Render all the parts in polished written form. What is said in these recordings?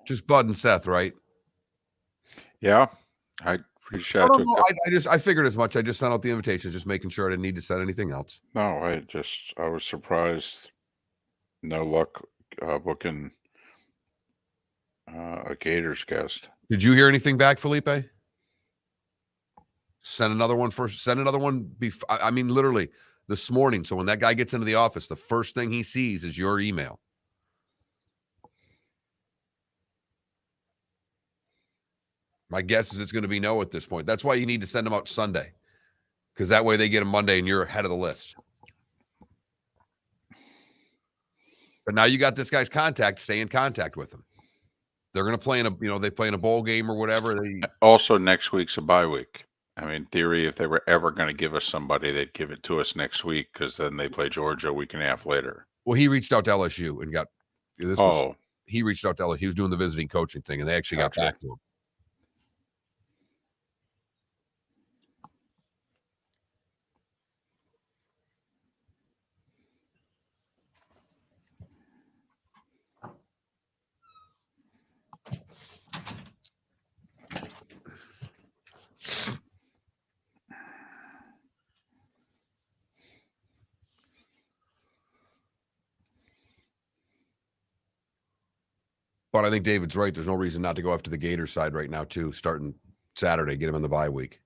Just Bud and Seth, right? Yeah, I appreciate I it. don't know. I figured as much. I just sent out the invitations, just making sure I didn't need to send anything else. No, I was surprised. No luck booking a Gators guest. Did you hear anything back, Felipe? Send another one first. Send another one. I mean, literally this morning. So when that guy gets into the office, the first thing he sees is your email. My guess is it's going to be no at this point. That's why you need to send them out Sunday, because that way they get them Monday and you're ahead of the list. But now you got this guy's contact. Stay in contact with him. They're going to play they play in a bowl game or whatever. Also, next week's a bye week. I mean, in theory, if they were ever going to give us somebody, they'd give it to us next week because then they play Georgia a week and a half later. Well, he reached out to LSU and got this. He reached out to LSU. He was doing the visiting coaching thing, and they actually got back to him. But I think David's right. There's no reason not to go after the Gators side right now, too, starting Saturday, get them in the bye week.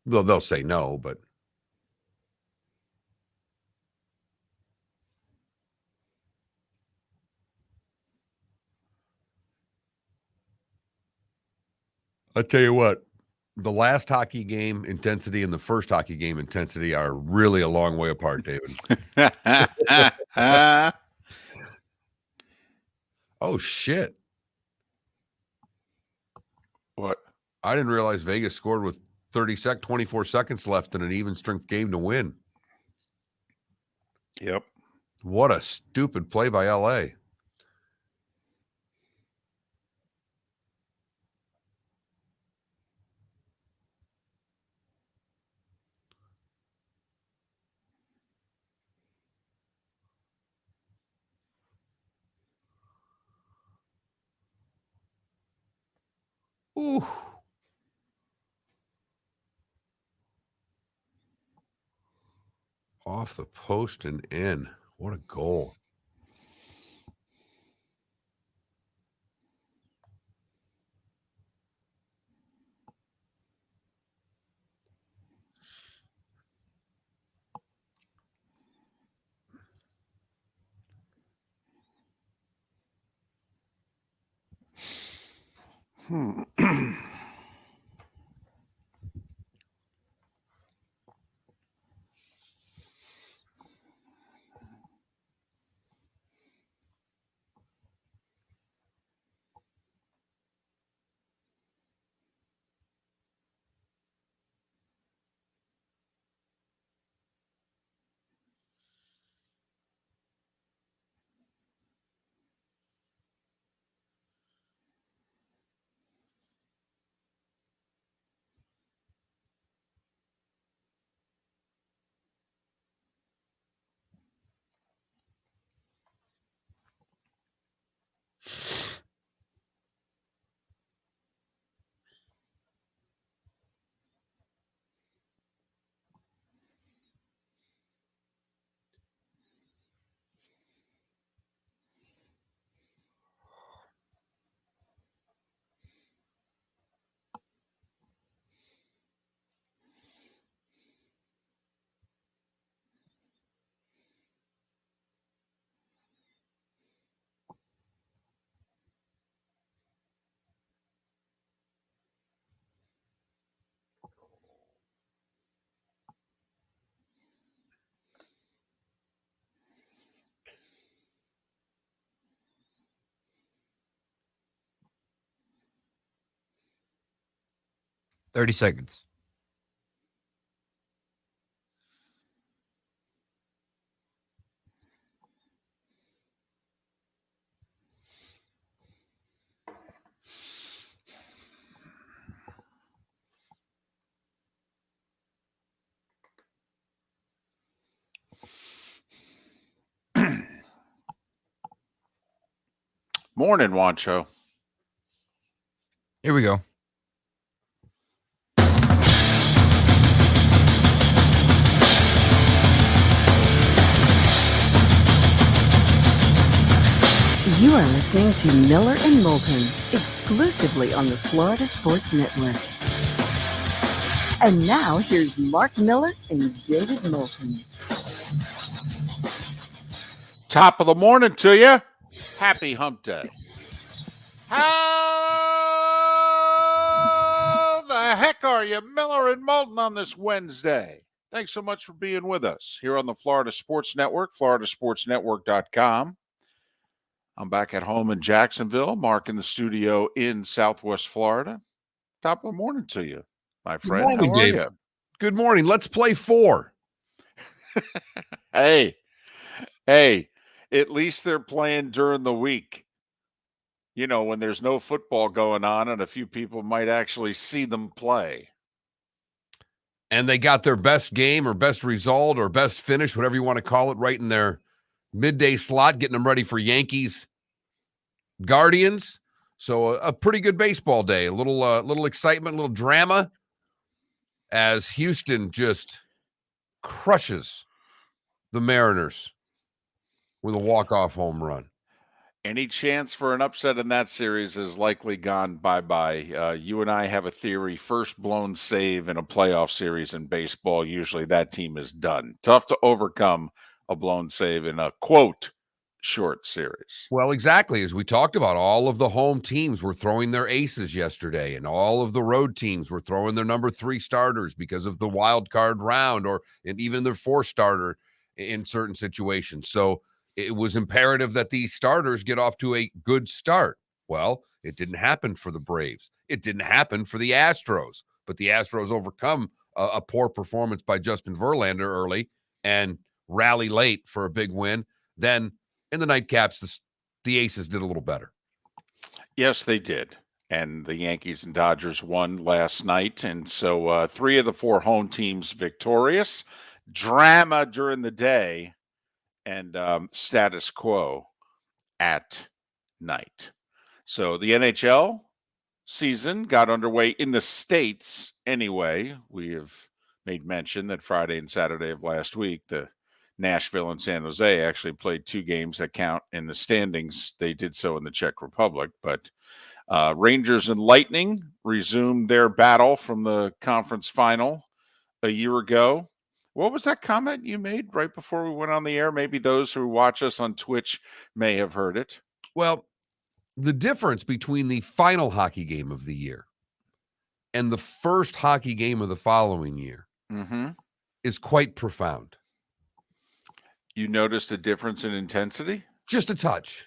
They'll say no, but. I'll tell you what, the last hockey game intensity and the first hockey game intensity are really a long way apart, David. Oh, shit. What? I didn't realize Vegas scored with 24 seconds left in an even strength game to win. Yep. What a stupid play by LA. Ooh. Off the post and in. What a goal. Hmm. 30 seconds. Morning, Wancho. Here we go. You are listening to Miller and Moulton, exclusively on the Florida Sports Network. And now here's Mark Miller and David Moulton. Top of the morning to you. Happy hump day. How the heck are you, Miller and Moulton, on this Wednesday? Thanks so much for being with us here on the Florida Sports Network, floridasportsnetwork.com. I'm back at home in Jacksonville, Mark in the studio in Southwest Florida. Top of the morning to you, my friend. morning, How are Dave. you? Good morning. Let's play 4. Hey, at least they're playing during the week. You know, when there's no football going on and a few people might actually see them play. And they got their best game or best result or best finish, whatever you want to call it, right in their midday slot, getting them ready for Yankees Guardians. So a pretty good baseball day. A little excitement, a little drama as Houston just crushes the Mariners with a walk-off home run. Any chance for an upset in that series is likely gone bye-bye. You and I have a theory: first blown save in a playoff series in baseball, usually that team is done. Tough to overcome a blown save in a, quote, short series. Well, exactly. As we talked about, all of the home teams were throwing their aces yesterday, and all of the road teams were throwing their number 3 starters because of the wild card round, and even their 4 starter in certain situations. So it was imperative that these starters get off to a good start. Well, it didn't happen for the Braves. It didn't happen for the Astros, but the Astros overcome a poor performance by Justin Verlander early and rally late for a big win. Then in the nightcaps, the Aces did a little better. Yes, they did. And the Yankees and Dodgers won last night. And so 3 of the 4 home teams victorious. Drama during the day and status quo at night. So the NHL season got underway in the States anyway. We have made mention that Friday and Saturday of last week, the Nashville and San Jose actually played 2 games that count in the standings. They did so in the Czech Republic, but Rangers and Lightning resumed their battle from the conference final a year ago. What was that comment you made right before we went on the air? Maybe those who watch us on Twitch may have heard it. Well, the difference between the final hockey game of the year and the first hockey game of the following year is quite profound. You noticed a difference in intensity? Just a touch.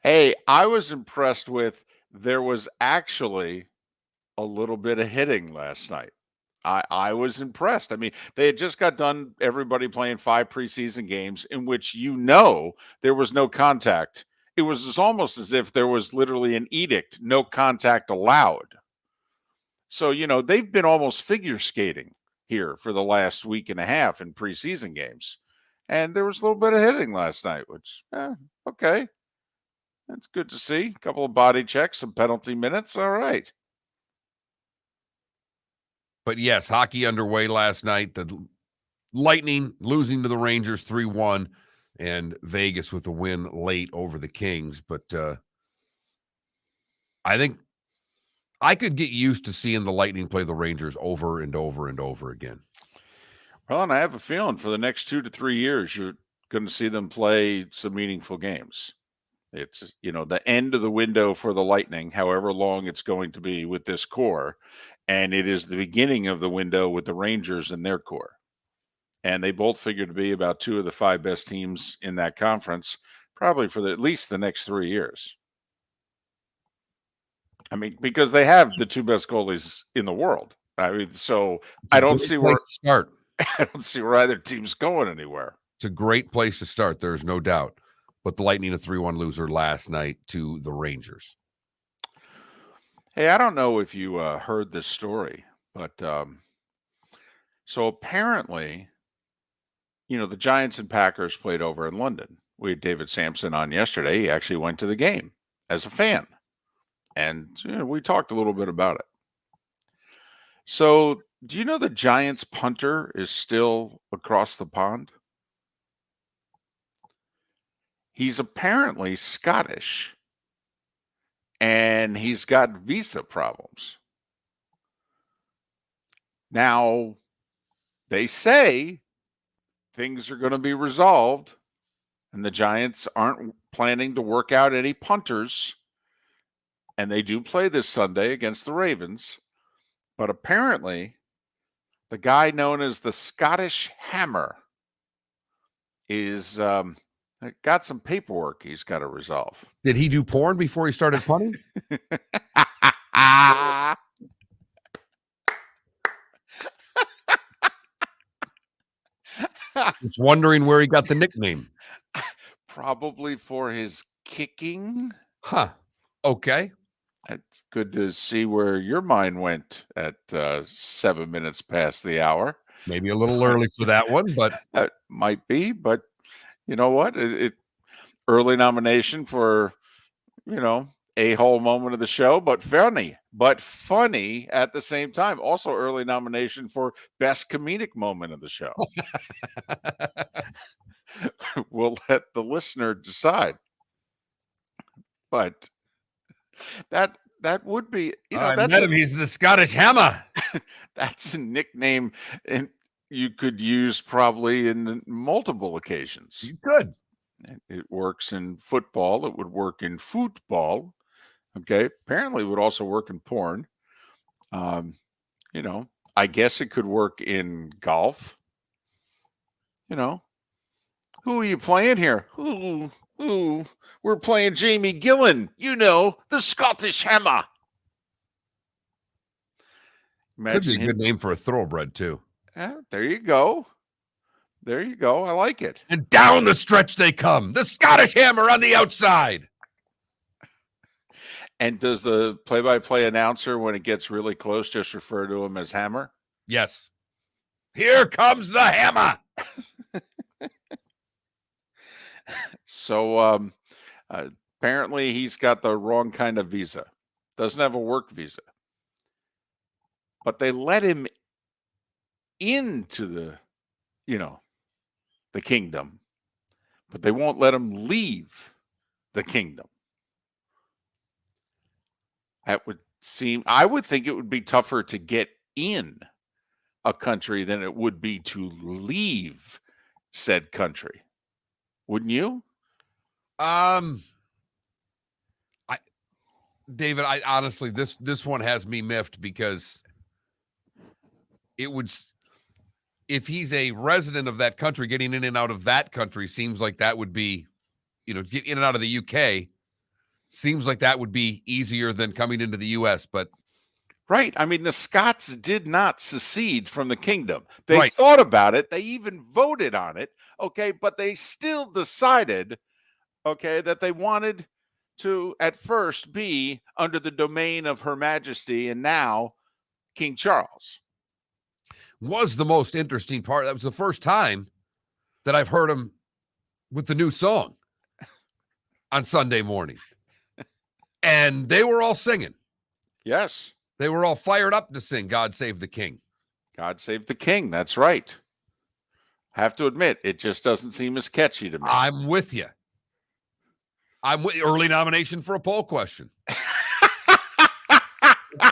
Hey, I was impressed with, there was actually a little bit of hitting last night. I was impressed. I mean, they had just got done, everybody playing 5 preseason games in which there was no contact. It was almost as if there was literally an edict, no contact allowed. So, they've been almost figure skating here for the last week and a half in preseason games. And there was a little bit of hitting last night, which, okay. That's good to see. A couple of body checks, some penalty minutes. All right. But yes, hockey underway last night. The Lightning losing to the Rangers 3-1, and Vegas with a win late over the Kings. But I think I could get used to seeing the Lightning play the Rangers over and over and over again. Well, and I have a feeling for the next 2 to 3 years, you're going to see them play some meaningful games. It's, the end of the window for the Lightning, however long it's going to be with this core. And it is the beginning of the window with the Rangers and their core. And they both figure to be about 2 of the 5 best teams in that conference, probably for at least the next 3 years. I mean, because they have the 2 best goalies in the world. I mean, so I don't see where either team's going anywhere. It's a great place to start. There's no doubt. But the Lightning, a 3-1 loser last night to the Rangers. Hey, I don't know if you heard this story, but so apparently, the Giants and Packers played over in London. We had David Sampson on yesterday. He actually went to the game as a fan. And we talked a little bit about it. So, do you know the Giants punter is still across the pond? He's apparently Scottish, and he's got visa problems. Now, they say things are going to be resolved, and the Giants aren't planning to work out any punters, and they do play this Sunday against the Ravens. But apparently, the guy known as the Scottish Hammer is got some paperwork he's got to resolve. Did he do porn before he started punting? Just wondering where he got the nickname. Probably for his kicking. Huh. Okay. It's good to see where your mind went at 7 minutes past the hour. Maybe a little early for that one, but That might be, but you know what? It early nomination for, a-hole moment of the show, but funny at the same time. Also early nomination for best comedic moment of the show. We'll let the listener decide. But that would be, I met him. He's the Scottish Hammer. that's a nickname and you could use probably in multiple occasions. You could. It works in football. It would work in football. Okay. Apparently it would also work in porn. I guess it could work in golf. Who are you playing here? Ooh, we're playing Jamie Gillan. The Scottish Hammer. Could be Imagine a good name for a thoroughbred, too. Yeah, there you go. I like it. And down the stretch they come. The Scottish Hammer on the outside. And does the play-by-play announcer, when it gets really close, just refer to him as Hammer? Yes. Here comes the hammer. So apparently he's got the wrong kind of visa. Doesn't have a work visa. But they let him into the kingdom, but they won't let him leave the kingdom. I would think it would be tougher to get in a country than it would be to leave said country. Wouldn't you? David, I honestly, this one has me miffed because it would, if he's a resident of that country, getting in and out of that country seems like that would be, get in and out of the UK seems like that would be easier than coming into the US, but right. I mean, the Scots did not secede from the kingdom. They Right. thought about it. They even voted on it. Okay. But they still decided, that they wanted to at first be under the domain of Her Majesty and now King Charles. was the most interesting part. That was the first time that I've heard him with the new song on Sunday morning. And they were all singing. Yes. They were all fired up to sing God Save the King. God Save the King. That's right. Have to admit, it just doesn't seem as catchy to me. I'm with you. Early nomination for a poll question.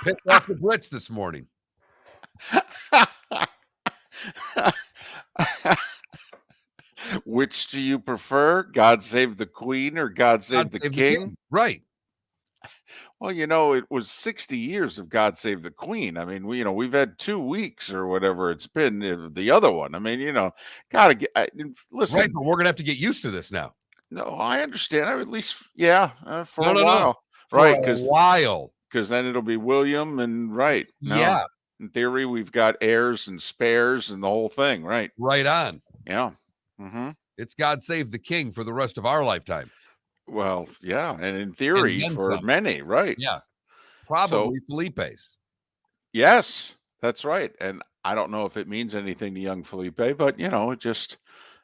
Pissed off the Brits this morning. Which do you prefer? God Save the Queen or God Save the King? Right. Well, it was 60 years of God Save the Queen. I mean, we've had 2 weeks or whatever it's been. The other one. I mean, gotta get. Listen, Right, but we're gonna have to get used to this now. No, I understand. At least, yeah, for a while, No. right? For a while, because then it'll be William and right. No, yeah, in theory, we've got heirs and spares and the whole thing, right? right on. Yeah. Mm-hmm. It's God Save the King for the rest of our lifetime. Well, yeah, and in theory, And then for some. many, right? Yeah, probably Felipe's. Yes, that's right. And I don't know if it means anything to young Felipe, but it just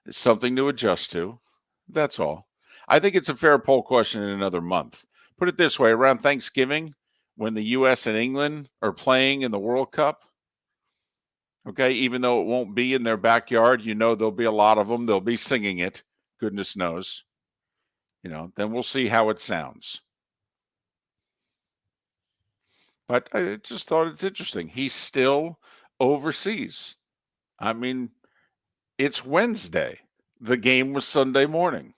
is something to adjust to. That's all. I think it's a fair poll question in another month. Put it this way, around Thanksgiving, when the U.S. and England are playing in the World Cup, okay, even though it won't be in their backyard, there'll be a lot of them. They'll be singing it, goodness knows. Then we'll see how it sounds. But I just thought it's interesting. He's still overseas. I mean, it's Wednesday. The game was Sunday morning.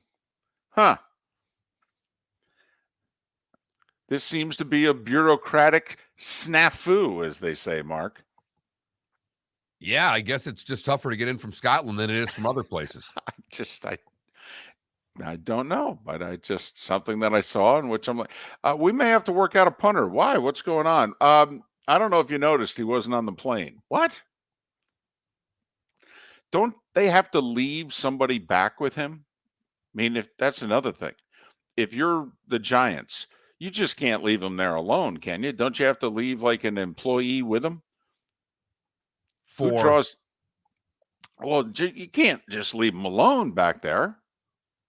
Huh. This seems to be a bureaucratic snafu, as they say, Mark. Yeah, I guess it's just tougher to get in from Scotland than it is from other places. I don't know, but something that I saw in which I'm like, we may have to work out a punter. Why? What's going on? I don't know if you noticed he wasn't on the plane. What? Don't they have to leave somebody back with him? I mean, if that's another thing. If you're the Giants, you just can't leave him there alone, can you? Don't you have to leave like an employee with him? Who draws? Well, you can't just leave him alone back there,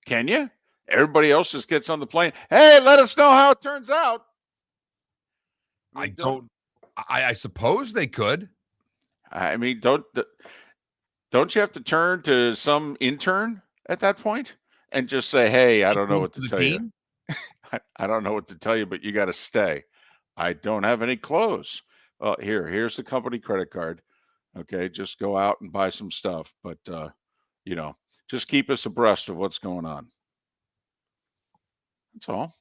can you? Everybody else just gets on the plane. Hey, let us know how it turns out. I suppose they could. I mean, don't you have to turn to some intern at that point and just say, hey, I don't know what to tell you. I don't know what to tell you, but you got to stay. I don't have any clothes. Here's the company credit card. Okay, just go out and buy some stuff. But, just keep us abreast of what's going on. That's all.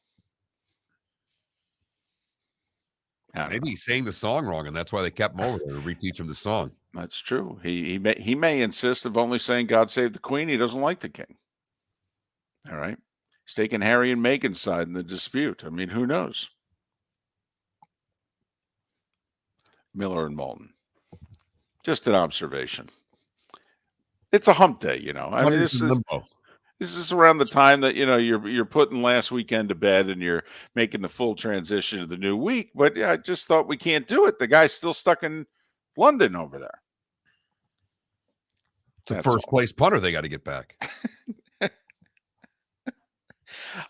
Maybe he's saying the song wrong, and that's why they kept him over there to reteach him the song. That's true. He may insist of only saying God save the Queen. He doesn't like the king. All right. He's taking Harry and Meghan's side in the dispute. I mean, who knows? Miller and Moulton. Just an observation. It's a hump day, I mean, this is around the time that you're putting last weekend to bed and you're making the full transition to the new week. But I just thought we can't do it. The guy's still stuck in London over there. It's a first place punter they got to get back.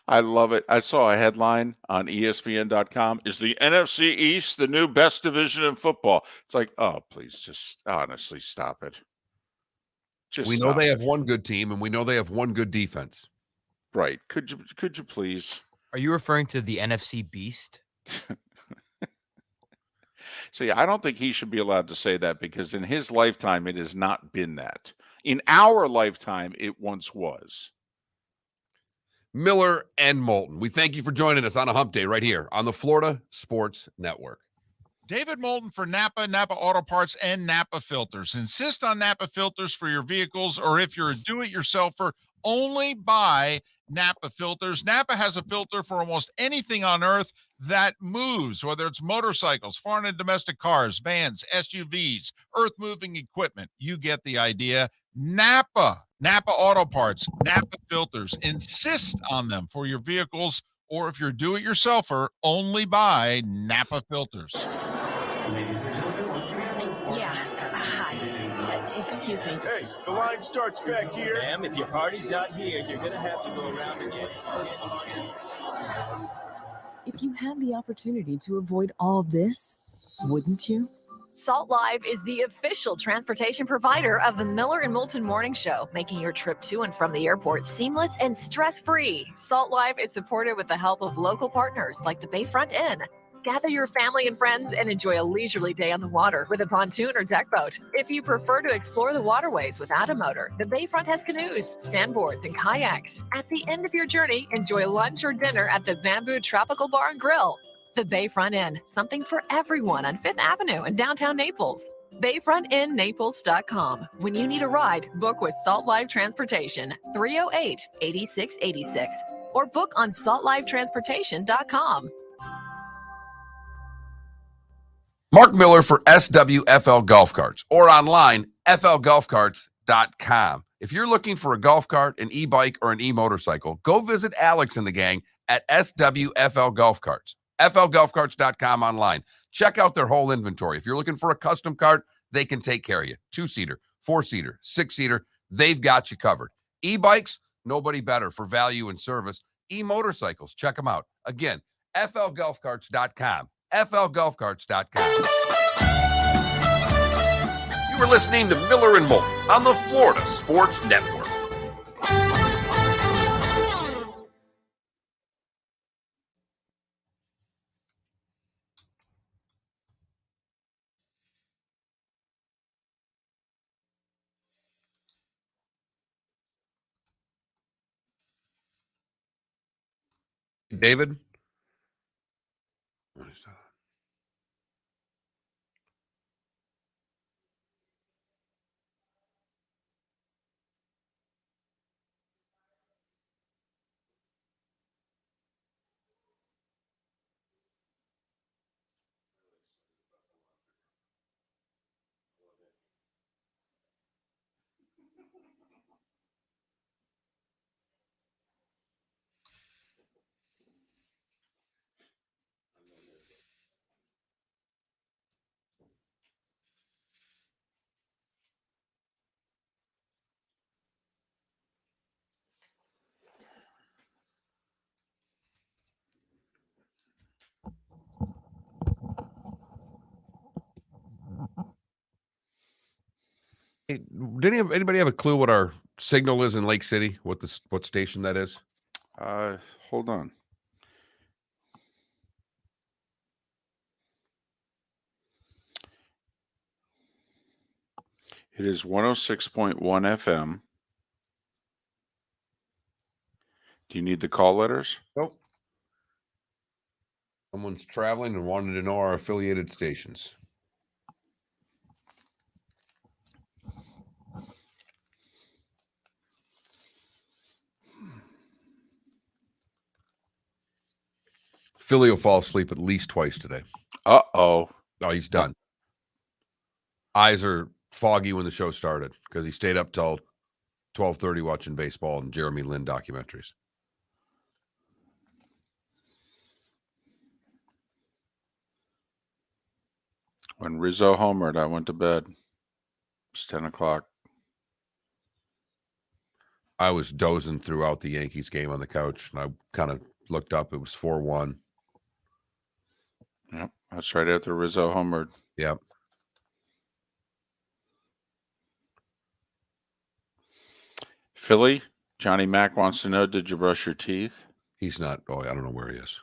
I love it. I saw a headline on ESPN.com. Is the NFC East the new best division in football? It's like, oh, please just honestly stop it. We know they have one good team, and we know they have one good defense. Right. Could you please? Are you referring to the NFC Beast? See, I don't think he should be allowed to say that because in his lifetime, it has not been that. In our lifetime, it once was. Miller and Moulton, we thank you for joining us on a hump day right here on the Florida Sports Network. David Moulton for Napa Auto Parts, and Napa Filters. Insist on Napa Filters for your vehicles, or if you're a do-it-yourselfer, only buy Napa Filters. Napa has a filter for almost anything on earth that moves, whether it's motorcycles, foreign and domestic cars, vans, SUVs, earth-moving equipment. You get the idea. Napa Auto Parts, Napa Filters. Insist on them for your vehicles, or if you're a do-it-yourselfer, only buy Napa Filters. Ladies and gentlemen, once again. Yeah. Hi. Excuse me. Hey, the line starts back here. Ma'am, if your party's not here, you're going to have to go around again. If you had the opportunity to avoid all this, wouldn't you? Salt Live is the official transportation provider of the Miller and Moulton Morning Show, making your trip to and from the airport seamless and stress-free. Salt Live is supported with the help of local partners like the Bayfront Inn. Gather your family and friends and enjoy a leisurely day on the water with a pontoon or deck boat. If you prefer to explore the waterways without a motor, the Bayfront has canoes, sandboards, and kayaks. At the end of your journey, enjoy lunch or dinner at the Bamboo Tropical Bar and Grill. The Bayfront Inn, something for everyone on 5th Avenue in downtown Naples. BayfrontInNaples.com. When you need a ride, book with Salt Live Transportation, 308-8686, or book on saltlivetransportation.com. Mark Miller for SWFL Golf Carts, or online, flgolfcarts.com. If you're looking for a golf cart, an e-bike, or an e-motorcycle, go visit Alex and the gang at SWFL Golf Carts. flgolfcarts.com online. Check out their whole inventory. If you're looking for a custom cart, they can take care of you. 2-seater, 4-seater, 6-seater, they've got you covered. E-bikes, nobody better for value and service. E-motorcycles, check them out. Again, flgolfcarts.com. flgolfcarts.com. You are listening to Miller and Moulton on the Florida Sports Network. David? Hey, anybody have a clue what our signal is in Lake City? What station that is? Hold on. It is 106.1 FM. Do you need the call letters? Nope. Someone's traveling and wanted to know our affiliated stations. Philly will fall asleep at least twice today. Uh-oh. Oh, he's done. Eyes are foggy when the show started because he stayed up till 12:30 watching baseball and Jeremy Lin documentaries. When Rizzo homered, I went to bed. It's 10 o'clock. I was dozing throughout the Yankees game on the couch, and I kind of looked up. It was 4-1. Yep, that's right after Rizzo homered. Yep. Philly, Johnny Mac wants to know, did you brush your teeth? He's not. Oh, I don't know where he is.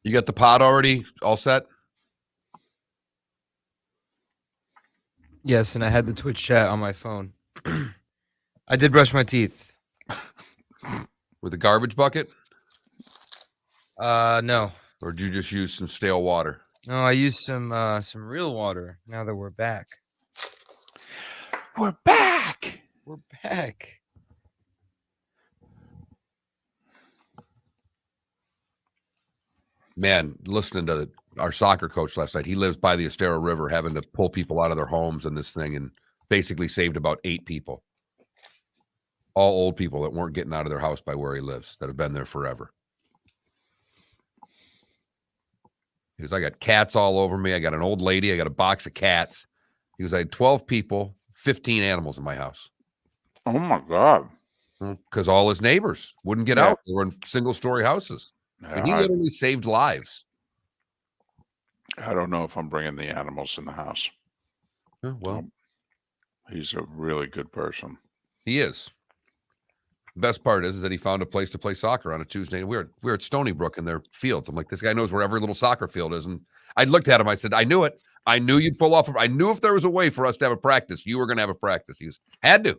You got the pod already all set? Yes, and I had the Twitch chat on my phone. I did brush my teeth. With a garbage bucket? No. Or did you just use some stale water? No, I used some real water now that we're back. We're back. We're back. Man, listening to our soccer coach last night, he lives by the Estero River, having to pull people out of their homes and this thing, and basically saved about 8 people. All old people that weren't getting out of their house by where he lives, that have been there forever. He goes, I got cats all over me. I got an old lady. I got a box of cats. He goes, I had 12 people, 15 animals in my house. Oh, my God. Because all his neighbors wouldn't get out. They were in single-story houses. And he literally saved lives. I don't know if I'm bringing the animals in the house. Well, he's a really good person. He is. The best part is that he found a place to play soccer on a Tuesday. We were at Stony Brook in their fields. I'm like, this guy knows where every little soccer field is. And I looked at him. I said, I knew it. I knew you'd pull off. I knew if there was a way for us to have a practice, you were going to have a practice. He was, had to.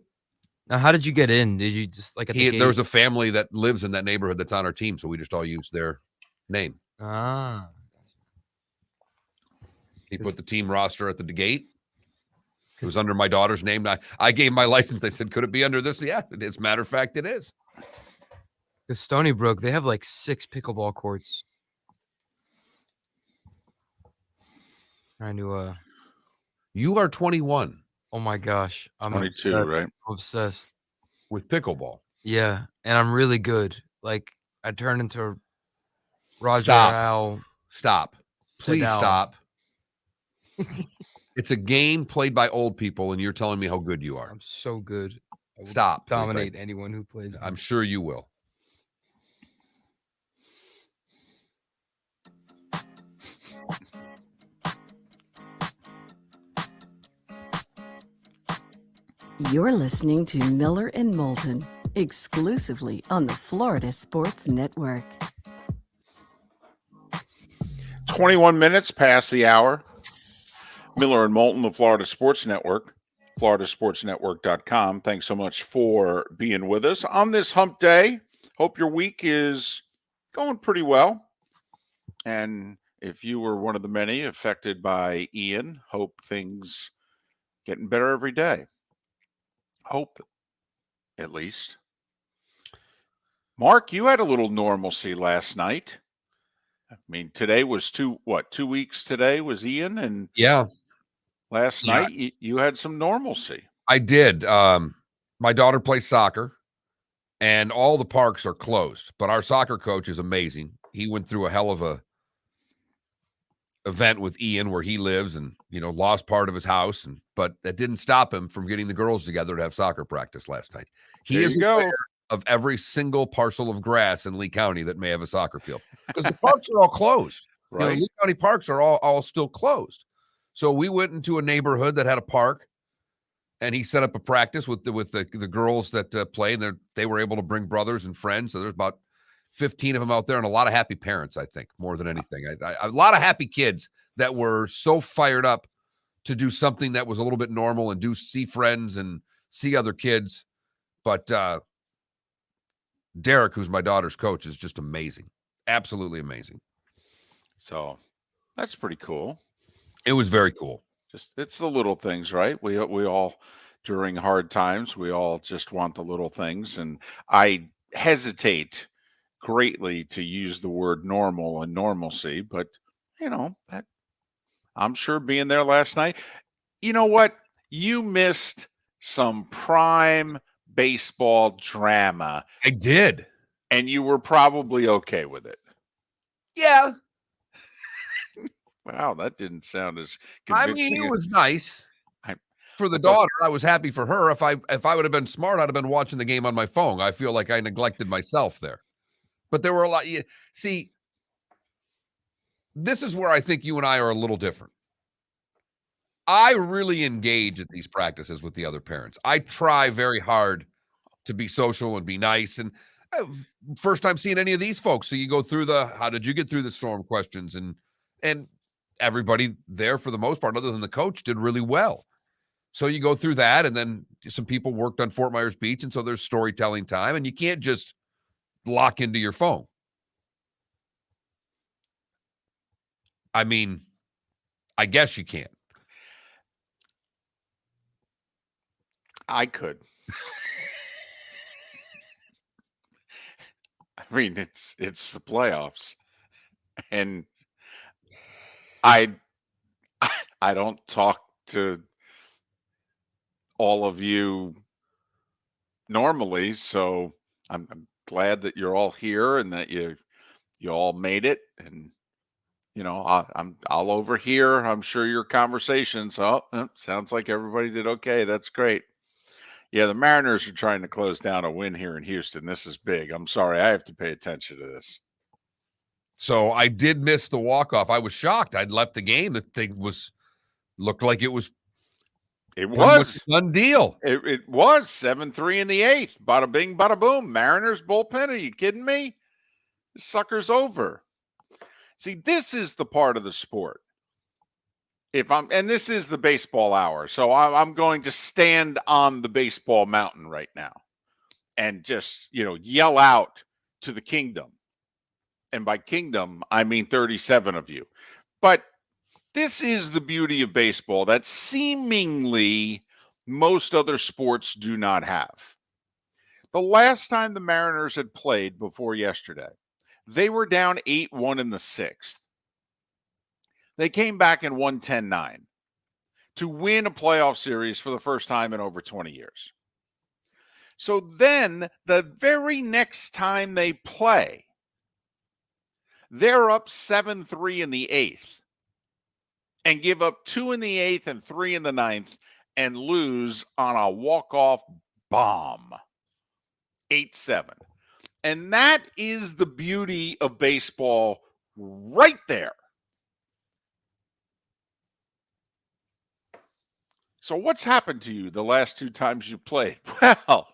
Now, how did you get in? Did you just like at the gate? There was a family that lives in that neighborhood that's on our team, so we just all used their name. Ah. He put the team roster at the gate. It was under my daughter's name. I gave my license. I said, could it be under this? Yeah, as a matter of fact, it is. Because Stony Brook, they have like 6 pickleball courts. Trying to You are 21. Oh my gosh. I'm 22, obsessed. right? I'm obsessed. With pickleball. Yeah. And I'm really good. Like I turned into Roger Stop. Al. Stop. Please Fidel. stop. It's a game played by old people, and you're telling me how good you are. I'm so good. I will Stop. dominate anyone who plays. I'm sure you will. You're listening to Miller and Moulton, exclusively on the Florida Sports Network. 21 minutes past the hour. Miller and Moulton, the Florida Sports Network, floridasportsnetwork.com. Thanks so much for being with us on this hump day. Hope your week is going pretty well. And if you were one of the many affected by Ian, hope things getting better every day. Hope, at least. Mark, you had a little normalcy last night. I mean, today was 2 weeks today was Ian, and Yeah, last night you had some normalcy. I did. My daughter plays soccer, and all the parks are closed, but our soccer coach is amazing. He went through a hell of a event with Ian where he lives and, lost part of his house. But that didn't stop him from getting the girls together to have soccer practice last night. He is aware of every single parcel of grass in Lee County that may have a soccer field because the parks are all closed. Right. Lee County parks are all still closed. So we went into a neighborhood that had a park, and he set up a practice with the girls that play, and they were able to bring brothers and friends. So there's about 15 of them out there, and a lot of happy parents, I think, more than anything. A lot of happy kids that were so fired up to do something that was a little bit normal and see friends and see other kids. But Derek, who's my daughter's coach, is just amazing. Absolutely amazing. So that's pretty cool. It was very cool. It's the little things, right? We all, during hard times, we all just want the little things. And I hesitate greatly to use the word normal and normalcy, but that I'm sure being there last night, you know what? You missed some prime baseball drama. I did. And you were probably okay with it. Yeah. Wow, that didn't sound as convincing. I mean, it was nice. For the daughter, I was happy for her. If I would have been smart, I'd have been watching the game on my phone. I feel like I neglected myself there. But there were a lot. See, this is where I think you and I are a little different. I really engage at these practices with the other parents. I try very hard to be social and be nice. And first time seeing any of these folks. So you go through how did you get through the storm questions? And everybody there, for the most part, other than the coach, did really well. So you go through that, and then some people worked on Fort Myers Beach, and so there's storytelling time, and you can't just lock into your phone. I mean, I guess you can't. I could. I mean, it's the playoffs, and I don't talk to all of you normally, so I'm glad that you're all here and that you all made it. And I'll overhear, I'm sure, your conversations. Oh, sounds like everybody did okay. That's great. Yeah, the Mariners are trying to close down a win here in Houston. This is big. I'm sorry, I have to pay attention to this. So I did miss the walk-off. I was shocked. I'd left the game. The thing looked like it was a done deal. It was 7-3 in the eighth. Bada bing, bada boom. Mariners bullpen. Are you kidding me? This sucker's over. See, this is the part of the sport. And this is the baseball hour, so I'm going to stand on the baseball mountain right now and just, yell out to the kingdom. And by kingdom, I mean 37 of you. But this is the beauty of baseball that seemingly most other sports do not have. The last time the Mariners had played before yesterday, they were down 8-1 in the sixth. They came back and won 10-9 to win a playoff series for the first time in over 20 years. So then the very next time they play, they're up 7-3 in the eighth. and give up 2 in the 8th and 3 in the 9th and lose on a walk-off bomb, 8-7. And that is the beauty of baseball right there. So what's happened to you the last 2 times you played? Well,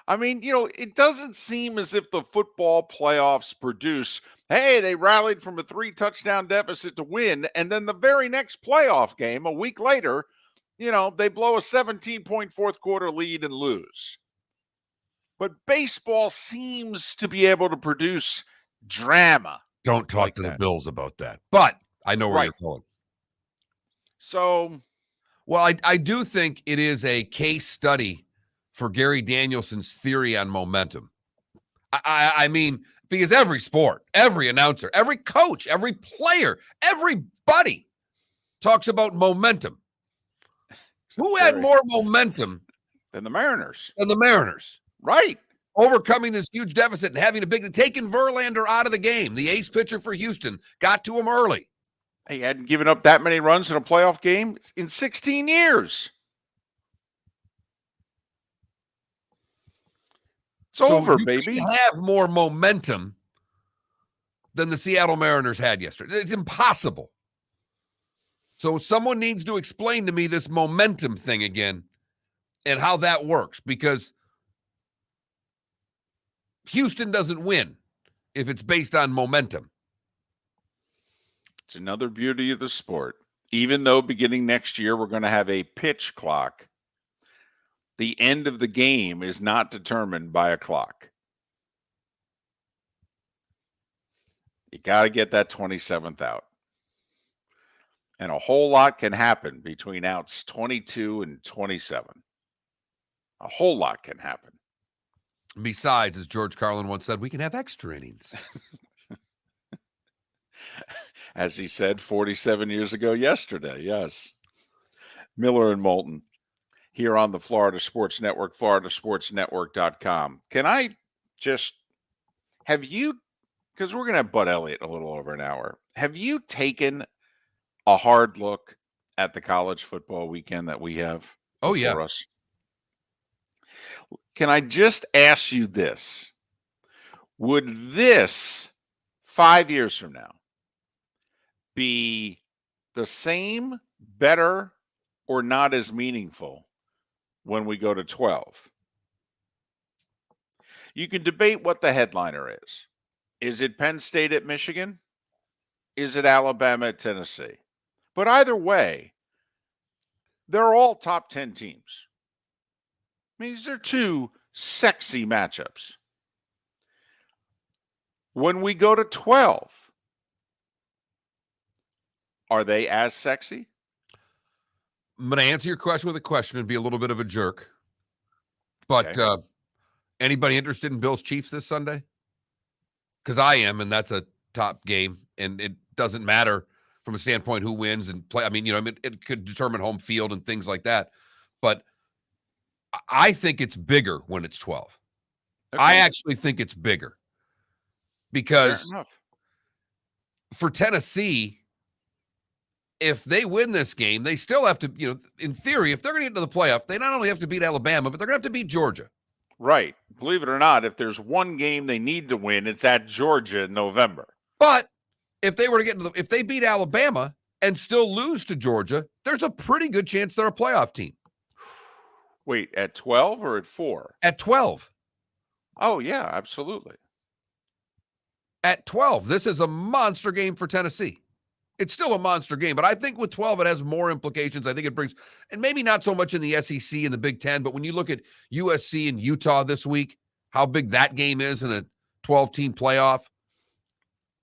I mean, it doesn't seem as if the football playoffs produce, hey, they rallied from a 3-touchdown deficit to win, and then the very next playoff game, a week later, they blow a 17-point fourth quarter lead and lose. But baseball seems to be able to produce drama. Don't talk like to the that. Bills about that. But I know where Right. you're going. So, Well, I do think it is a case study for Gary Danielson's theory on momentum. I mean, because every sport, every announcer, every coach, every player, everybody talks about momentum. Who had more momentum than the Mariners? than the Mariners? Right. Overcoming this huge deficit and having taking Verlander out of the game. The ace pitcher for Houston got to him early. He hadn't given up that many runs in a playoff game in 16 years. It's over, baby. You have more momentum than the Seattle Mariners had yesterday. It's impossible. So someone needs to explain to me this momentum thing again and how that works, because Houston doesn't win if it's based on momentum. It's another beauty of the sport. Even though beginning next year we're going to have a pitch clock, the end of the game is not determined by a clock. You got to get that 27th out. And a whole lot can happen between outs 22 and 27. A whole lot can happen. Besides, as George Carlin once said, we can have extra innings. As he said 47 years ago yesterday, yes. Miller and Moulton here on the Florida Sports Network, floridasportsnetwork.com. Can I just, have you, because we're going to have Bud Elliott in a little over an hour, have you taken a hard look at the college football weekend that we have before us? Can I just ask you this? Would this 5 years from now be the same, better, or not as meaningful when we go to 12? You can debate what the headliner is. Is it Penn State at Michigan? Is it Alabama at Tennessee? But either way, they're all top 10 teams. I mean, these are 2 sexy matchups. When we go to 12, are they as sexy? I'm going to answer your question with a question and be a little bit of a jerk. But anybody interested in Bills Chiefs this Sunday? Because I am, and that's a top game, and it doesn't matter from a standpoint who wins and play. I mean, it could determine home field and things like that. But I think it's bigger when it's 12. Okay. I actually think it's bigger because for Tennessee, if they win this game, they still have to, in theory, if they're going to get into the playoff, they not only have to beat Alabama, but they're going to have to beat Georgia. Right. Believe it or not, if there's one game they need to win, it's at Georgia in November. But if they were to get into if they beat Alabama and still lose to Georgia, there's a pretty good chance they're a playoff team. Wait, at 12 or at 4? At 12. Oh, yeah, absolutely. At 12, this is a monster game for Tennessee. It's still a monster game, but I think with 12, it has more implications. I think it brings, and maybe not so much in the SEC and the Big Ten, but when you look at USC and Utah this week, how big that game is in a 12-team playoff.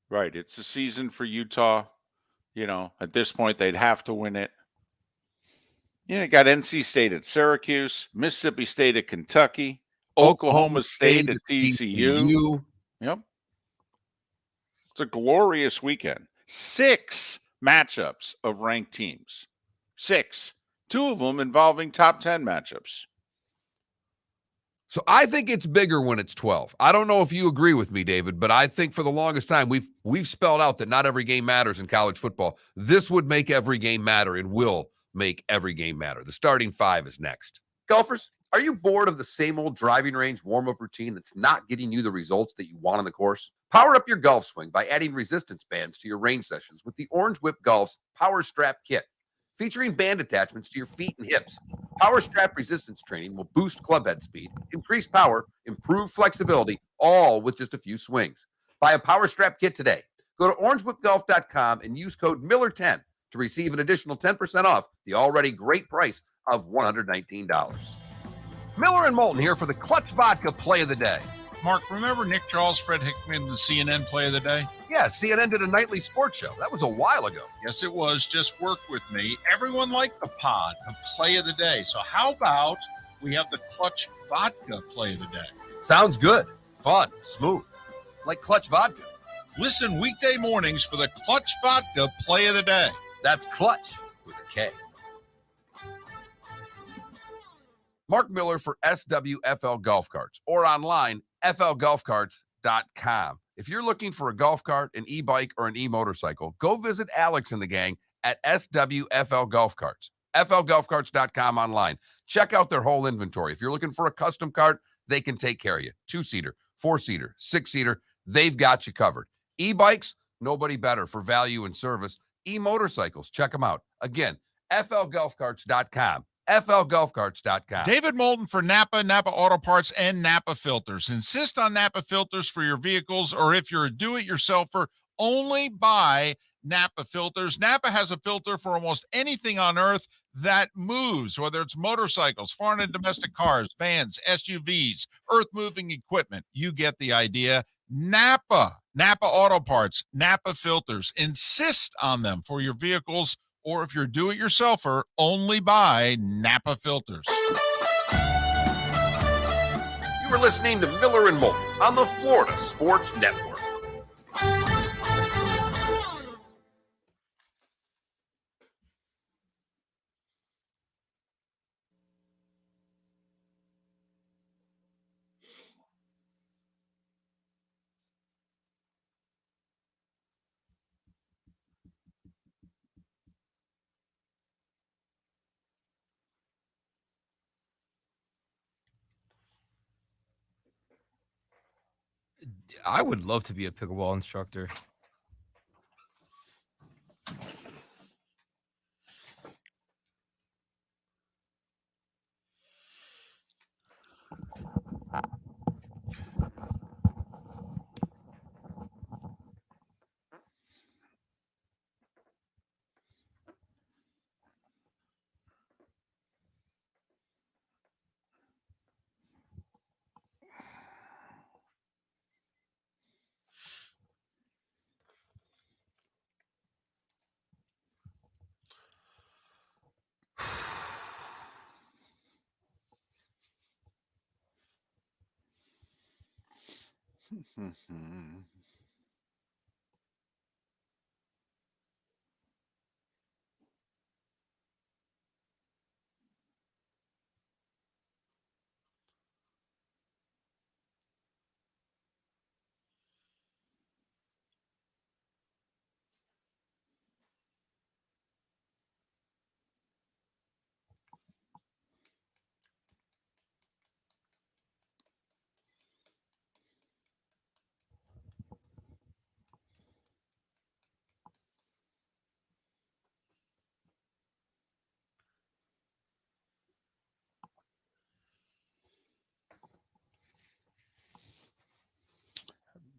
Right. It's a season for Utah. At this point, they'd have to win it. You got NC State at Syracuse, Mississippi State at Kentucky, Oklahoma State at TCU. Yep. It's a glorious weekend. 6 matchups of ranked teams. 6. 2 of them involving top 10 matchups. So I think it's bigger when it's 12. I don't know if you agree with me, David, but I think for the longest time we've spelled out that not every game matters in college football. This would make every game matter and will make every game matter. The starting five is next. Golfers, are you bored of the same old driving range warm-up routine that's not getting you the results that you want on the course? Power up your golf swing by adding resistance bands to your range sessions with the Orange Whip Golf's Power Strap Kit. Featuring band attachments to your feet and hips, Power Strap resistance training will boost club head speed, increase power, improve flexibility, all with just a few swings. Buy a Power Strap Kit today. Go to orangewhipgolf.com and use code Miller10 to receive an additional 10% off the already great price of $119. Miller and Moulton here for the Clutch Vodka Play of the Day. Mark, remember Nick Charles, Fred Hickman, the CNN Play of the Day? Yeah, CNN did a nightly sports show. That was a while ago. Yes, it was. Just work with me. Everyone liked the pod, the Play of the Day. So how about we have the Clutch Vodka Play of the Day? Sounds good. Fun. Smooth. Like Clutch Vodka. Listen weekday mornings for the Clutch Vodka Play of the Day. That's Clutch with a K. Mark Miller for SWFL Golf Carts or online, flgolfcarts.com. If you're looking for a golf cart, an e-bike, or an e-motorcycle, go visit Alex and the gang at SWFL Golf Carts. flgolfcarts.com online. Check out their whole inventory. If you're looking for a custom cart, they can take care of you. 2-seater, 4-seater, 6-seater, they've got you covered. E-bikes, nobody better for value and service. E-motorcycles, check them out. Again, flgolfcarts.com. flgolfcarts.com. David Moulton for Napa, Napa Auto Parts, and Napa Filters. Insist on Napa filters for your vehicles, or if you're a do-it-yourselfer, only buy Napa filters. Napa has a filter for almost anything on earth that moves, whether it's motorcycles, foreign and domestic cars, vans, SUVs, earth-moving equipment. You get the idea. Napa Auto Parts, Napa filters. Insist on them for your vehicles, or if you're do-it-yourselfer, only buy Napa filters. You are listening to Miller and Moulton on the Florida Sports Network. I would love to be a pickleball instructor.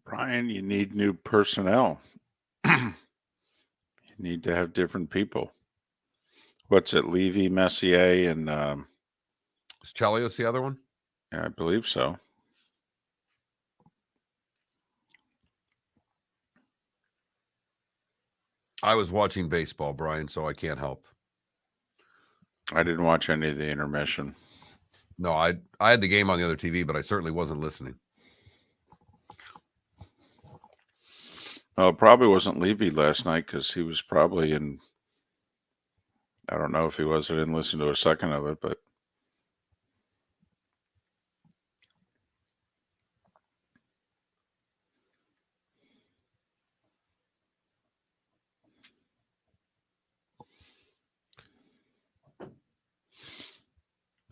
Brian, you need new personnel. You need to have different people. What's it, Levy, Messier, and Is Chelios the other one? yeah, I believe so. I was watching baseball, Brian, so I can't help. I didn't watch any of the intermission. No, I had the game on the other TV, but I certainly wasn't listening. Well, it probably wasn't Levy last night because he was probably in. I don't know if he was. I didn't listen to a second of it, but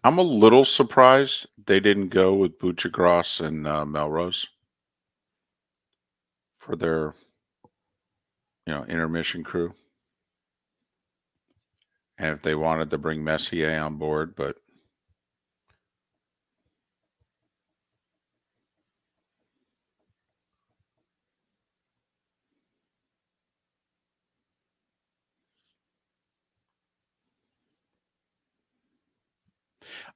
I'm a little surprised they didn't go with Buccigross and Melrose for their, intermission crew. And if they wanted to bring Messier on board, but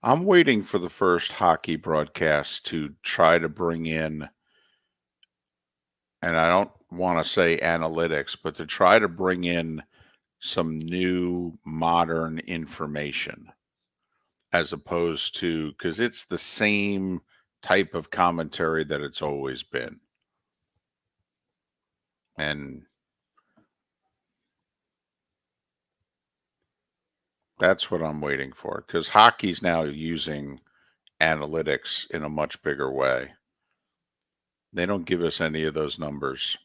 I'm waiting for the first hockey broadcast to try to bring in, and I don't want to say analytics, but to try to bring in some new modern information as opposed to, because it's the same type of commentary that it's always been. And that's what I'm waiting for, because hockey's now using analytics in a much bigger way. They don't give us any of those numbers.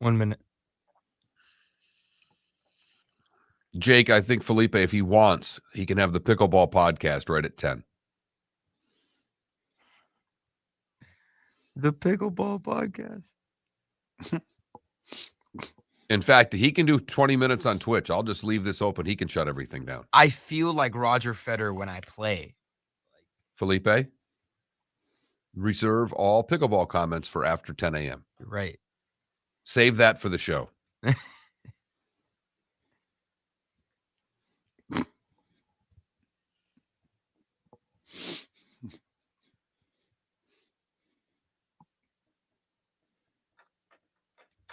1 minute. Jake, I think Felipe, if he wants, he can have the pickleball podcast right at 10. The pickleball podcast. In fact, he can do 20 minutes on Twitch. I'll just leave this open. He can shut everything down. I feel like Roger Federer when I play. Felipe, reserve all pickleball comments for after 10 a.m. Right. Save that for the show.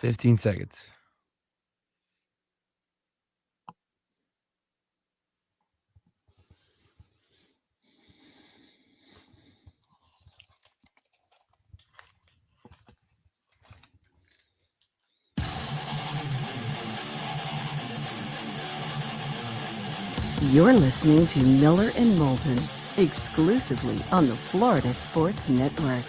$15 seconds. You're listening to Miller and Moulton, exclusively on the Florida Sports Network.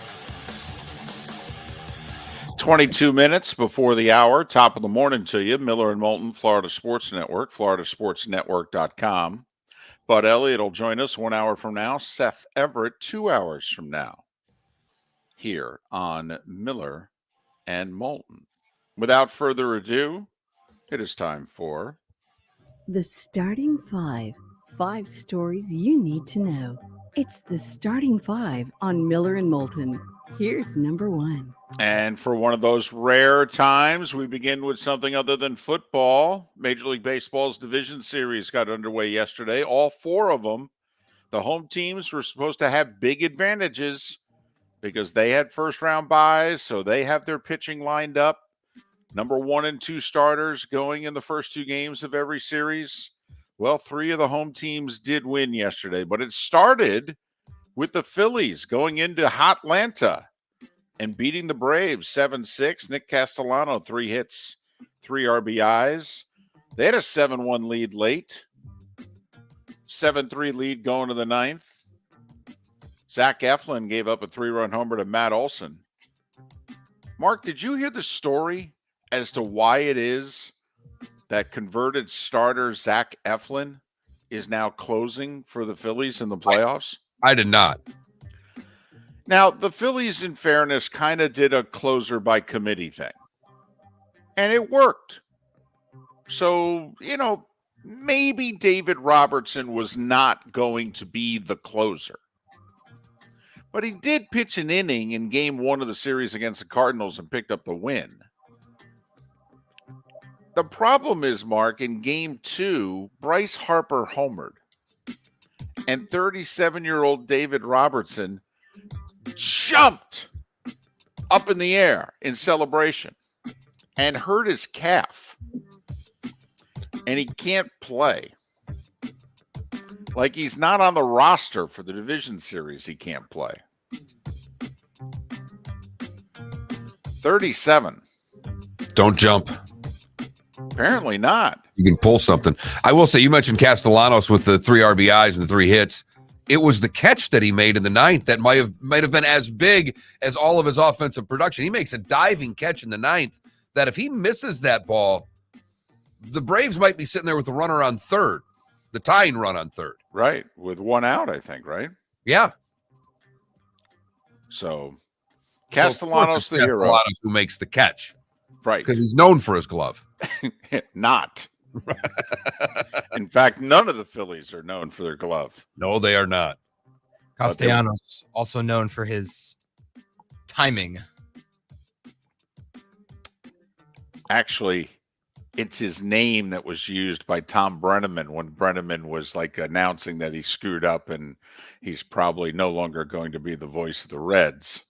22 minutes before the hour, top of the morning to you. Miller and Moulton, Florida Sports Network, floridasportsnetwork.com. Bud Elliott will join us 1 hour from now. Seth Everett 2 hours from now here on Miller and Moulton. Without further ado, it is time for The Starting Five. 5 stories you need to know. It's the Starting Five on Miller and Moulton. Here's number 1. And for one of those rare times, we begin with something other than football. Major League Baseball's division series got underway yesterday. All 4 of them. The home teams were supposed to have big advantages because they had first-round byes, so they have their pitching lined up. Number 1 and 2 starters going in the first 2 games of every series. Well, 3 of the home teams did win yesterday, but it started with the Phillies going into Hotlanta and beating the Braves 7-6. Nick Castellano, 3 hits, 3 RBIs. They had a 7-1 lead late. 7-3 lead going to the 9th. Zach Eflin gave up a 3-run homer to Matt Olson. Mark, did you hear the story as to why it is that converted starter Zach Eflin is now closing for the Phillies in the playoffs? I did not. Now, the Phillies, in fairness, kind of did a closer by committee thing. And it worked. So, maybe David Robertson was not going to be the closer. But he did pitch an inning in game 1 of the series against the Cardinals and picked up the win. The problem is, Mark, in game 2, Bryce Harper homered. And 37-year-old David Robertson jumped up in the air in celebration and hurt his calf. And he can't play. Like, he's not on the roster for the division series. He can't play. 37. Don't jump. Apparently not. You can pull something. I will say, you mentioned Castellanos with the 3 RBIs and the 3 hits. It was the catch that he made in the 9th that might have been as big as all of his offensive production. He makes a diving catch in the 9th that if he misses that ball, the Braves might be sitting there with the runner on third, the tying run on third. Right. With one out, I think, right? Yeah. So So of course Castellanos it's the hero. Castellanos who makes the catch Right. because he's known for his glove. Not. In fact, none of the Phillies are known for their glove. No, they are not. Castellanos, also known for his timing. Actually, it's his name that was used by Tom Brenneman when Brenneman was like announcing that he screwed up and he's probably no longer going to be the voice of the Reds.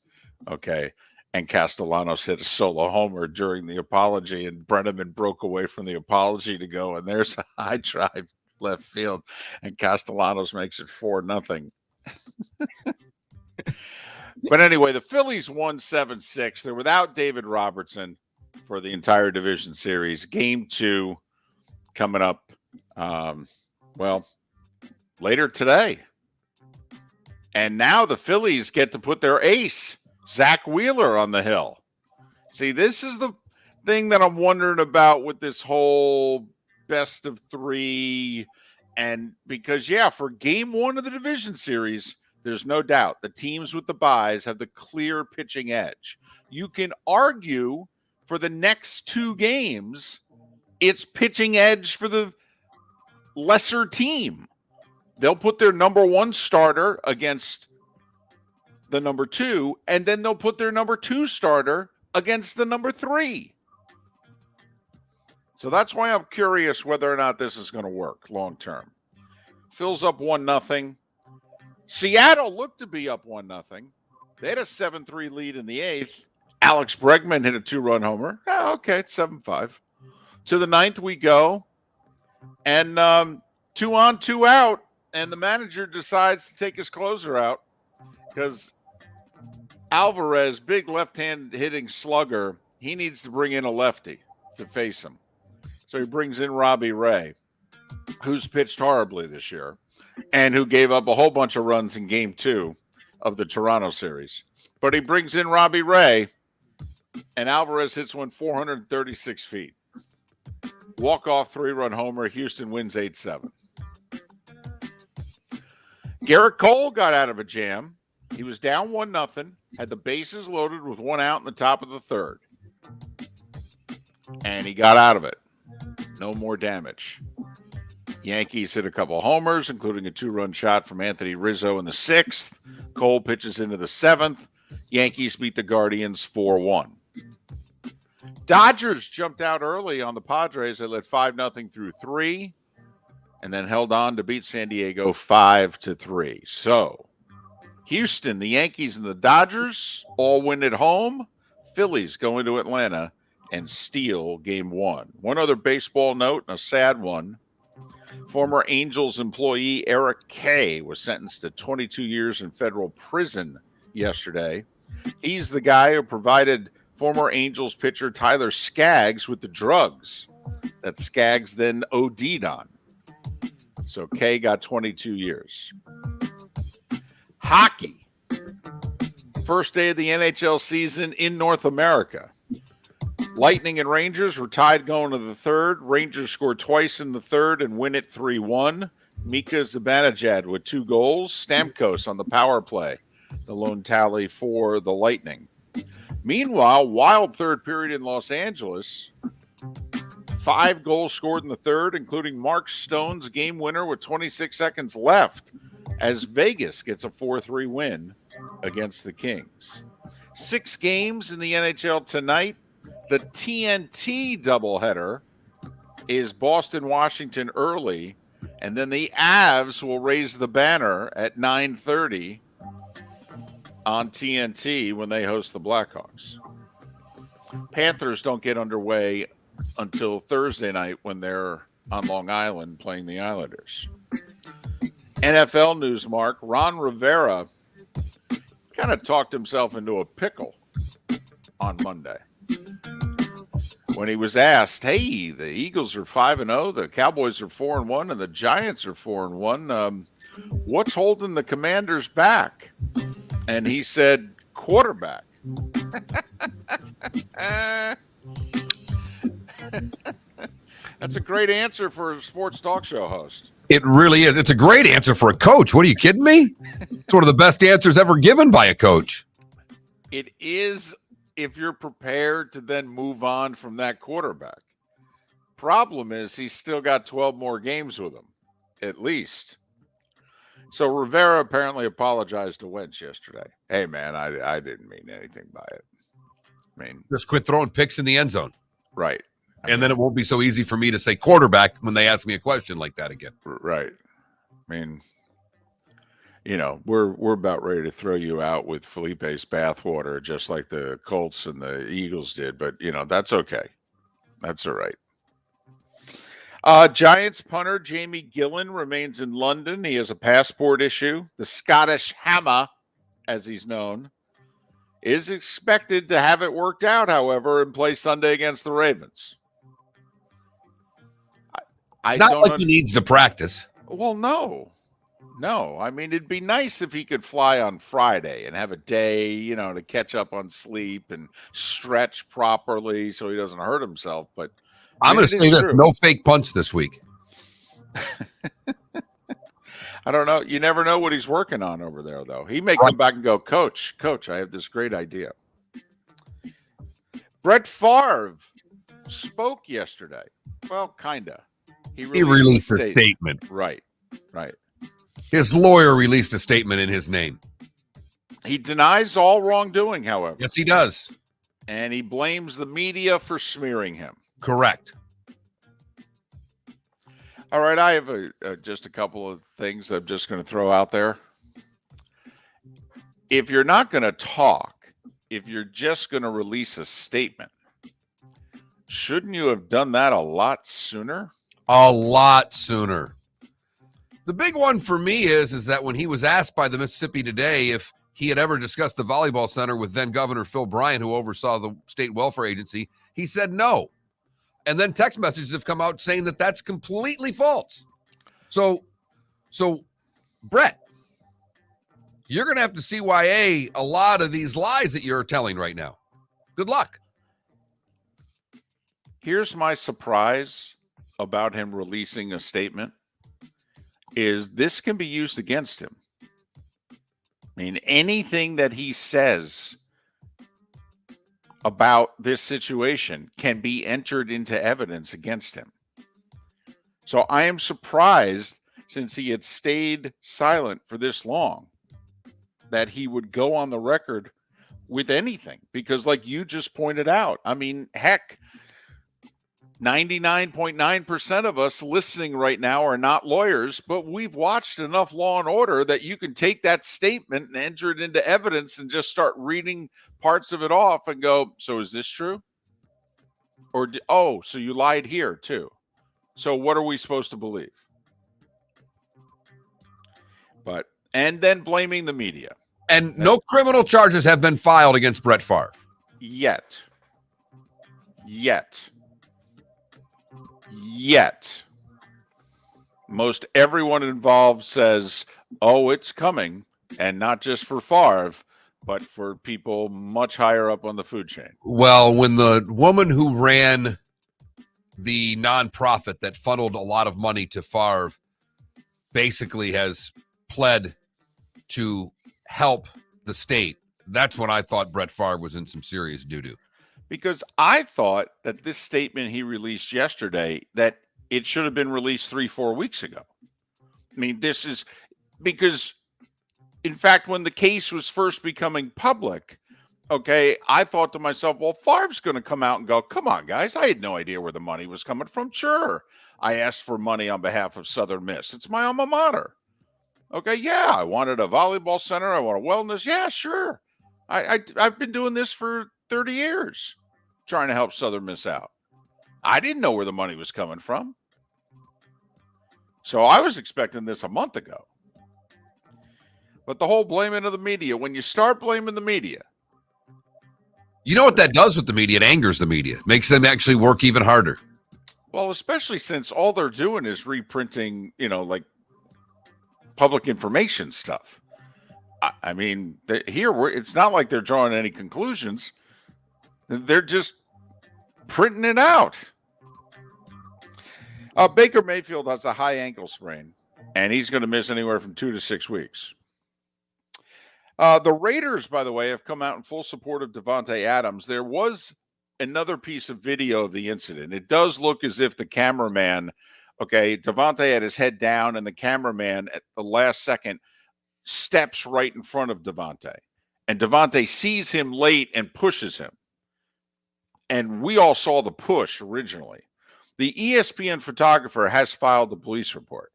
Okay. And Castellanos hit a solo homer during the apology, and Brenneman broke away from the apology to go, and there's a high drive left field, and Castellanos makes it 4-0. But anyway, the Phillies won 7-6. They're without David Robertson for the entire division series. Game 2 coming up, later today. And now the Phillies get to put their ace, Zach Wheeler, on the hill. See, this is the thing that I'm wondering about with this whole best of 3. And because, for game 1 of the division series, there's no doubt the teams with the byes have the clear pitching edge. You can argue for the next 2 games, it's pitching edge for the lesser team. They'll put their number 1 starter against the number 2, and then they'll put their number 2 starter against the number 3. So that's why I'm curious whether or not this is going to work long term. Phil's up 1-0. Seattle looked to be up 1-0. They had a 7-3 lead in the 8th. Alex Bregman hit a 2-run homer. Oh, okay, it's 7-5. To the 9th we go, and 2 on, 2 out, and the manager decides to take his closer out because Alvarez, big left-hand hitting slugger, he needs to bring in a lefty to face him. So he brings in Robbie Ray, who's pitched horribly this year and who gave up a whole bunch of runs in game 2 of the Toronto series. But he brings in Robbie Ray, and Alvarez hits one 436 feet. Walk-off 3-run homer. Houston wins 8-7. Garrett Cole got out of a jam. He was down 1-0, had the bases loaded with 1 out in the top of the 3rd. And he got out of it. No more damage. Yankees hit a couple homers, including a 2-run shot from Anthony Rizzo in the 6th. Cole pitches into the 7th. Yankees beat the Guardians 4-1. Dodgers jumped out early on the Padres. They led 5-0 through 3 and then held on to beat San Diego 5-3. So Houston, the Yankees, and the Dodgers all win at home. Phillies go into Atlanta and steal game 1. One other baseball note, and a sad one. Former Angels employee Eric Kay was sentenced to 22 years in federal prison yesterday. He's the guy who provided former Angels pitcher Tyler Skaggs with the drugs that Skaggs then OD'd on. So Kay got 22 years. Hockey. First day of the NHL season in North America. Lightning and Rangers were tied going to the 3rd. Rangers scored twice in the 3rd and win it 3-1. Mika Zibanejad with 2 goals. Stamkos on the power play. The lone tally for the Lightning. Meanwhile, wild 3rd period in Los Angeles. 5 goals scored in the 3rd, including Mark Stone's game winner with 26 seconds left as Vegas gets a 4-3 win against the Kings. 6 games in the NHL tonight. The TNT doubleheader is Boston-Washington early, and then the Avs will raise the banner at 9:30 on TNT when they host the Blackhawks. Panthers don't get underway until Thursday night when they're on Long Island playing the Islanders. NFL news, Mark. Ron Rivera kind of talked himself into a pickle on Monday when he was asked, hey, the Eagles are 5-0, the Cowboys are 4-1, and the Giants are 4-1. What's holding the Commanders back? And he said, quarterback. That's a great answer for a sports talk show host. It really is. It's a great answer for a coach. What are you kidding me? It's one of the best answers ever given by a coach. It is if you're prepared to then move on from that quarterback. Problem is he's still got 12 more games with him, at least. So Rivera apparently apologized to Wentz yesterday. Hey, man, I didn't mean anything by it. I mean, just quit throwing picks in the end zone. Right. And then it won't be so easy for me to say quarterback when they ask me a question like that again. Right. I mean, we're about ready to throw you out with Felipe's bathwater, just like the Colts and the Eagles did. But, that's okay. That's all right. Giants punter Jamie Gillan remains in London. He has a passport issue. The Scottish Hammer, as he's known, is expected to have it worked out, however, and play Sunday against the Ravens. Not like he needs to practice. Well, no. I mean, it'd be nice if he could fly on Friday and have a day, to catch up on sleep and stretch properly so he doesn't hurt himself. But I'm going to say this: no fake punts this week. I don't know. You never know what he's working on over there, though. He may come back and go, Coach, I have this great idea. Brett Favre spoke yesterday. Well, kind of. He released a statement. Right. His lawyer released a statement in his name. He denies all wrongdoing, however. Yes, he does. And he blames the media for smearing him. Correct. All right, I have just a couple of things I'm just going to throw out there. If you're not going to talk, if you're just going to release a statement, shouldn't you have done that a lot sooner? A lot sooner. The big one for me is that when he was asked by the Mississippi Today if he had ever discussed the volleyball center with then Governor Phil Bryant, who oversaw the state welfare agency, he said no. And then text messages have come out saying that that's completely false. So Brett, you're going to have to CYA a lot of these lies that you're telling right now. Good luck. Here's my surprise about him releasing a statement is this can be used against him. I mean, anything that he says about this situation can be entered into evidence against him. So I am surprised, since he had stayed silent for this long, that he would go on the record with anything. Because like you just pointed out, I mean, heck, 99.9% of us listening right now are not lawyers, but we've watched enough Law and Order that you can take that statement and enter it into evidence and just start reading parts of it off and go, so is this true? Or, so you lied here too. So what are we supposed to believe? And then blaming the media. And no criminal charges have been filed against Brett Favre. Yet. Most everyone involved says, it's coming, and not just for Favre, but for people much higher up on the food chain. Well, when the woman who ran the nonprofit that funneled a lot of money to Favre basically has pled to help the state, that's when I thought Brett Favre was in some serious doo-doo. Because I thought that this statement he released yesterday, that it should have been released 3-4 weeks ago. I mean, this is because, in fact, when the case was first becoming public, I thought to myself, well, Favre's going to come out and go, come on, guys, I had no idea where the money was coming from. Sure, I asked for money on behalf of Southern Miss. It's my alma mater. Yeah, I wanted a volleyball center. I want a wellness. Yeah, sure. I've been doing this for 30 years. Trying to help Southern Miss out. I didn't know where the money was coming from. So I was expecting this a month ago. But the whole blaming of the media, when you start blaming the media. You know what that does with the media? It angers the media. Makes them actually work even harder. Well, especially since all they're doing is reprinting, like public information stuff. I mean, it's not like they're drawing any conclusions. They're just printing it out. Baker Mayfield has a high ankle sprain, and he's going to miss anywhere from 2 to 6 weeks. The Raiders, by the way, have come out in full support of Davante Adams. There was another piece of video of the incident. It does look as if the cameraman, Davante had his head down, and the cameraman at the last second steps right in front of Davante. And Davante sees him late and pushes him. And we all saw the push originally. The ESPN photographer has filed the police report.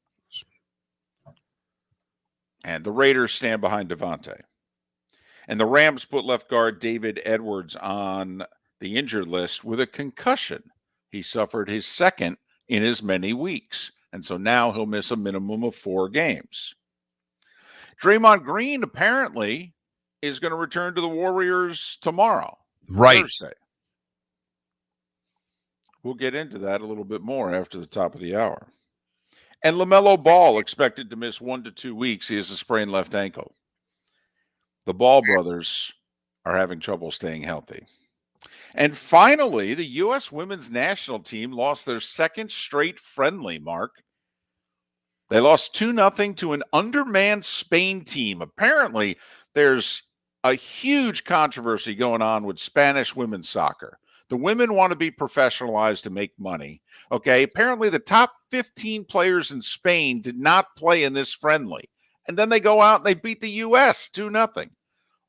And the Raiders stand behind Davante. And the Rams put left guard David Edwards on the injured list with a concussion. He suffered his second in as many weeks. And so now he'll miss a minimum of 4 games. Draymond Green apparently is going to return to the Warriors tomorrow. Right. Thursday. We'll get into that a little bit more after the top of the hour. And LaMelo Ball expected to miss 1 to 2 weeks. He has a sprained left ankle. The Ball brothers are having trouble staying healthy. And finally, the U.S. women's national team lost their second straight friendly, Mark. They lost 2-0 to an undermanned Spain team. Apparently, there's a huge controversy going on with Spanish women's soccer. The women want to be professionalized to make money. Apparently the top 15 players in Spain did not play in this friendly. And then they go out and they beat the U.S. 2-0.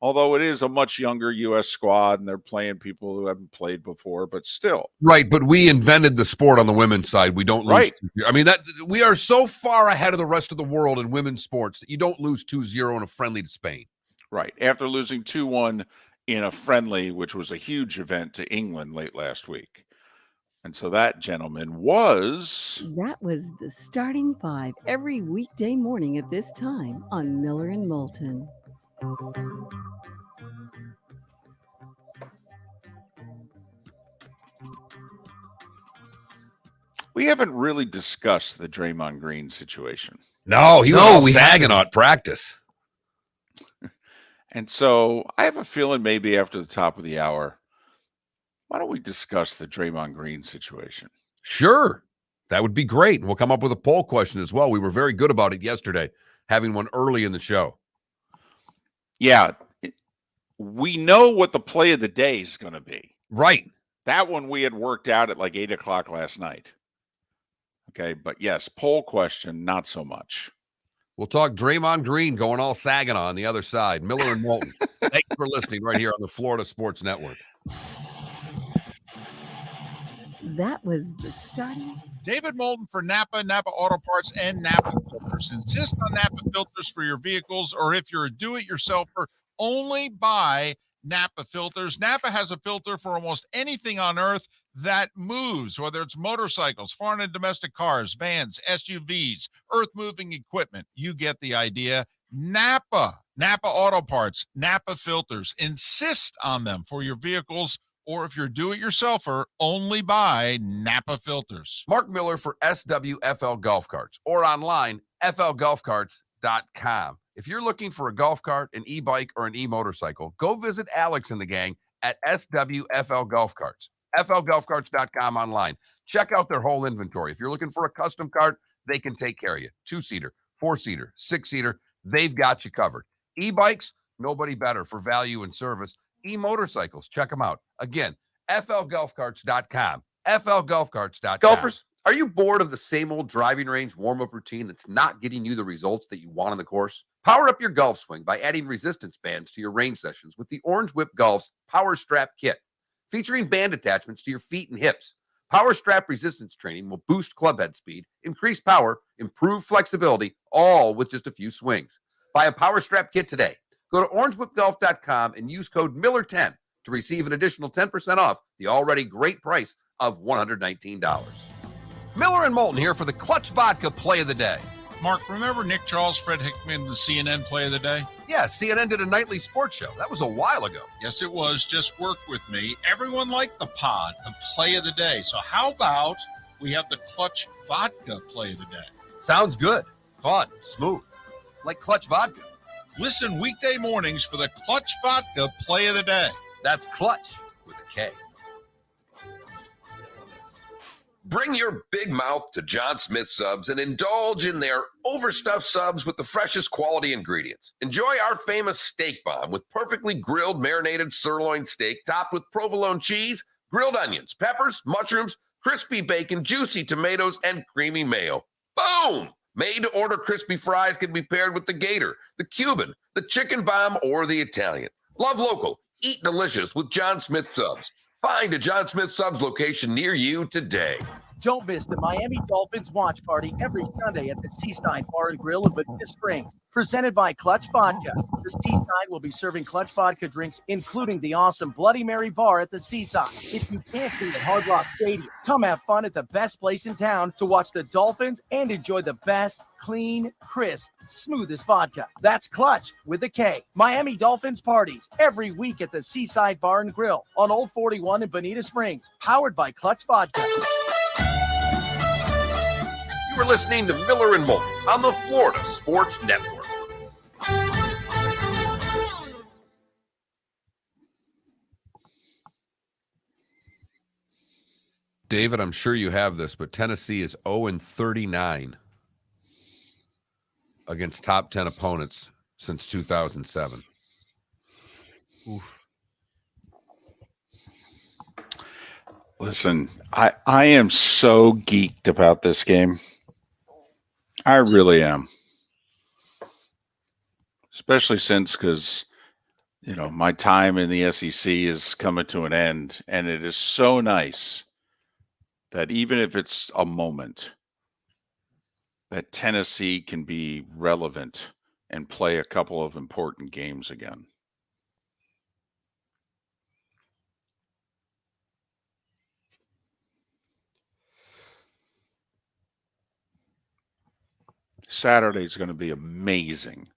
Although it is a much younger U.S. squad and they're playing people who haven't played before, but still. Right, but we invented the sport on the women's side. We don't lose. Right. I mean, that we are so far ahead of the rest of the world in women's sports that you don't lose 2-0 in a friendly to Spain. Right. After losing 2-1 in a friendly, which was a huge event to England late last week. And so that, gentleman, was... That was the Starting 5 every weekday morning at this time on Miller and Moulton. We haven't really discussed the Draymond Green situation. No, he was all sagging on practice. And so I have a feeling maybe after the top of the hour, why don't we discuss the Draymond Green situation? Sure. That would be great. We'll come up with a poll question as well. We were very good about it yesterday, having one early in the show. Yeah. We know what the play of the day is going to be. Right. That one we had worked out at like 8 o'clock last night. But yes, poll question, not so much. We'll talk Draymond Green going all sagging on the other side. Miller and Moulton. Thanks for listening right here on the Florida Sports Network. That was the Starting. David Moulton for Napa, Napa Auto Parts, and Napa Filters. Insist on Napa filters for your vehicles, or if you're a do-it-yourselfer, only buy Napa filters. Napa has a filter for almost anything on earth that moves, whether it's motorcycles, foreign and domestic cars, vans, SUVs, earth-moving equipment. You get the idea. Napa Auto Parts, Napa filters. Insist on them for your vehicles, or if you're a do-it-yourselfer, only buy Napa filters. Mark Miller for SWFL Golf Carts, or online, flgolfcarts.com. If you're looking for a golf cart, an e-bike, or an e-motorcycle, go visit Alex and the gang at SWFL Golf Carts. flgolfcarts.com online. Check out their whole inventory. If you're looking for a custom cart, they can take care of you. 2-seater, 4-seater, 6-seater, they've got you covered. E-bikes, nobody better for value and service. E-motorcycles, check them out. Again, flgolfcarts.com. flgolfcarts.com. Golfers, are you bored of the same old driving range warm-up routine that's not getting you the results that you want on the course? Power up your golf swing by adding resistance bands to your range sessions with the Orange Whip Golf's Power Strap Kit. Featuring band attachments to your feet and hips, Power Strap resistance training will boost club head speed, increase power, improve flexibility, all with just a few swings. Buy a Power Strap Kit today. Go to orangewhipgolf.com and use code Miller10 to receive an additional 10% off the already great price of $119. Miller and Moulton here for the Clutch Vodka Play of the Day. Mark, remember Nick Charles, Fred Hickman, the CNN Play of the Day? Yeah, CNN did a nightly sports show. That was a while ago. Yes, it was. Just work with me. Everyone liked the pod, the Play of the Day. So how about we have the Clutch Vodka Play of the Day? Sounds good. Fun. Smooth. Like Clutch Vodka. Listen weekday mornings for the Clutch Vodka Play of the Day. That's Clutch with a K. Bring your big mouth to John Smith Subs and indulge in their overstuffed subs with the freshest quality ingredients. Enjoy our famous steak bomb with perfectly grilled marinated sirloin steak topped with provolone cheese, grilled onions, peppers, mushrooms, crispy bacon, juicy tomatoes, and creamy mayo. Boom! Made-to-order crispy fries can be paired with the Gator, the Cuban, the Chicken Bomb, or the Italian. Love local. Eat delicious with John Smith Subs. Find a John Smith Subs location near you today. Don't miss the Miami Dolphins watch party every Sunday at the Seaside Bar and Grill in Bonita Springs, presented by Clutch Vodka. The Seaside will be serving Clutch Vodka drinks, including the awesome Bloody Mary bar at the Seaside. If you can't be at Hard Rock Stadium, come have fun at the best place in town to watch the Dolphins and enjoy the best, clean, crisp, smoothest vodka. That's Clutch with a K. Miami Dolphins parties every week at the Seaside Bar and Grill on Old 41 in Bonita Springs, powered by Clutch Vodka. You are listening to Miller and Moulton on the Florida Sports Network. David, I'm sure you have this, but Tennessee is 0-39 against top 10 opponents since 2007. Oof. Listen, I am so geeked about this game. I really am. Especially since, because, you know, my time in the SEC is coming to an end, and it is so nice that even if it's a moment, that Tennessee can be relevant and play a couple of important games again. Saturday is going to be amazing,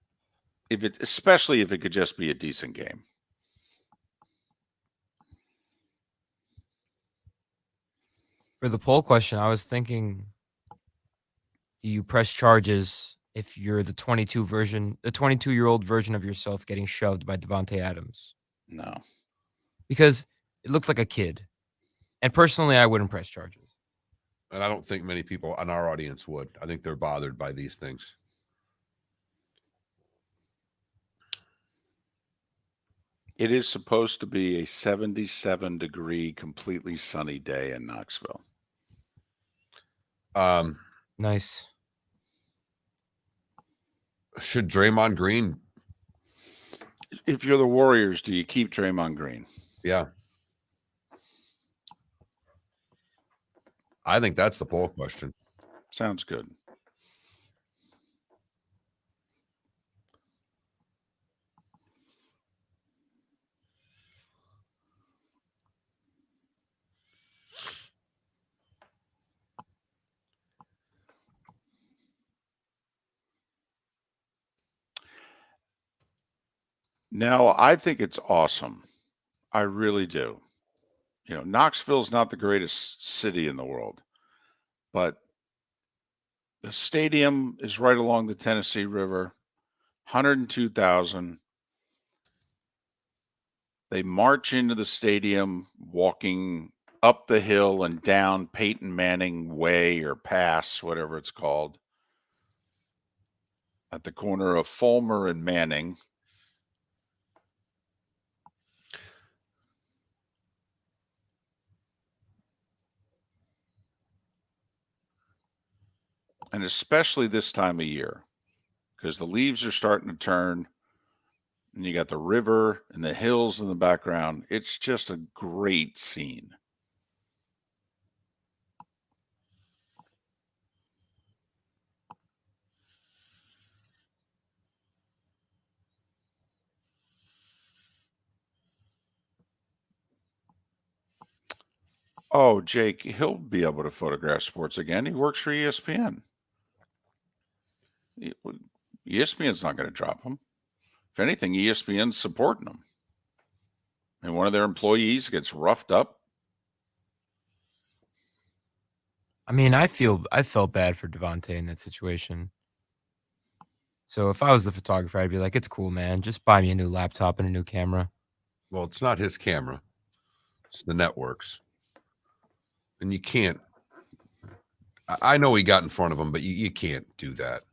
especially if it could just be a decent game. For the poll question, I was thinking, do you press charges if you're the 22-year-old version of yourself getting shoved by Devontae Adams? No. Because it looked like a kid. And personally, I wouldn't press charges. And I don't think many people on our audience would. I think they're bothered by these things. It is supposed to be a 77-degree, completely sunny day in Knoxville. Nice. Should Draymond Green? If you're the Warriors, do you keep Draymond Green? Yeah. I think that's the poll question. Sounds good. Now, I think it's awesome. I really do. You know, Knoxville's not the greatest city in the world, but the stadium is right along the Tennessee River, 102,000. They march into the stadium walking up the hill and down Peyton Manning Way or Pass, whatever it's called, at the corner of Fulmer and Manning. And especially this time of year, because the leaves are starting to turn and you got the river and the hills in the background. It's just a great scene. Oh, Jake, he'll be able to photograph sports again. He works for ESPN. ESPN's not going to drop him. If anything, ESPN's supporting him. And one of their employees gets roughed up. I mean, I felt bad for Devontae in that situation. So if I was the photographer, I'd be like, it's cool, man. Just buy me a new laptop and a new camera. Well, it's not his camera. It's the network's. And you can't I know he got in front of him, but you can't do that.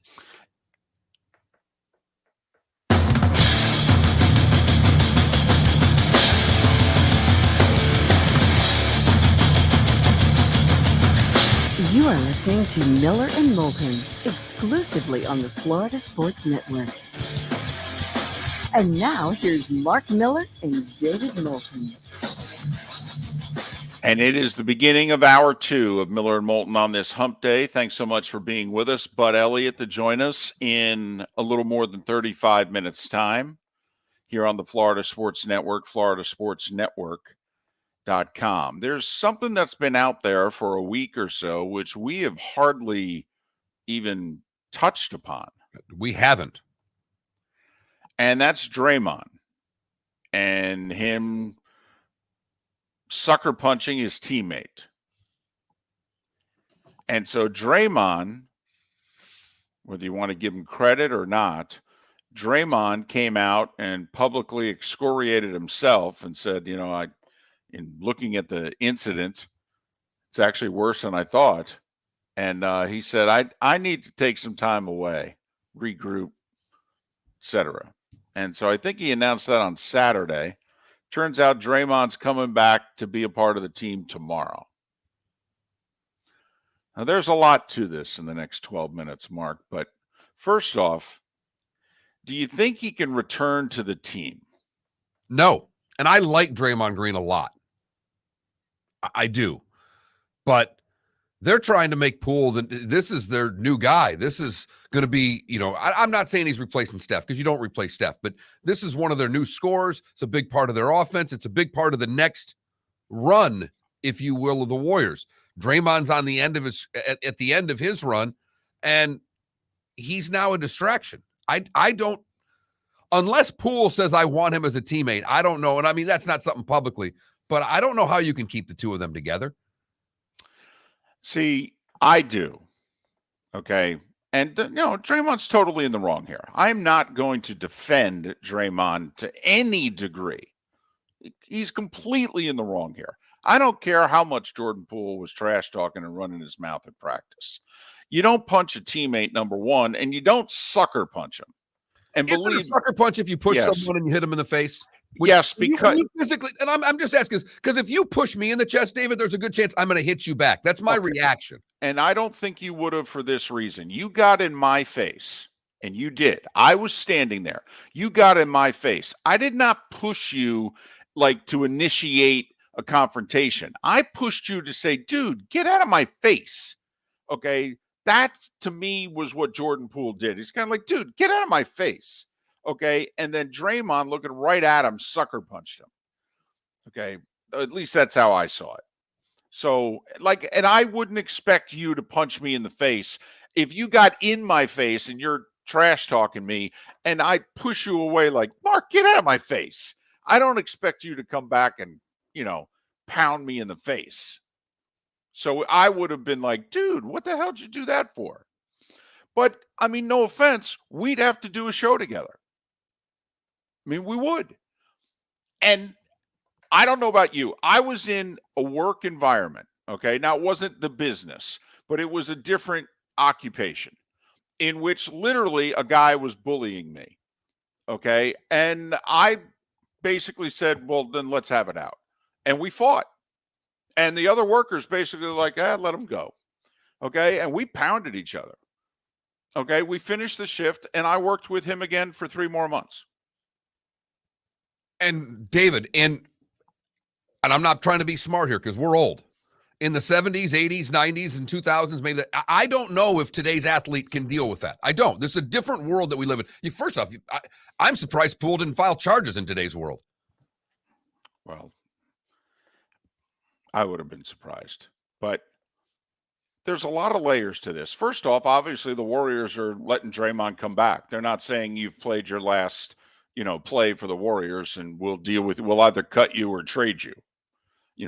You are listening to Miller and Moulton, exclusively on the Florida Sports Network. And now here's Mark Miller and David Moulton. And it is the beginning of hour 2 of Miller and Moulton on this hump day. Thanks so much for being with us. Bud Elliott to join us in a little more than 35 minutes time here on the Florida Sports Network, floridasportsnetwork.com. There's something that's been out there for a week or so, which we have hardly even touched upon. We haven't. And that's Draymond and him sucker punching his teammate. And so Draymond, whether you want to give him credit or not, Draymond came out and publicly excoriated himself and said, in looking at the incident, it's actually worse than I thought. And he said, I need to take some time away, regroup, etc. And so I think he announced that on Saturday. Turns out Draymond's coming back to be a part of the team tomorrow. Now, there's a lot to this in the next 12 minutes, Mark. But first off, do you think he can return to the team? No. And I like Draymond Green a lot. I do. But they're trying to make Poole, this is their new guy. This is going to be, I'm not saying he's replacing Steph because you don't replace Steph, but this is one of their new scorers. It's a big part of their offense. It's a big part of the next run, if you will, of the Warriors. Draymond's on the end of at the end of his run, and he's now a distraction. I don't, unless Poole says I want him as a teammate, I don't know. And I mean, that's not something publicly, but I don't know how you can keep the two of them together. See, I do. Okay. And, Draymond's totally in the wrong here. I'm not going to defend Draymond to any degree. He's completely in the wrong here. I don't care how much Jordan Poole was trash talking and running his mouth at practice. You don't punch a teammate, number one, and you don't sucker punch him. And is it a sucker punch if you push someone and you hit him in the face? Yes, because you physically, and I'm just asking, because if you push me in the chest, David, there's a good chance I'm going to hit you back. That's my reaction. And I don't think you would have for this reason. You got in my face, and you did. I was standing there. You got in my face. I did not push you like to initiate a confrontation. I pushed you to say, dude, get out of my face. Okay. That to me was what Jordan Poole did. He's kind of like, dude, get out of my face. Okay. And then Draymond, looking right at him, sucker punched him. Okay. At least that's how I saw it. So, and I wouldn't expect you to punch me in the face. If you got in my face and you're trash talking me and I push you away like, Mark, get out of my face. I don't expect you to come back and, pound me in the face. So I would have been like, dude, what the hell did you do that for? But, I mean, no offense, we'd have to do a show together. I mean, we would. And I don't know about you. I was in a work environment, okay? Now, it wasn't the business, but it was a different occupation in which literally a guy was bullying me, okay? And I basically said, well, then let's have it out. And we fought. And the other workers basically were like, let him go, okay? And we pounded each other, okay? We finished the shift, and I worked with him again for 3 more months. And David, and I'm not trying to be smart here because we're old. In the 70s, 80s, 90s, and 2000s, maybe I don't know if today's athlete can deal with that. I don't. This is a different world that we live in. First off, I'm surprised Poole didn't file charges in today's world. Well, I would have been surprised. But there's a lot of layers to this. First off, obviously the Warriors are letting Draymond come back. They're not saying you've played your last, play for the Warriors and we'll either cut you or trade you.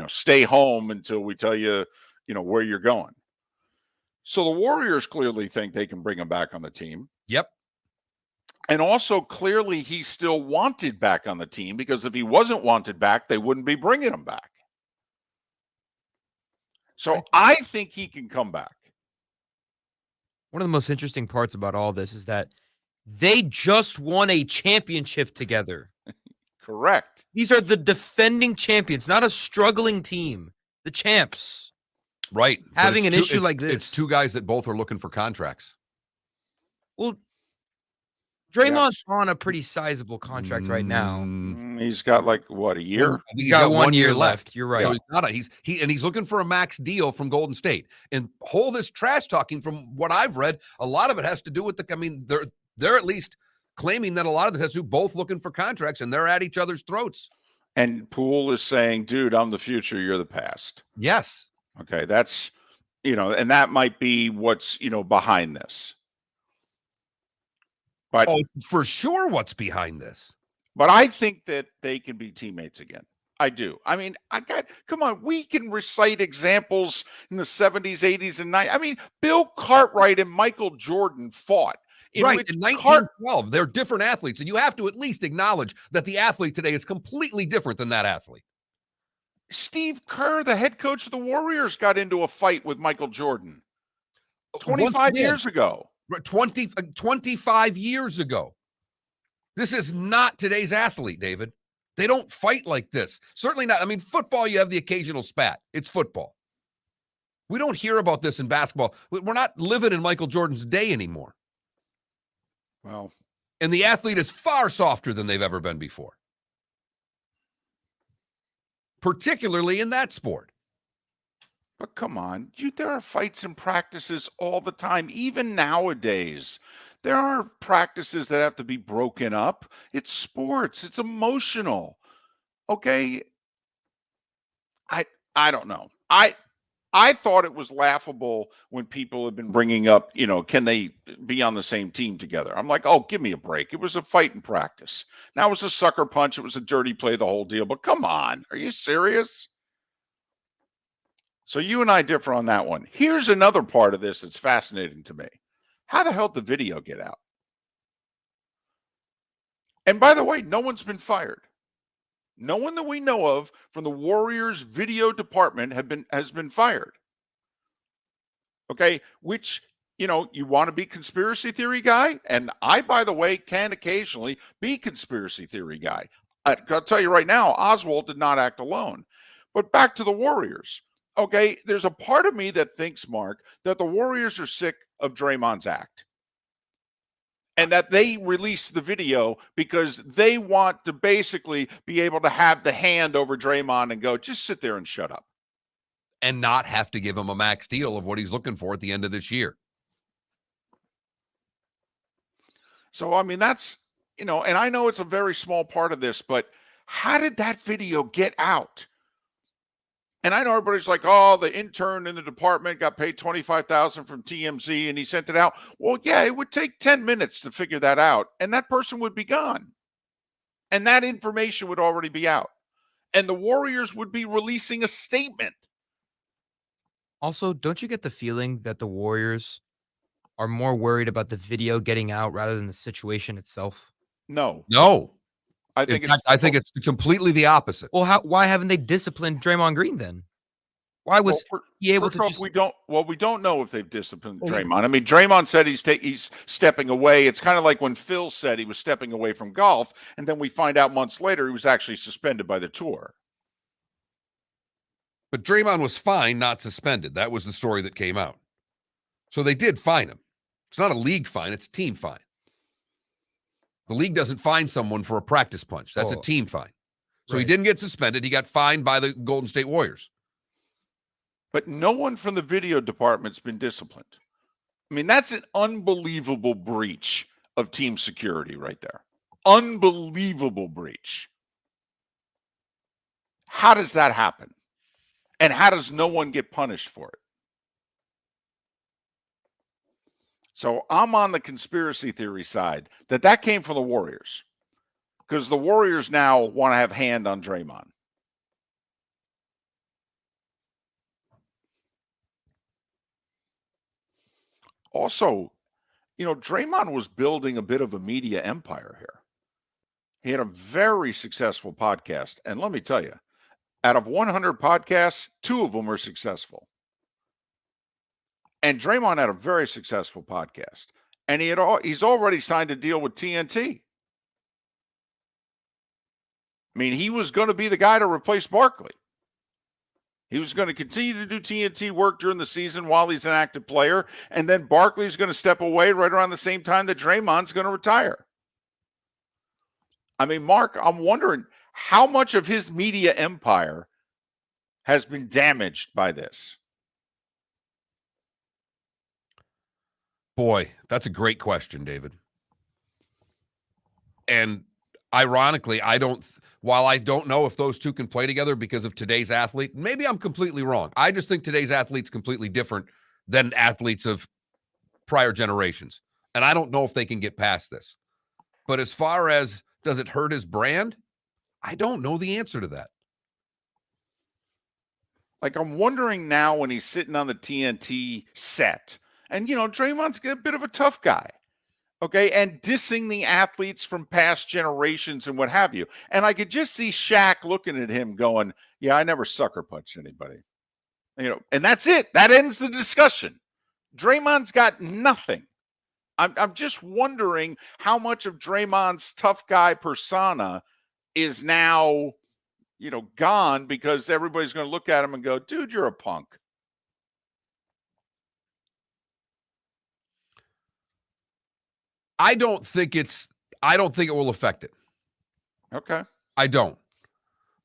Stay home until we tell you, where you're going. So the Warriors clearly think they can bring him back on the team. Yep. And also clearly he's still wanted back on the team because if he wasn't wanted back, they wouldn't be bringing him back. So I think he can come back. One of the most interesting parts about all this is that they just won a championship together. Correct. These are the defending champions, not a struggling team. The champs. Right. But Having it's an two- issue it's- like this. It's two guys that both are looking for contracts. Well, Draymond's Yes. on a pretty sizable contract right now. He's got like what, a year? I think He's got 1 year left. You're right. So he's looking for a max deal from Golden State. And whole this trash talking, from what I've read, a lot of it has to do with they're at least claiming that a lot of it has to do both looking for contracts, and they're at each other's throats. And Poole is saying, dude, I'm the future, you're the past. Yes. Okay, that's, and that might be what's, behind this. But for sure what's behind this. But I think that they can be teammates again. I do. I mean, come on, we can recite examples in the 70s, 80s, and 90s. I mean, Bill Cartwright and Michael Jordan fought. In 1912, they're different athletes, and you have to at least acknowledge that the athlete today is completely different than that athlete. Steve Kerr, the head coach of the Warriors, got into a fight with Michael Jordan 25 years ago. 25 years ago. This is not today's athlete, David. They don't fight like this. Certainly not. I mean, football, you have the occasional spat. It's football. We don't hear about this in basketball. We're not living in Michael Jordan's day anymore. Well, and the athlete is far softer than they've ever been before, particularly in that sport. But come on, there are fights and practices all the time. Even nowadays, there are practices that have to be broken up. It's sports. It's emotional. Okay. I don't know. I thought it was laughable when people have been bringing up, can they be on the same team together? I'm like, oh, give me a break. It was a fight in practice. Now it was a sucker punch. It was a dirty play, the whole deal. But come on, are you serious? So you and I differ on that one. Here's another part of this that's fascinating to me. How the hell did the video get out? And by the way, no one's been fired. No one that we know of from the Warriors video department has been fired. Okay, which, you want to be conspiracy theory guy? And I, by the way, can occasionally be conspiracy theory guy. I'll tell you right now, Oswald did not act alone. But back to the Warriors. Okay, there's a part of me that thinks, Mark, that the Warriors are sick of Draymond's act. And that they released the video because they want to basically be able to have the hand over Draymond and go, just sit there and shut up. And not have to give him a max deal of what he's looking for at the end of this year. So, I mean, that's, and I know it's a very small part of this, but how did that video get out? And I know everybody's like, oh, the intern in the department got paid $25,000 from TMZ and he sent it out. Well, yeah, it would take 10 minutes to figure that out. And that person would be gone. And that information would already be out. And the Warriors would be releasing a statement. Also, don't you get the feeling that the Warriors are more worried about the video getting out rather than the situation itself? No. I think it's completely the opposite. Well, why haven't they disciplined Draymond Green then? Why was he able to? We don't know if they've disciplined Draymond. I mean, Draymond said he's stepping away. It's kind of like when Phil said he was stepping away from golf, and then we find out months later he was actually suspended by the tour. But Draymond was fined, not suspended. That was the story that came out. So they did fine him. It's not a league fine; it's a team fine. The league doesn't fine someone for a practice punch. That's a team fine. So he didn't get suspended. He got fined by the Golden State Warriors. But no one from the video department's been disciplined. I mean, that's an unbelievable breach of team security right there. Unbelievable breach. How does that happen? And how does no one get punished for it? So I'm on the conspiracy theory side that came from the Warriors, because the Warriors now want to have hand on Draymond. Also, Draymond was building a bit of a media empire here. He had a very successful podcast. And let me tell you, out of 100 podcasts, 2 of them are successful. And Draymond had a very successful podcast. And he's already signed a deal with TNT. I mean, he was going to be the guy to replace Barkley. He was going to continue to do TNT work during the season while he's an active player. And then Barkley's going to step away right around the same time that Draymond's going to retire. I mean, Mark, I'm wondering how much of his media empire has been damaged by this. Boy, that's a great question, David. And ironically, while I don't know if those two can play together because of today's athlete, maybe I'm completely wrong. I just think today's athlete's completely different than athletes of prior generations. And I don't know if they can get past this. But as far as does it hurt his brand? I don't know the answer to that. Like, I'm wondering now when he's sitting on the TNT set, and, Draymond's a bit of a tough guy, okay, and dissing the athletes from past generations and what have you. And I could just see Shaq looking at him going, yeah, I never sucker punched anybody. And that's it. That ends the discussion. Draymond's got nothing. I'm just wondering how much of Draymond's tough guy persona is now, gone because everybody's going to look at him and go, dude, you're a punk. I don't think it will affect it. Okay. I don't.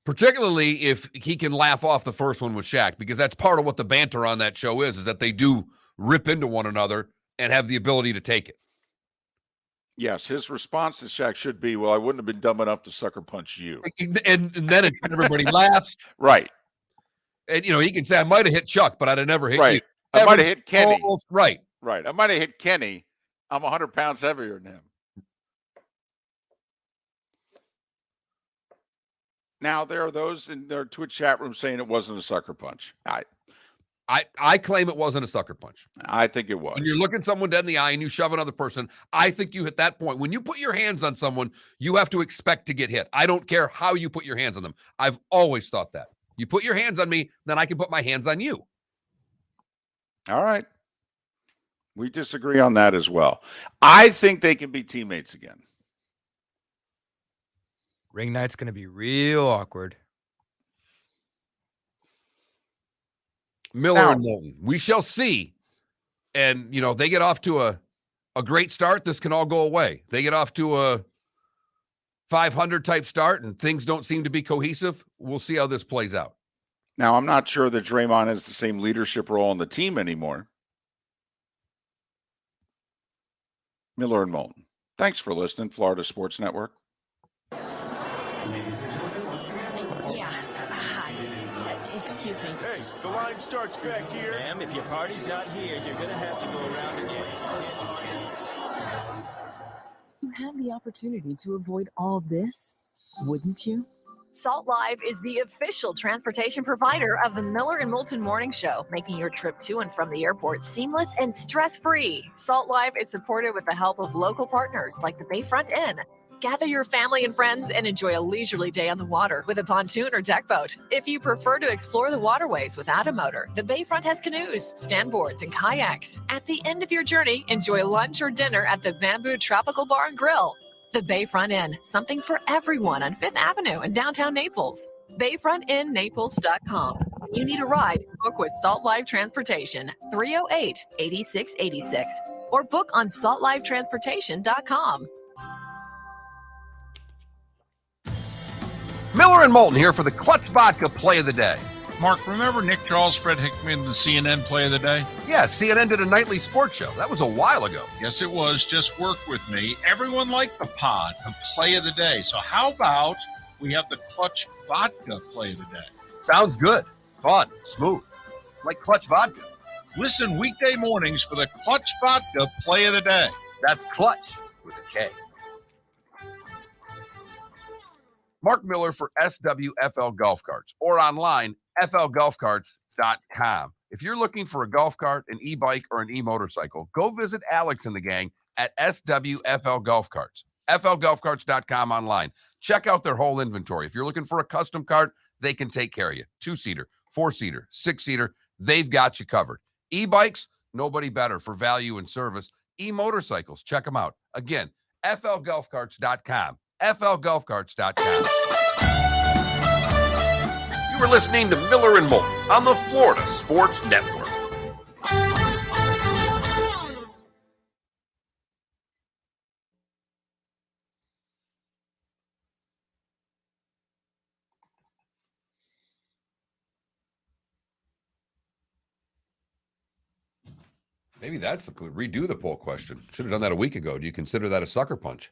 Particularly if he can laugh off the first one with Shaq, because that's part of what the banter on that show is that they do rip into one another and have the ability to take it. Yes, his response to Shaq should be, well, I wouldn't have been dumb enough to sucker punch you. And then everybody laughs. Right. And, he can say, I might have hit Chuck, but I'd have never hit you. I might have hit Kenny. Right. Right. I might have hit Kenny. I'm 100 pounds heavier than him. Now, there are those in their Twitch chat room saying it wasn't a sucker punch. I claim it wasn't a sucker punch. I think it was. When you're looking someone dead in the eye and you shove another person, I think you hit that point. When you put your hands on someone, you have to expect to get hit. I don't care how you put your hands on them. I've always thought that. You put your hands on me, then I can put my hands on you. All right. We disagree on that as well. I think they can be teammates again. Ring night's going to be real awkward. Miller and Moulton. We shall see. And, they get off to a great start. This can all go away. They get off to a 500 type start and things don't seem to be cohesive. We'll see how this plays out. Now, I'm not sure that Draymond has the same leadership role on the team anymore. Miller and Moulton. Thanks for listening, Florida Sports Network. Ladies and gentlemen, once again. Yeah. Hi. Excuse me. Hey, the line starts back here. Ma'am, if your party's not here, you're going to have to go around again. You had the opportunity to avoid all this, wouldn't you? Salt Live is the official transportation provider of the Miller and Moulton Morning Show, making your trip to and from the airport seamless and stress-free. Salt Live is supported with the help of local partners like the Bayfront Inn. Gather your family and friends and enjoy a leisurely day on the water with a pontoon or deck boat. If you prefer to explore the waterways without a motor, the Bayfront has canoes, standboards, and kayaks. At the end of your journey, enjoy lunch or dinner at the Bamboo Tropical Bar and Grill. The Bayfront Inn, something for everyone on 5th Avenue in downtown Naples. BayfrontInNaples.com. You need a ride, book with Salt Live Transportation, 308-8686, or book on saltlivetransportation.com. Miller and Moulton here for the Clutch Vodka Play of the Day. Mark, remember Nick Charles, Fred Hickman, the CNN Play of the Day? Yeah, CNN did a nightly sports show. That was a while ago. Yes, it was. Just work with me. Everyone liked the pod, the Play of the Day. So how about we have the Clutch Vodka Play of the Day? Sounds good. Fun. Smooth. Like Clutch Vodka. Listen weekday mornings for the Clutch Vodka Play of the Day. That's Clutch with a K. Mark Miller for SWFL Golf Carts or online, flgolfcarts.com. If you're looking for a golf cart, an e-bike, or an e-motorcycle, go visit Alex and the gang at SWFL Golf Carts. flgolfcarts.com online. Check out their whole inventory. If you're looking for a custom cart, they can take care of you. 2-seater, 4-seater, 6-seater, they've got you covered. E-bikes, nobody better for value and service. E-motorcycles, check them out. Again, flgolfcarts.com. flgolfcarts.com. You were listening to Miller and Moulton on the Florida Sports Network. Maybe that's redo the poll question. Should have done that a week ago. Do you consider that a sucker punch?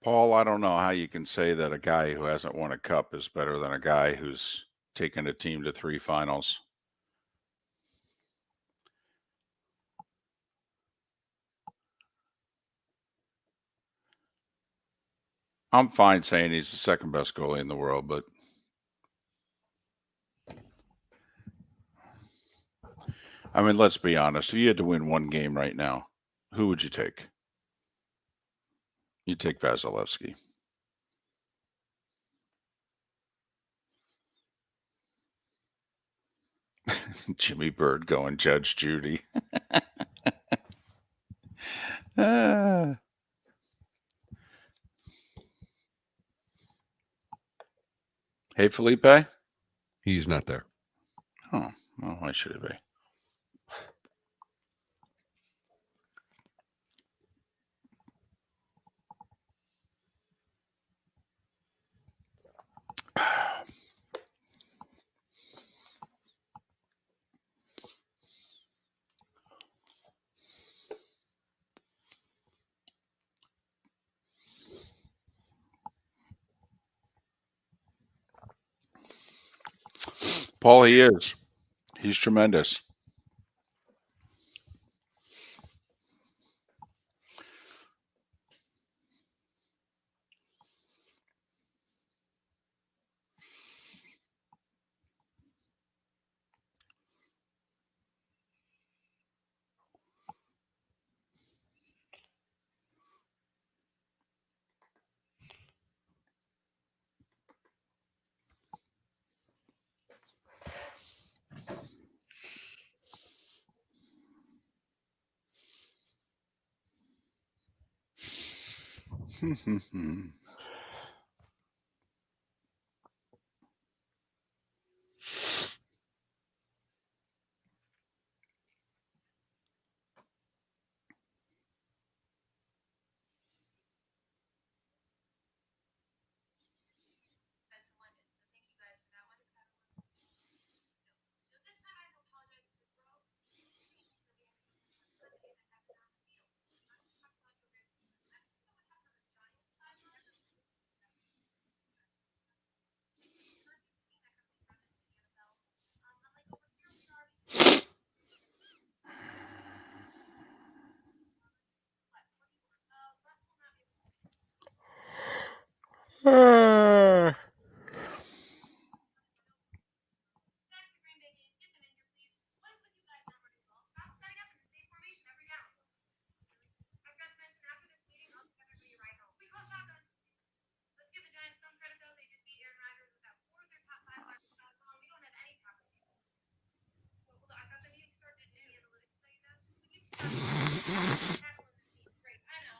Paul, I don't know how you can say that a guy who hasn't won a cup is better than a guy who's taken a team to 3 finals. I'm fine saying he's the second best goalie in the world, but I mean, let's be honest. If you had to win one game right now, who would you take? You'd take Vasilevsky. Jimmy Bird going Judge Judy. Hey, Felipe? He's not there. Oh, well, why should it be? Paul, he is. He's tremendous.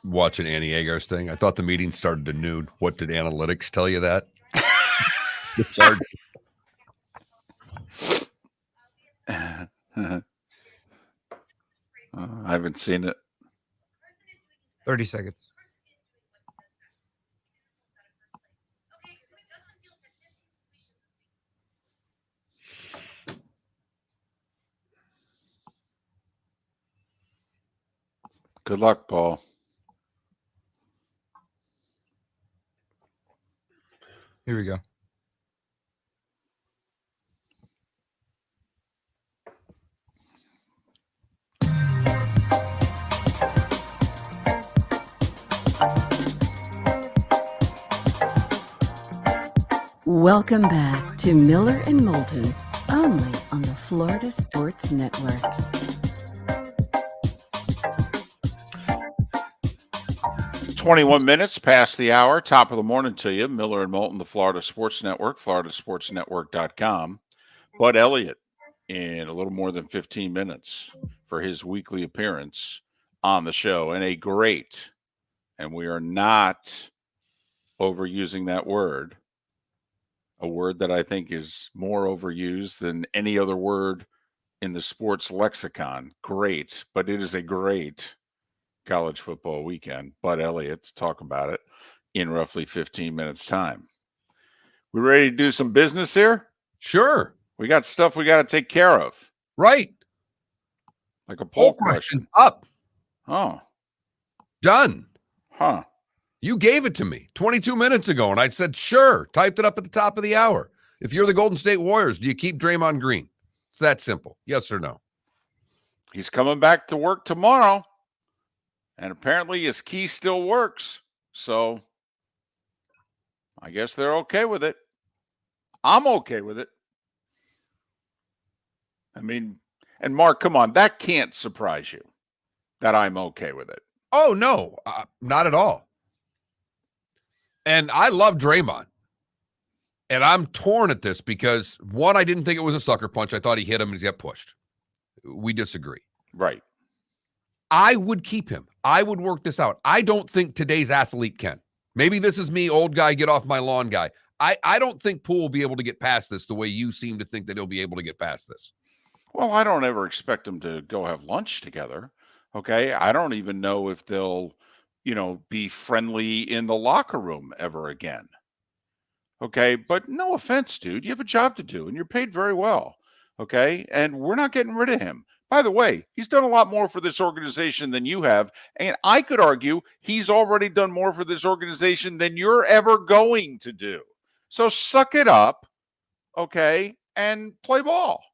Watching Annie Agar's thing. I thought the meeting started at noon. What did analytics tell you that? I haven't seen it. 30 seconds. Good luck, Paul. Here we go. Welcome back to Miller and Moulton, only on the Florida Sports Network. $21 past the hour, top of the morning to you. Miller and Moulton, the Florida Sports Network, floridasportsnetwork.com. Bud Elliott in a little more than 15 minutes for his weekly appearance on the show. And a great, and we are not overusing that word, a word that I think is more overused than any other word in the sports lexicon. Great, but it is a great college football weekend. Bud Elliott to talk about it in roughly 15 minutes time. We ready to do some business here? Sure. We got stuff we got to take care of. Right. Like a poll question's question. up. Oh. Done. Huh. You gave it to me 22 minutes ago, and I said, sure. Typed it up at the top of the hour. If you're the Golden State Warriors, do you keep Draymond Green? It's that simple. Yes or no? He's coming back to work tomorrow. And apparently his key still works. So I guess they're okay with it. I'm okay with it. I mean, and Mark, come on, that can't surprise you that I'm okay with it. Oh, no, not at all. And I love Draymond. And I'm torn at this because, one, I didn't think it was a sucker punch. I thought he hit him and he got pushed. We disagree. Right. I would keep him. I would work this out. I don't think today's athlete can. Maybe this is me, old guy, get off my lawn guy. I don't think Poole will be able to get past this the way you seem to think that he'll be able to get past this. Well, I don't ever expect them to go have lunch together. Okay. I don't even know if they'll, be friendly in the locker room ever again. Okay. But no offense, dude. You have a job to do and you're paid very well. Okay. And we're not getting rid of him. By the way, he's done a lot more for this organization than you have. And I could argue he's already done more for this organization than you're ever going to do. So suck it up, okay, and play ball.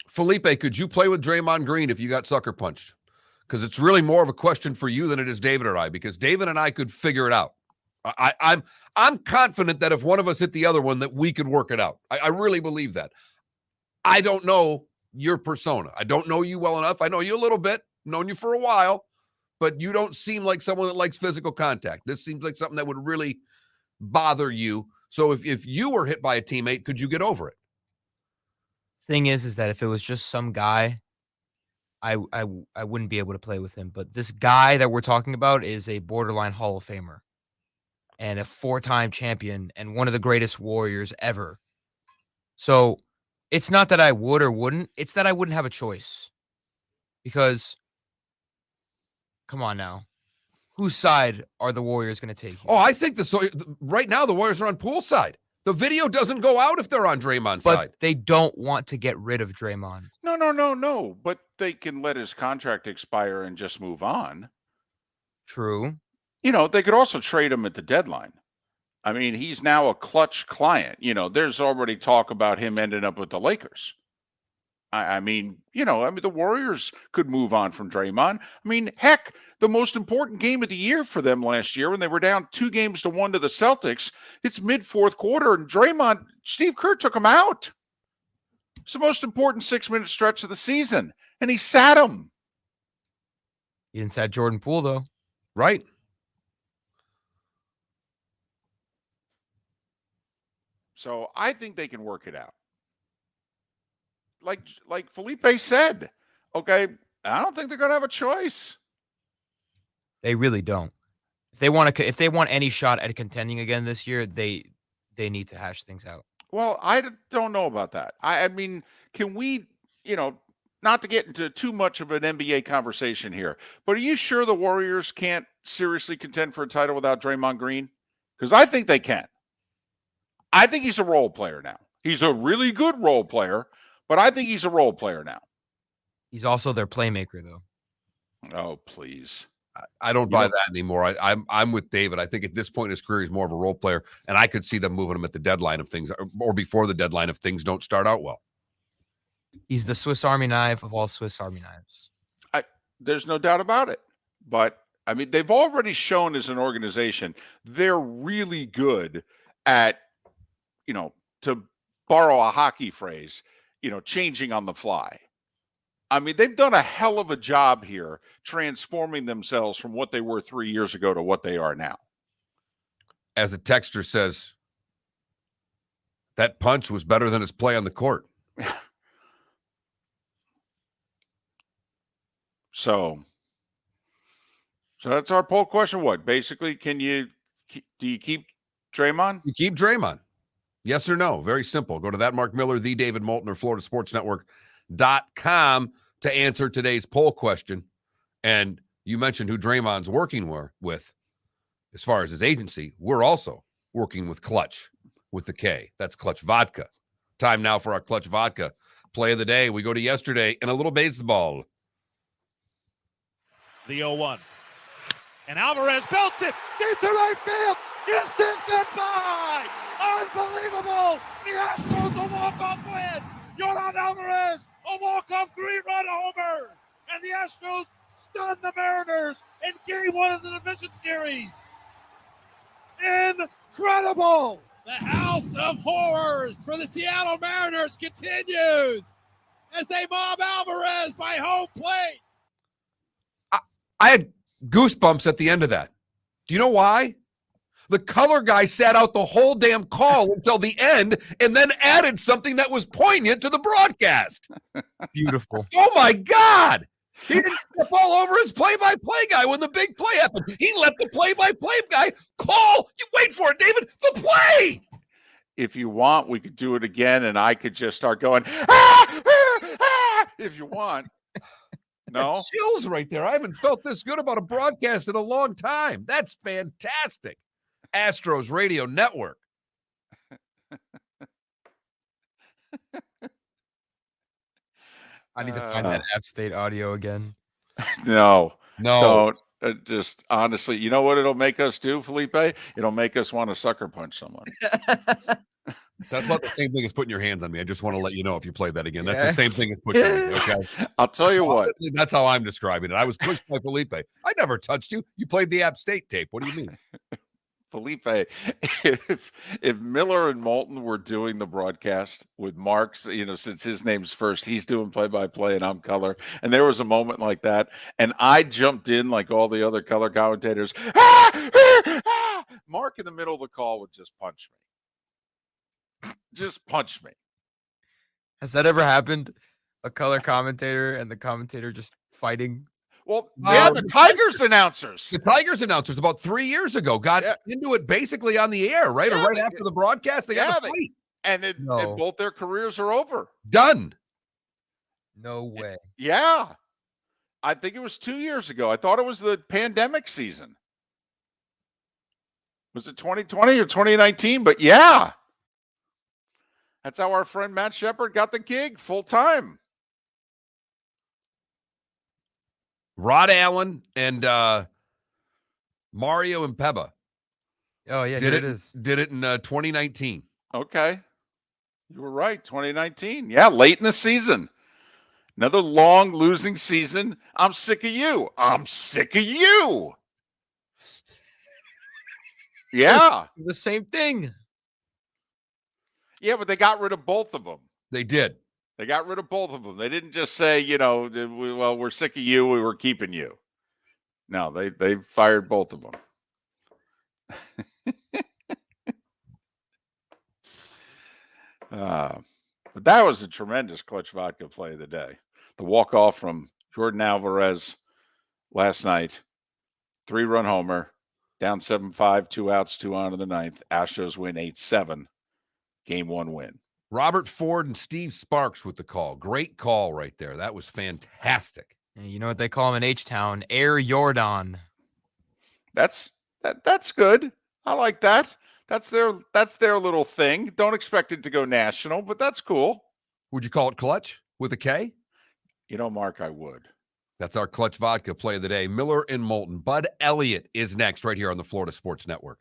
Felipe, could you play with Draymond Green if you got sucker punched? Because it's really more of a question for you than it is David or I, because David and I could figure it out. I'm confident that if one of us hit the other one, that we could work it out. I really believe that. I don't know your persona. I don't know you well enough. I know you a little bit, known you for a while, but you don't seem like someone that likes physical contact. This seems like something that would really bother you. So if you were hit by a teammate, could you get over it? Thing is that if it was just some guy, I wouldn't be able to play with him. But this guy that we're talking about is a borderline Hall of Famer and a 4-time champion and one of the greatest warriors ever. So it's not that I would or wouldn't. It's that I wouldn't have a choice. Because, come on now. Whose side are the Warriors going to take here? Oh, I think right now the Warriors are on Poole's side. The video doesn't go out if they're on Draymond's side. But they don't want to get rid of Draymond. No. But they can let his contract expire and just move on. True. They could also trade him at the deadline. I mean, he's now a clutch client. There's already talk about him ending up with the Lakers. I mean, the Warriors could move on from Draymond. I mean, heck, the most important game of the year for them last year when they were down 2-1 to the Celtics, it's mid-fourth quarter, and Steve Kerr took him out. It's the most important 6-minute stretch of the season, and he sat him. He didn't sat Jordan Poole, though. Right. So I think they can work it out. Like Felipe said, okay, I don't think they're going to have a choice. They really don't. If they want any shot at contending again this year, they need to hash things out. Well, I don't know about that. I mean, can we, not to get into too much of an NBA conversation here, but are you sure the Warriors can't seriously contend for a title without Draymond Green? Because I think they can. I think he's a role player now. He's a really good role player, but I think he's a role player now. He's also their playmaker, though. Oh, please. I don't buy that anymore. I'm with David. I think at this point in his career, he's more of a role player, and I could see them moving him at the deadline of things, or before the deadline if things don't start out well. He's the Swiss Army knife of all Swiss Army knives. There's no doubt about it. But I mean, they've already shown as an organization they're really good at, to borrow a hockey phrase, changing on the fly. I mean, they've done a hell of a job here transforming themselves from what they were 3 years ago to what they are now. As a texter says, that punch was better than his play on the court. So that's our poll question. What basically do you keep Draymond? You keep Draymond. Yes or no? Very simple. Go to that Mark Miller, the David Moulton, or FloridaSportsNetwork.com to answer today's poll question. And you mentioned who Draymond's working with as far as his agency. We're also working with Clutch with the K. That's Clutch Vodka. Time now for our Clutch Vodka play of the day. We go to yesterday in a little baseball. The 0-1. And Alvarez belts it deep to right field. Gets it by. Unbelievable. The Astros a walk-off win. Yordan Alvarez, a walk-off 3-run homer. And the Astros stun the Mariners in Game 1 of the division series. Incredible. The house of horrors for the Seattle Mariners continues as they mob Alvarez by home plate. I had goosebumps at the end of that. Do you know why? The color guy sat out the whole damn call until the end and then added something that was poignant to the broadcast. Beautiful. Oh, my God. He didn't step all over his play-by-play guy when the big play happened. He let the play-by-play guy call. You wait for it, David. The play. If you want, we could do it again, and I could just start going, if you want. No? Chills right there. I haven't felt this good about a broadcast in a long time. That's fantastic. Astros Radio Network. I need to find that App State audio again. No. No. Don't. Just honestly, you know what it'll make us do, Felipe? It'll make us want to sucker punch someone. That's not the same thing as putting your hands on me. I just want to let you know if you play that again. That's the same thing as pushing me, okay? I'll tell you what. That's how I'm describing it. I was pushed by Felipe. I never touched you. You played the App State tape. What do you mean? Felipe, if Miller and Moulton were doing the broadcast with Mark's, since his name's first, he's doing play-by-play and I'm color, and there was a moment like that, and I jumped in like all the other color commentators, Mark in the middle of the call would just punch me. Just punch me. Has that ever happened? A color commentator and the commentator just fighting? Well, yeah, the Tigers announcers. The Tigers announcers about 3 years ago got into it basically on the air, right? Yeah, or right after the broadcast. They got a fight. And both their careers are over. Done. No way. Yeah. I think it was 2 years ago. I thought it was the pandemic season. Was it 2020 or 2019? But yeah. That's how our friend Matt Shepard got the gig full time. Rod Allen and Mario and Peba. Oh, yeah, did it is. Did it in 2019. Okay. You were right. 2019. Yeah, late in the season. Another long losing season. I'm sick of you. I'm sick of you. Yeah. The same thing. Yeah, but they got rid of both of them. They did. They got rid of both of them. They didn't just say, well, we're sick of you. We were keeping you. No, they fired both of them. But that was a tremendous Clutch Vodka play of the day. The walk-off from Jordan Alvarez last night. 3-run homer. Down 7-5, 2 outs, 2 on in the ninth. Astros win 8-7. Game 1 win. Robert Ford and Steve Sparks with the call. Great call right there. That was fantastic. And you know what they call him in H-Town? Air Jordan. That's good. I like that. That's their little thing. Don't expect it to go national, but that's cool. Would you call it Clutch with a K? Mark, I would. That's our Clutch Vodka play of the day. Miller and Moulton. Bud Elliott is next right here on the Florida Sports Network.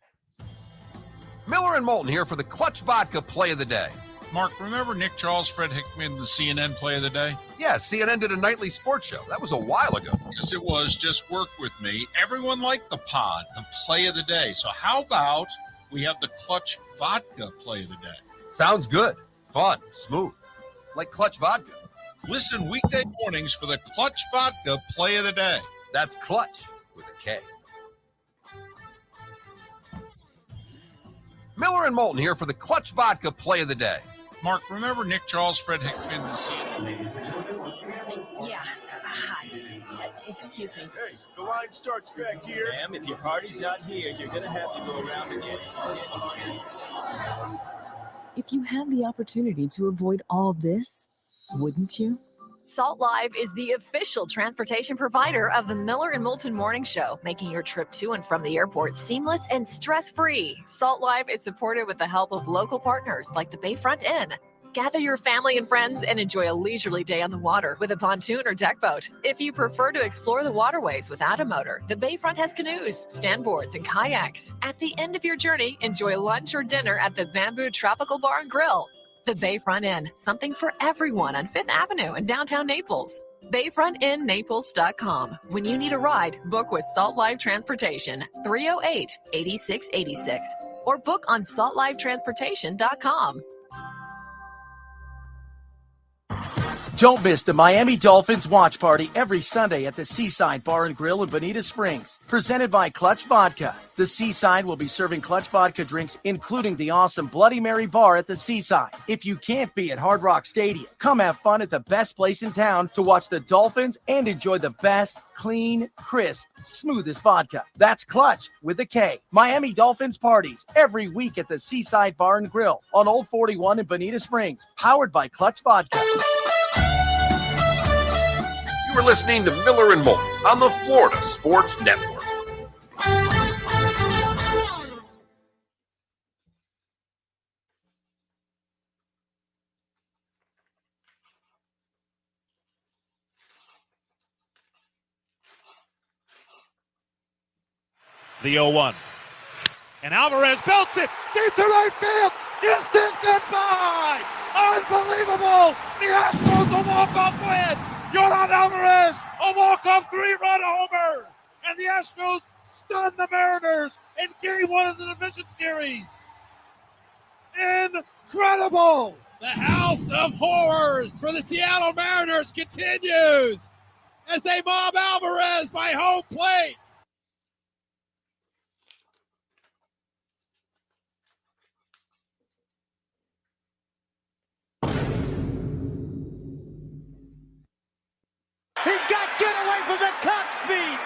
Miller and Moulton here for the Clutch Vodka play of the day. Mark, remember Nick Charles, Fred Hickman, the CNN play of the day? Yeah, CNN did a nightly sports show. That was a while ago. Yes, it was. Just work with me. Everyone liked the pod, the play of the day. So how about we have the Clutch Vodka play of the day? Sounds good. Fun. Smooth. Like Clutch Vodka. Listen weekday mornings for the Clutch Vodka play of the day. That's Clutch with a K. Miller and Moulton here for the Clutch Vodka play of the day. Mark, remember Nick Charles, Fred Hickman, the CNN? Yeah. Hi. Excuse me. Hey, the line starts back here. Ma'am, if your party's not here, you're going to have to go around again. If you had the opportunity to avoid all this, wouldn't you? Salt Live is the official transportation provider of the Miller and Moulton Morning Show, making your trip to and from the airport seamless and stress-free. Salt Live is supported with the help of local partners like the Bayfront Inn. Gather your family and friends and enjoy a leisurely day on the water with a pontoon or deck boat. If you prefer to explore the waterways without a motor, the Bayfront has canoes, standboards, and kayaks. At the end of your journey, enjoy lunch or dinner at the Bamboo Tropical Bar and Grill. The Bayfront Inn, something for everyone on 5th Avenue in downtown Naples. BayfrontInNaples.com. When you need a ride, book with Salt Live Transportation, 308-8686, or book on saltlivetransportation.com. Don't miss the Miami Dolphins watch party every Sunday at the Seaside Bar and Grill in Bonita Springs. Presented by Clutch Vodka. The Seaside will be serving Clutch Vodka drinks, including the awesome Bloody Mary bar at the Seaside. If you can't be at Hard Rock Stadium, come have fun at the best place in town to watch the Dolphins and enjoy the best, clean, crisp, smoothest vodka. That's Clutch with a K. Miami Dolphins parties every week at the Seaside Bar and Grill on Old 41 in Bonita Springs. Powered by Clutch Vodka. You are listening to Miller and Moulton on the Florida Sports Network. The 0-1. And Alvarez belts it deep to right field. Distant by. Unbelievable. The Astros a walk-off win. Yordan Alvarez, a walk-off 3-run homer. And the Astros stun the Mariners in Game 1 of the division series. Incredible. The House of Horrors for the Seattle Mariners continues as they mob Alvarez by home plate. He's got get away from the top speed.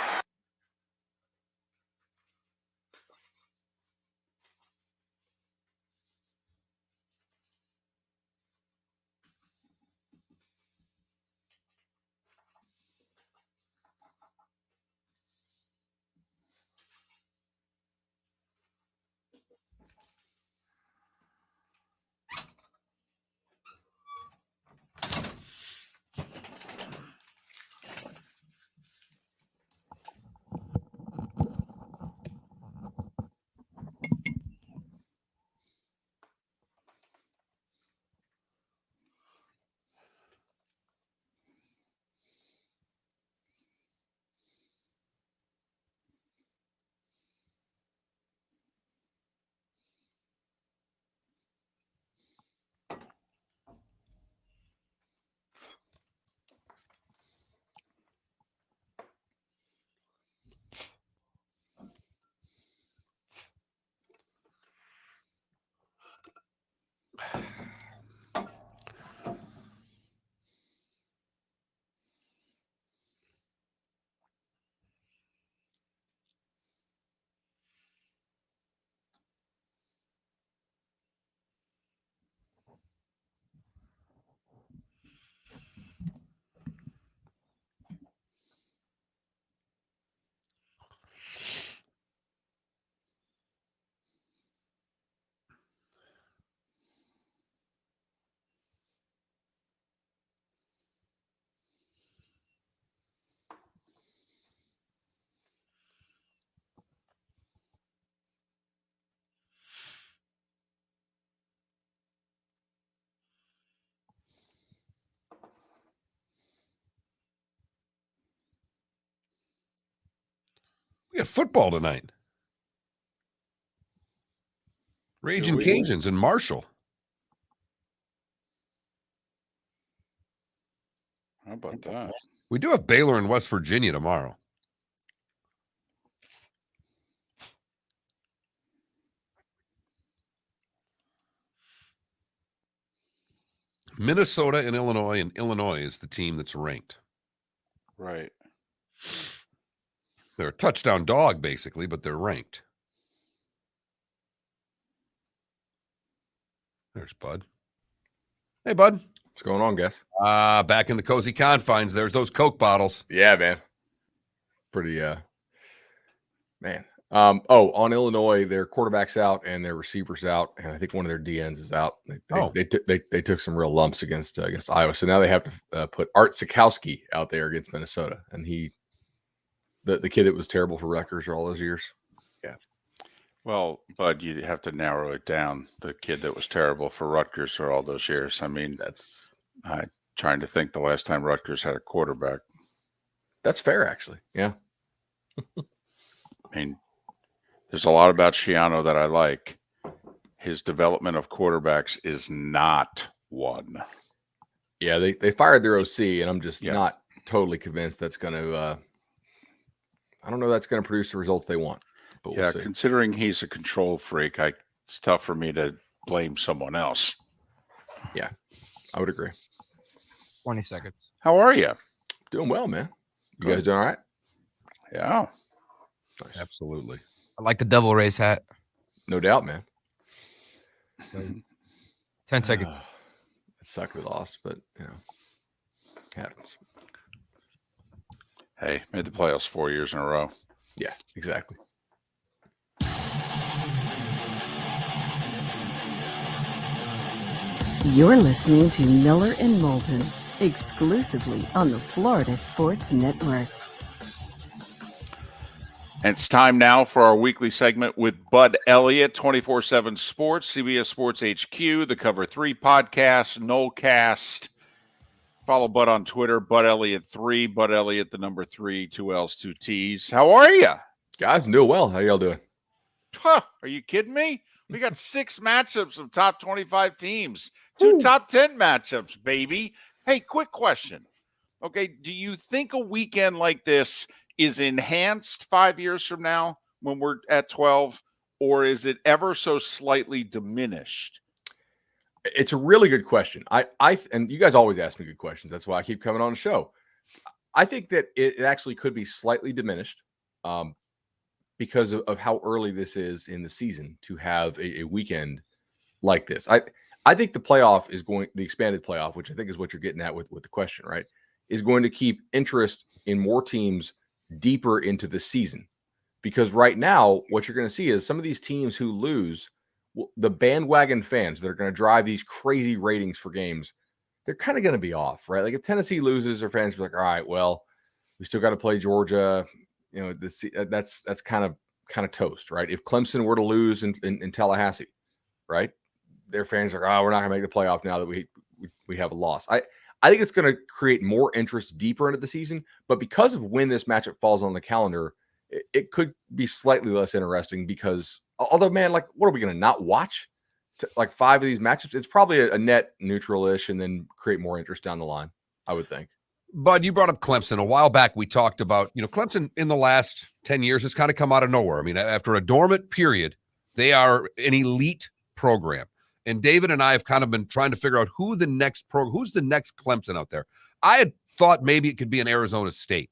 We got football tonight. Raging Cajuns in Marshall. How about that? We do have Baylor in West Virginia tomorrow. Minnesota and Illinois is the team that's ranked. Right. They're a touchdown dog, basically, but they're ranked. There's Bud. Hey, Bud. What's going on, guys? Back in the cozy confines. There's those Coke bottles. Yeah, man. Pretty, man. On Illinois, their quarterback's out and their receivers out, and I think one of their DNs is out. They took some real lumps against Iowa, so now they have to put Art Sikowski out there against Minnesota, and the kid that was terrible for Rutgers for all those years. Yeah. Well, Bud, you have to narrow it down. The kid that was terrible for Rutgers for all those years. I mean, I'm trying to think the last time Rutgers had a quarterback. That's fair, actually. Yeah. I mean, there's a lot about Schiano that I like. His development of quarterbacks is not one. Yeah, they fired their OC, and I'm just not totally convinced that's going to I don't know that's going to produce the results they want. But we'll see. Considering he's a control freak, it's tough for me to blame someone else. Yeah, I would agree. 20 seconds. How are you? Doing well, man. You guys doing all right? Yeah. Nice. Absolutely. I like the double race hat. No doubt, man. 10 seconds. It sucked we lost, but it happens. Hey, made the playoffs 4 years in a row. Yeah, exactly. You're listening to Miller and Moulton, exclusively on the Florida Sports Network. And it's time now for our weekly segment with Bud Elliott, 24/7 Sports, CBS Sports HQ, the Cover 3 podcast, Nolecast. Follow Bud on Twitter, Bud Elliott 3, Bud Elliott, the number 3, 2 L's, 2 T's. How are you? Guys, I'm doing well. How y'all doing? Huh, are you kidding me? We got 6 matchups of top 25 teams, 2 top 10 matchups, baby. Hey, quick question. Okay, do you think a weekend like this is enhanced 5 years from now when we're at 12, or is it ever so slightly diminished? It's a really good question. And you guys always ask me good questions. That's why I keep coming on the show. I think that it actually could be slightly diminished because of how early this is in the season to have a weekend like this. I think the playoff the expanded playoff, which I think is what you're getting at with the question, right, is going to keep interest in more teams deeper into the season. Because right now, what you're going to see is some of these teams who lose, the bandwagon fans that are going to drive these crazy ratings for games, they're kind of going to be off, right? Like if Tennessee loses, their fans will be like, all right, well, we still got to play Georgia. That's kind of toast, right? If Clemson were to lose in Tallahassee, right, their fans are like, oh, we're not going to make the playoff now that we have a loss. I think it's going to create more interest deeper into the season, but because of when this matchup falls on the calendar, it could be slightly less interesting because although, man, like, what are we going to not watch? Like 5 of these matchups? It's probably a net neutral-ish and then create more interest down the line, I would think. Bud, you brought up Clemson. A while back, we talked about, Clemson in the last 10 years has kind of come out of nowhere. I mean, after a dormant period, they are an elite program. And David and I have kind of been trying to figure out who's the next Clemson out there. I had thought maybe it could be an Arizona State.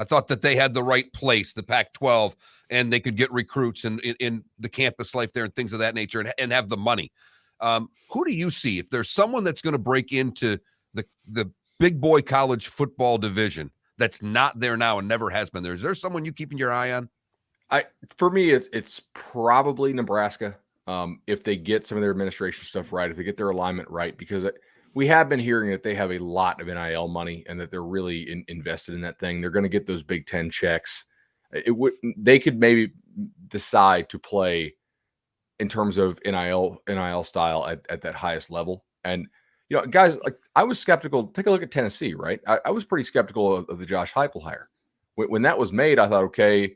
I thought that they had the right place, the Pac-12, and they could get recruits in the campus life there and things of that nature and have the money. Who do you see? If there's someone that's going to break into the big boy college football division that's not there now and never has been there, is there someone you keeping your eye on? For me, it's probably Nebraska. If they get some of their administration stuff right, if they get their alignment right, because we have been hearing that they have a lot of NIL money and that they're really invested in that thing. They're going to get those Big Ten checks. They could maybe decide to play in terms of NIL style at that highest level. And, guys, like I was skeptical. Take a look at Tennessee, right? I was pretty skeptical of the Josh Heupel hire. When that was made, I thought, okay,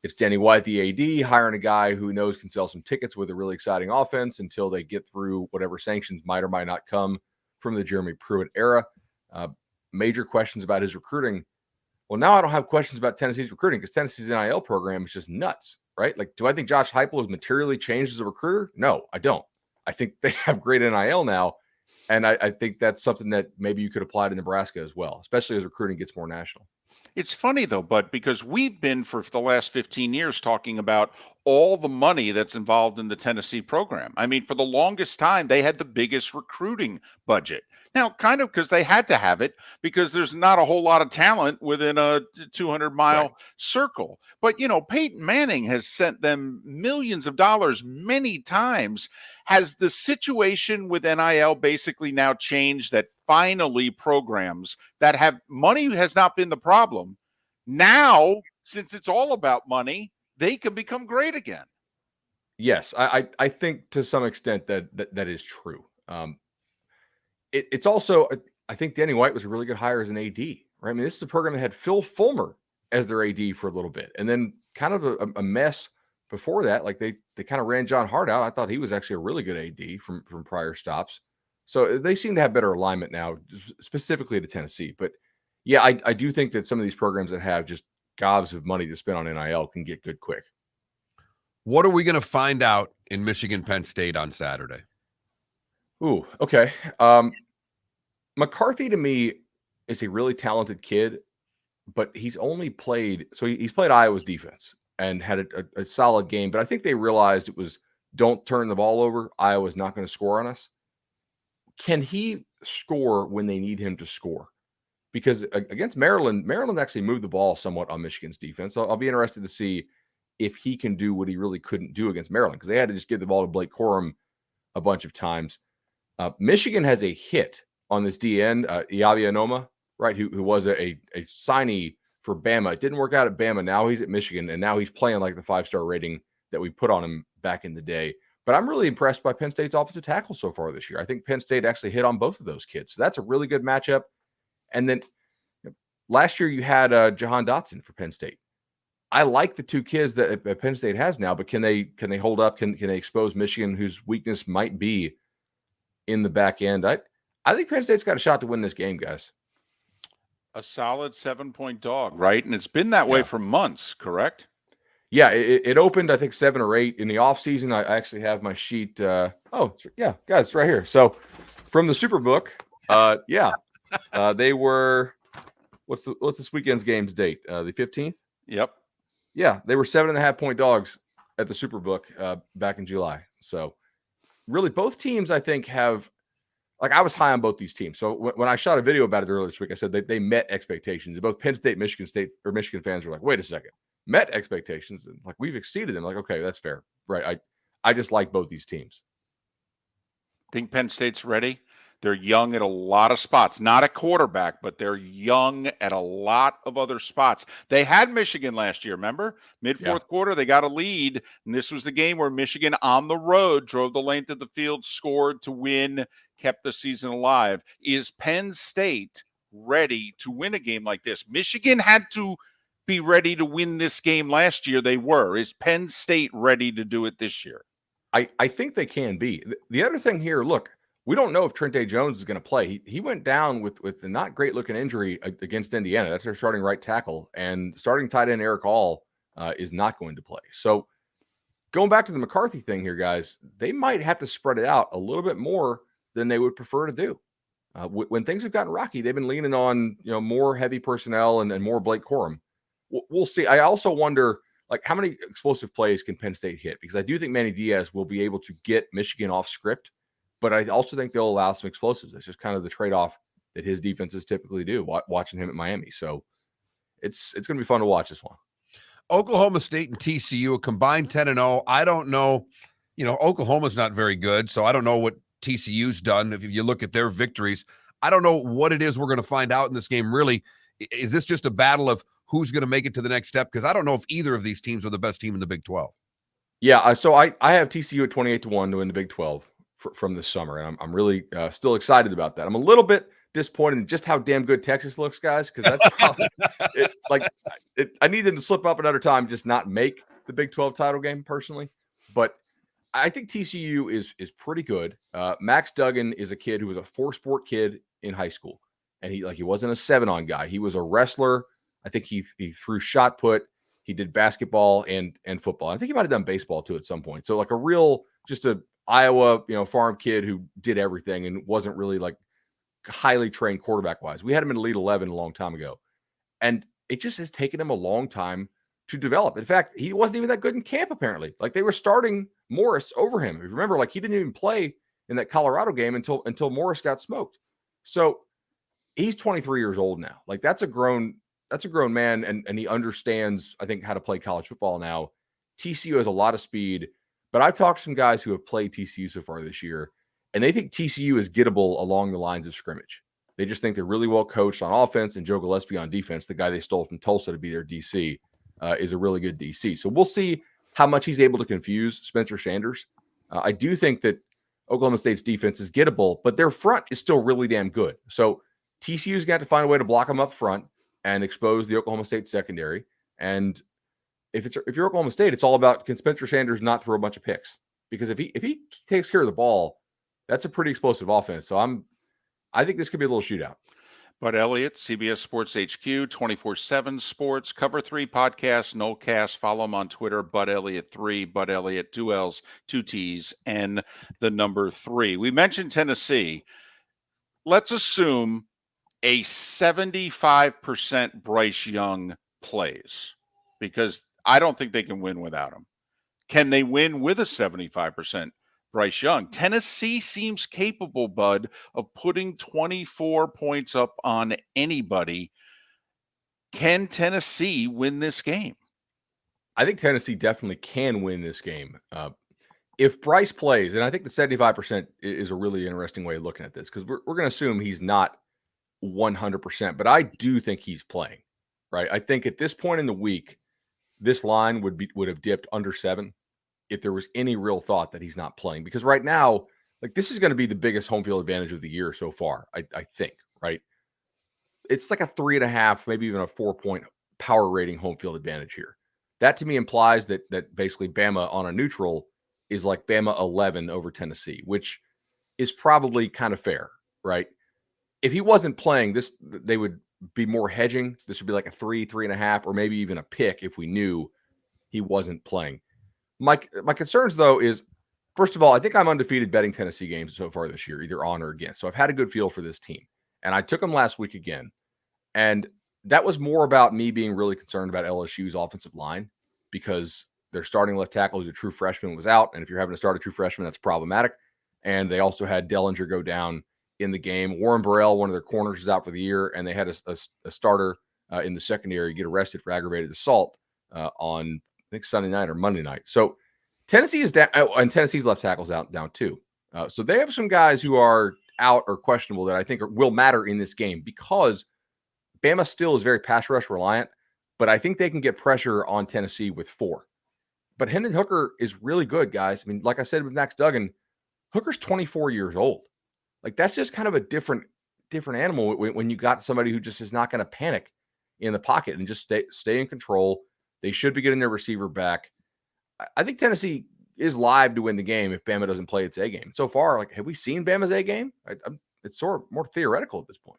it's Danny White, the AD, hiring a guy who knows can sell some tickets with a really exciting offense until they get through whatever sanctions might or might not come from the Jeremy Pruitt era. Major questions about his recruiting. Well, now I don't have questions about Tennessee's recruiting because Tennessee's NIL program is just nuts, right? Like, do I think Josh Heupel has materially changed as a recruiter? No, I don't. I think they have great NIL now, and I think that's something that maybe you could apply to Nebraska as well, especially as recruiting gets more national. It's funny, though, Bud, because we've been for the last 15 years talking about all the money that's involved in the Tennessee program. I mean, for the longest time, they had the biggest recruiting budget. Now, kind of because they had to have it because there's not a whole lot of talent within a 200-mile circle. But, you know, Peyton Manning has sent them millions of dollars many times. Has the situation with NIL basically now changed that finally programs that have money has not been the problem? Now, since it's all about money, they can become great again. Yes, I think to some extent that is true. It's also, I think Danny White was a really good hire as an AD, right? I mean, this is a program that had Phil Fulmer as their AD for a little bit, and then kind of a mess before that. Like they kind of ran John Hart out. I thought he was actually a really good AD from prior stops. So they seem to have better alignment now, specifically to Tennessee. But yeah, I do think that some of these programs that have just gobs of money to spend on NIL can get good quick. What are we going to find out in Michigan Penn State on Saturday? Ooh, okay. McCarthy to me is a really talented kid, but he's only played, so he's played Iowa's defense and had a solid game, but I think they realized it was don't turn the ball over. Iowa's not going to score on us. Can he score when they need him to score? Because against Maryland actually moved the ball somewhat on Michigan's defense. So I'll be interested to see if he can do what he really couldn't do against Maryland because they had to just give the ball to Blake Corum a bunch of times. Michigan has a hit on this DN, Iavi Anoma, right, who was a signee for Bama. It didn't work out at Bama. Now he's at Michigan, and now he's playing like the 5-star rating that we put on him back in the day. But I'm really impressed by Penn State's offensive tackle so far this year. I think Penn State actually hit on both of those kids. So that's a really good matchup. And then last year you had Jahan Dotson for Penn State. I like the two kids that Penn State has now, but can they hold up? Can they expose Michigan, whose weakness might be in the back end? I think Penn State's got a shot to win this game, guys. A solid 7-point dog, right? And it's been that way for months, correct? Yeah, it opened, I think, 7 or 8 in the offseason. I actually have my sheet. Guys, it's right here. So from the Superbook, they were, what's this weekend's games date? The 15th? Yep. Yeah, they were 7.5-point dogs at the Superbook back in July. So really both teams, I think, have, like, I was high on both these teams. So when I shot a video about it earlier this week, I said they met expectations. And both Penn State, Michigan fans were like, wait a second, met expectations. And like, we've exceeded them. Like, okay, that's fair. Right. I just like both these teams. Think Penn State's ready? They're young at a lot of spots, not at quarterback, but they're young at a lot of other spots. They had Michigan last year, remember? Mid-fourth quarter, they got a lead, and this was the game where Michigan on the road drove the length of the field, scored to win, kept the season alive. Is Penn State ready to win a game like this? Michigan had to be ready to win this game last year. They were. Is Penn State ready to do it this year? I think they can be. The other thing here, look, we don't know if Trente Jones is going to play. He went down with a not great looking injury against Indiana. That's their starting right tackle, and starting tight end Eric All is not going to play. So going back to the McCarthy thing here, guys, they might have to spread it out a little bit more than they would prefer to do. When things have gotten rocky, they've been leaning on more heavy personnel and more Blake Corum. We'll see. I also wonder, like, how many explosive plays can Penn State hit? Because I do think Manny Diaz will be able to get Michigan off script. But I also think they'll allow some explosives. That's just kind of the trade-off that his defenses typically do, watching him at Miami. So it's going to be fun to watch this one. Oklahoma State and TCU, a combined 10-0. I don't know. Oklahoma's not very good, so I don't know what TCU's done. If you look at their victories, I don't know what it is we're going to find out in this game, really. Is this just a battle of who's going to make it to the next step? Because I don't know if either of these teams are the best team in the Big 12. Yeah, so I have TCU at 28-1 to win the Big 12. From this summer, and I'm really still excited about that. I'm a little bit disappointed in just how damn good Texas looks, guys, because that's probably I need them to slip up another time, just not make the Big 12 title game personally. But I think TCU is pretty good. Max Duggan is a kid who was a 4-sport kid in high school, and he wasn't a 7-on guy. He was a wrestler. I think he threw shot put. He did basketball and football. I think he might have done baseball too at some point. So like a real just a Iowa farm kid who did everything and wasn't really like highly trained quarterback wise. We had him in Elite 11 a long time ago, and it just has taken him a long time to develop. In fact, he wasn't even that good in camp apparently. Like they were starting Morris over him. If you remember, like he didn't even play in that Colorado game until Morris got smoked. So he's 23 years old now. Like that's a grown man, and he understands, I think, how to play college football now. TCU has a lot of speed, but I've talked to some guys who have played TCU so far this year, and they think TCU is gettable along the lines of scrimmage. They just think they're really well coached on offense, and Joe Gillespie on defense, the guy they stole from Tulsa to be their DC, is a really good DC. So we'll see how much he's able to confuse Spencer Sanders. I do think that Oklahoma State's defense is gettable, but their front is still really damn good. So TCU's got to find a way to block them up front and expose the Oklahoma State secondary. And if you're Oklahoma State, it's all about, can Spencer Sanders not throw a bunch of picks? Because if he takes care of the ball, that's a pretty explosive offense. So I think this could be a little shootout. Bud Elliott, CBS Sports HQ, 24/7 Sports, Cover 3 Podcast, Nolecast. Follow him on Twitter, Bud Elliott 3, Bud Elliott, 2 L's, 2 T's, and the number 3. We mentioned Tennessee. Let's assume a 75% Bryce Young plays, because I don't think they can win without him. Can they win with a 75% Bryce Young? Tennessee seems capable, Bud, of putting 24 points up on anybody. Can Tennessee win this game? I think Tennessee definitely can win this game. If Bryce plays, and I think the 75% is a really interesting way of looking at this, because we're going to assume he's not 100%, but I do think he's playing, right? I think at this point in the week, this line would have dipped under 7 if there was any real thought that he's not playing. Because right now, like this is going to be the biggest home field advantage of the year so far, I think, right? It's like a 3.5, maybe even a 4-point power rating home field advantage here. That to me implies that basically Bama on a neutral is like Bama 11 over Tennessee, which is probably kind of fair, right? If he wasn't playing this, they would be more hedging. This would be like a 3.5, or maybe even a pick if we knew he wasn't playing. My concerns, though, is, first of all, I think I'm undefeated betting Tennessee games so far this year, either on or against. So I've had a good feel for this team. And I took them last week again. And that was more about me being really concerned about LSU's offensive line, because their starting left tackle, who's a true freshman, was out. And if you're having to start a true freshman, that's problematic. And they also had Dellinger go down in the game. Warren Burrell, one of their corners, is out for the year. And they had a starter in the secondary get arrested for aggravated assault on, I think, Sunday night or Monday night. So Tennessee is down, and Tennessee's left tackle's down too. So they have some guys who are out or questionable that I think will matter in this game, because Bama still is very pass rush reliant, but I think they can get pressure on Tennessee with 4. But Hendon Hooker is really good, guys. I mean, like I said with Max Duggan, Hooker's 24 years old. Like that's just kind of a different animal when you got somebody who just is not going to panic in the pocket and just stay in control. They should be getting their receiver back. I think Tennessee is live to win the game if Bama doesn't play its A game. So far, like, have we seen Bama's A game? It's sort of more theoretical at this point.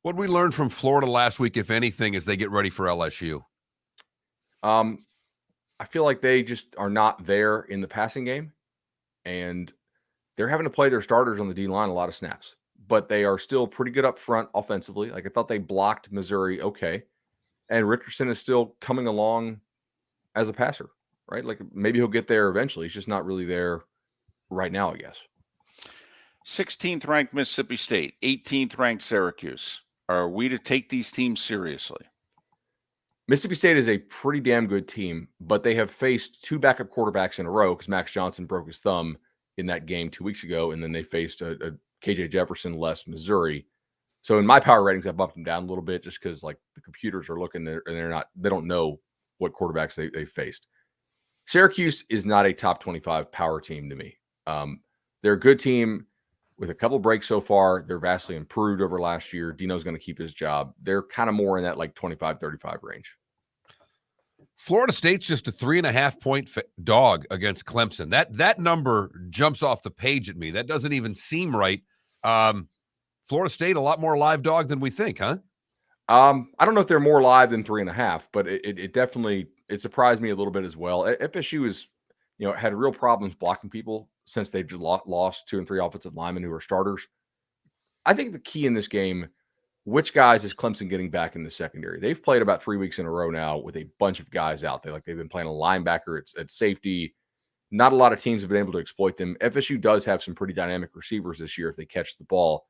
What we learned from Florida last week, if anything, as they get ready for LSU? I feel like they just are not there in the passing game, and they're having to play their starters on the D-line a lot of snaps, but they are still pretty good up front offensively. Like I thought they blocked Missouri okay, and Richardson is still coming along as a passer, right? Like maybe he'll get there eventually. He's just not really there right now, I guess. 16th ranked Mississippi State, 18th ranked Syracuse. Are we to take these teams seriously? Mississippi State is a pretty damn good team, but they have faced 2 backup quarterbacks in a row because Max Johnson broke his thumb in that game 2 weeks ago, and then they faced a KJ Jefferson-less Missouri. So in my power ratings, I bumped them down a little bit just because like the computers are looking there and they don't know what quarterbacks they faced. Syracuse is not a top 25 power team to me. They're a good team. with a couple of breaks so far, they're vastly improved over last year. Dino's going to keep his job. They're kind of more in that like 25-35 range. Florida State's just a 3.5-point dog against Clemson. That number jumps off the page at me. That doesn't even seem right. Florida State, a lot more live dog than we think, huh? I don't know if they're more live than 3.5, but it definitely, it surprised me a little bit as well. FSU is, had real problems blocking people since they've just lost 2 and 3 offensive linemen who are starters. I think the key in this game, which guys is Clemson getting back in the secondary? They've played about 3 weeks in a row now with a bunch of guys out there. Like they've been playing a linebacker at safety. Not a lot of teams have been able to exploit them. FSU does have some pretty dynamic receivers this year if they catch the ball.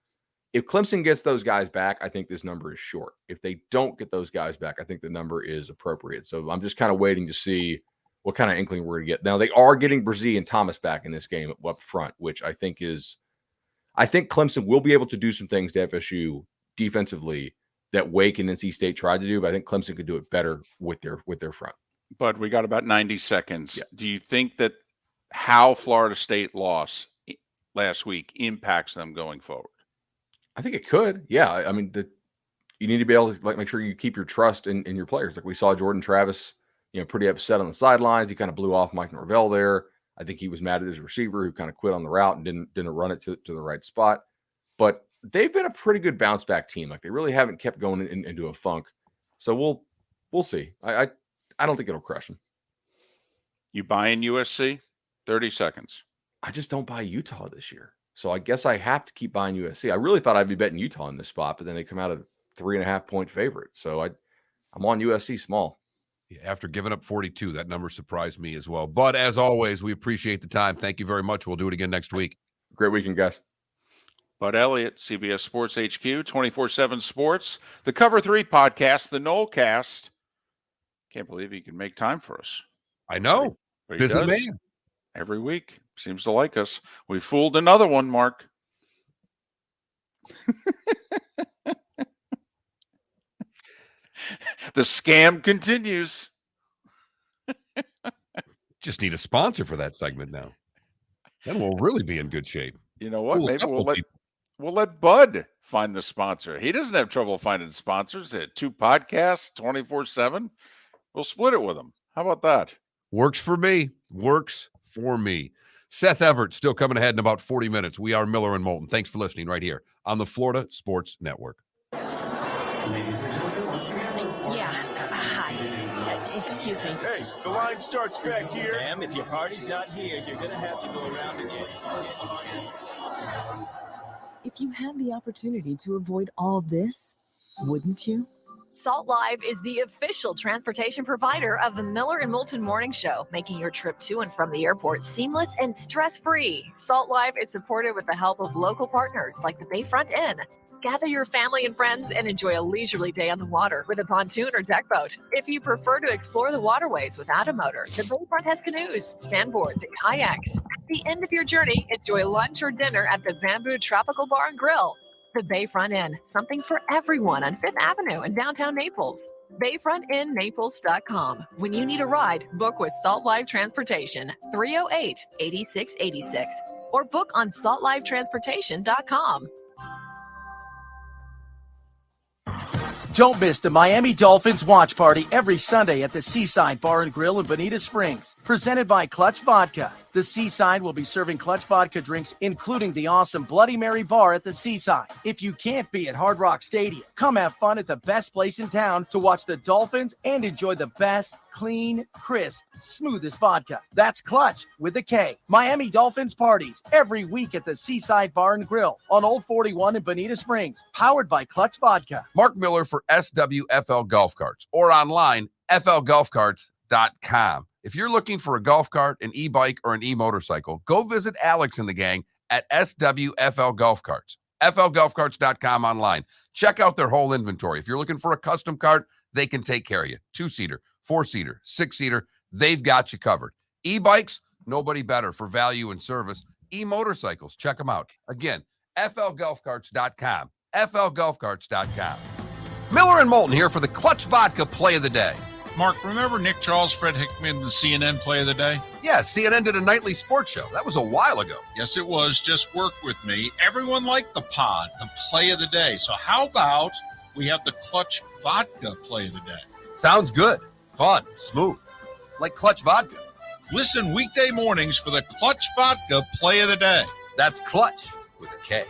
If Clemson gets those guys back, I think this number is short. If they don't get those guys back, I think the number is appropriate. So I'm just kind of waiting to see what kind of inkling we're going to get. Now, they are getting Brzee and Thomas back in this game up front, which I think Clemson will be able to do some things to FSU defensively that Wake and NC State tried to do, but I think Clemson could do it better with their front. But we got about 90 seconds. Yeah. Do you think that how Florida State lost last week impacts them going forward? I think it could. Yeah. I mean, you need to be able to make sure you keep your trust in your players. Like we saw Jordan Travis, pretty upset on the sidelines. He kind of blew off Mike Norvell there. I think he was mad at his receiver who kind of quit on the route and didn't run it to the right spot. But they've been a pretty good bounce back team. Like they really haven't kept going into a funk. So we'll see. I don't think it'll crush them. You buying USC? 30 seconds. I just don't buy Utah this year. So I guess I have to keep buying USC. I really thought I'd be betting Utah in this spot, but then they come out a 3.5-point favorite. So I'm on USC small. Yeah, after giving up 42, that number surprised me as well. But as always, we appreciate the time. Thank you very much. We'll do it again next week. Great weekend, guys. Bud Elliott, CBS Sports HQ, 24/7 Sports, the Cover 3 podcast, the Nolecast. Can't believe he can make time for us. I know. Busy man. Every week. Seems to like us. We fooled another one, Mark. The scam continues. Just need a sponsor for that segment now. Then we'll really be in good shape. You know what? Maybe we'll let Bud find the sponsor. He doesn't have trouble finding sponsors. At 2 podcasts, 24/7. We'll split it with him. How about that? Works for me. Works for me. Seth Everett still coming ahead in about 40 minutes. We are Miller and Moulton. Thanks for listening right here on the Florida Sports Network. Ladies and gentlemen, once again. Yeah. Hi. Excuse me. Hey, the line starts back here. Ma'am, if your party's not here, you're going to have to go around again. If you had the opportunity to avoid all this, wouldn't you? Salt Live is the official transportation provider of the Miller and Moulton Morning Show, making your trip to and from the airport seamless and stress-free. Salt Live is supported with the help of local partners like the Bayfront Inn. Gather your family and friends and enjoy a leisurely day on the water with a pontoon or deck boat. If you prefer to explore the waterways without a motor, the Bayfront has canoes, standboards, and kayaks. At the end of your journey, enjoy lunch or dinner at the Bamboo Tropical Bar and Grill. The Bayfront Inn, something for everyone on 5th Avenue in downtown Naples. BayfrontInNaples.com. When you need a ride, book with Salt Live Transportation, 308-8686, or book on saltlivetransportation.com. Don't miss the Miami Dolphins watch party every Sunday at the Seaside Bar and Grill in Bonita Springs. Presented by Clutch Vodka. The Seaside will be serving Clutch Vodka drinks, including the awesome Bloody Mary bar at the Seaside. If you can't be at Hard Rock Stadium, come have fun at the best place in town to watch the Dolphins and enjoy the best, clean, crisp, smoothest vodka. That's Clutch with a K. Miami Dolphins parties every week at the Seaside Bar and Grill on Old 41 in Bonita Springs. Powered by Clutch Vodka. Mark Miller for SWFL Golf Carts or online, flgolfcarts.com. If you're looking for a golf cart, an e-bike, or an e-motorcycle, go visit Alex and the gang at SWFL Golf Carts. flgolfcarts.com online. Check out their whole inventory. If you're looking for a custom cart, they can take care of you. 2-seater, 4-seater, 6-seater, they've got you covered. E-bikes, nobody better for value and service. E-motorcycles, check them out. Again, flgolfcarts.com. flgolfcarts.com. Miller and Moulton here for the Clutch Vodka Play of the Day. Mark, remember Nick Charles, Fred Hickman, the CNN play of the day? Yeah, CNN did a nightly sports show. That was a while ago. Yes, it was. Just work with me. Everyone liked the pod, the play of the day. So how about we have the Clutch Vodka play of the day? Sounds good. Fun. Smooth. Like Clutch Vodka. Listen weekday mornings for the Clutch Vodka play of the day. That's Clutch with a K.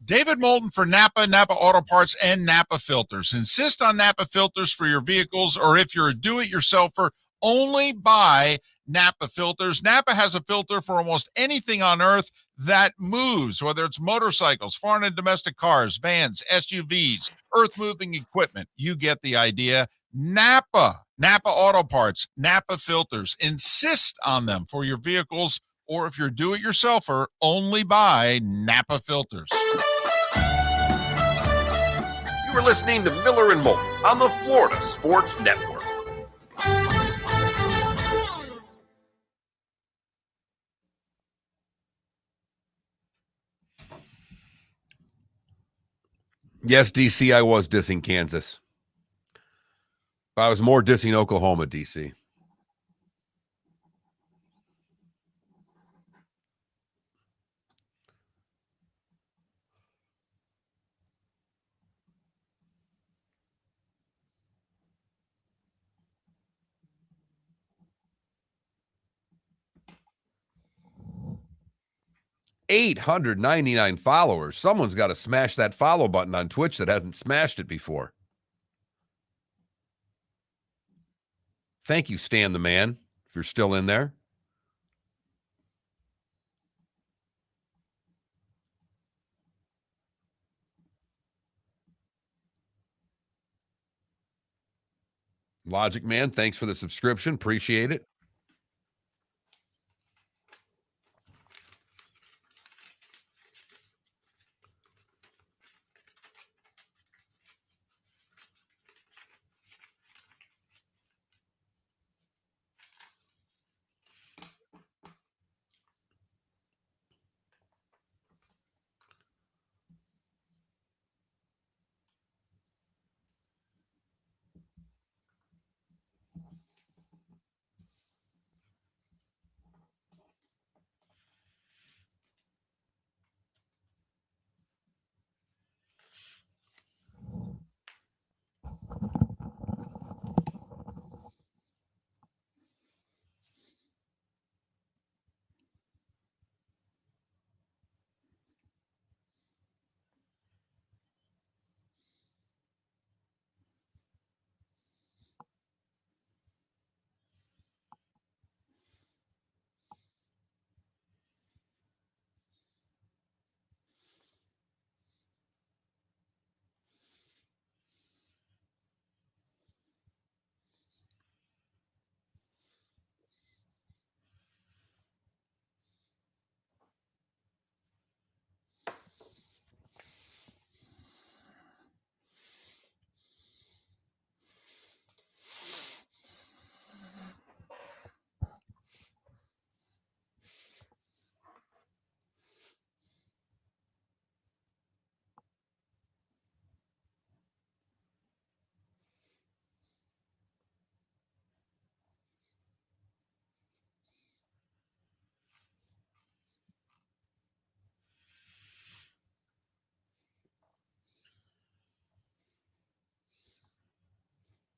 David Moulton for Napa, Napa Auto Parts, and Napa Filters. Insist on Napa filters for your vehicles, or if you're a do-it-yourselfer, only buy Napa filters. Napa has a filter for almost anything on earth that moves, whether it's motorcycles, foreign and domestic cars, vans, SUVs, earth-moving equipment. You get the idea. Napa Auto Parts, Napa filters. Insist on them for your vehicles, or if you're a do-it-yourselfer, only buy Napa filters. You are listening to Miller and Moulton on the Florida Sports Network. Yes, DC, I was dissing Kansas. But I was more dissing Oklahoma, DC. $899 followers. Someone's got to smash that follow button on Twitch that hasn't smashed it before. Thank you, Stan the Man, if you're still in there. Logic Man, thanks for the subscription. Appreciate it.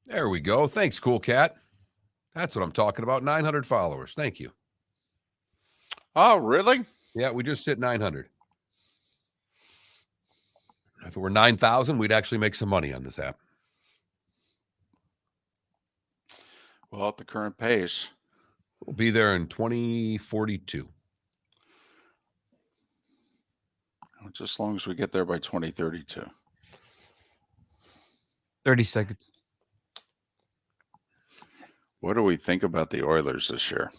There we go. Thanks, Cool Cat. That's what I'm talking about. 900 followers. Thank you. Oh, really? Yeah, we just hit 900. If it were 9,000, we'd actually make some money on this app. Well, at the current pace, we'll be there in 2042. Just as long as we get there by 2032. 30 seconds. What do we think about the Oilers this year?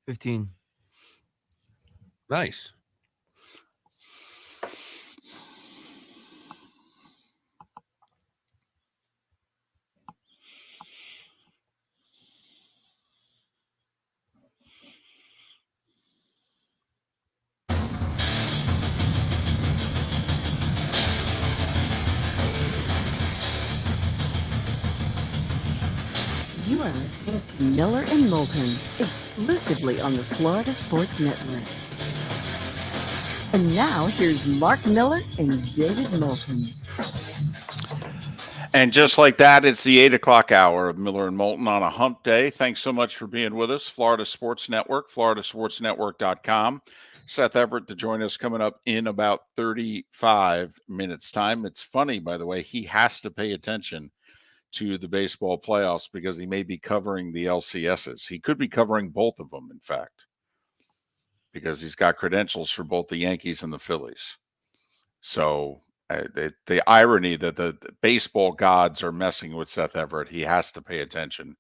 15. Nice. listening to Miller and Moulton, exclusively on the Florida Sports Network. And now here's Mark Miller and David Moulton. And just like that, it's the 8 o'clock hour of Miller and Moulton on a hump day. Thanks so much for being with us. Florida Sports Network, floridasportsnetwork.com. Seth Everett to join us coming up in about 35 minutes time. It's funny, by the way, he has to pay attention to the baseball playoffs because he may be covering the LCSs. He could be covering both of them, in fact, because he's got credentials for both the Yankees and the Phillies. So the irony that the baseball gods are messing with Seth Everett, he has to pay attention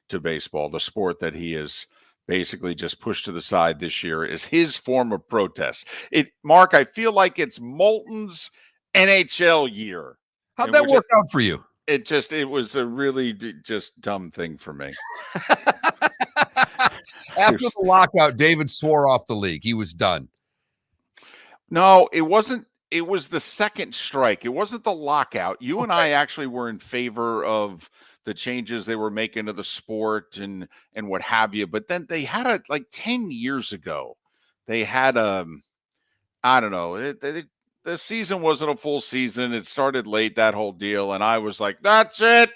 to baseball. The sport that he is basically just pushed to the side this year is his form of protest. Mark, I feel like it's Moulton's NHL year. How'd that work out for you? It was a really just dumb thing for me. After the lockout, David swore off the league. He was done. No, it wasn't. It was the second strike. It wasn't the lockout. You and I actually were in favor of the changes they were making to the sport and what have you. But then they had like 10 years ago, they had I don't know. The season wasn't a full season. It started late, that whole deal. And I was like, that's it.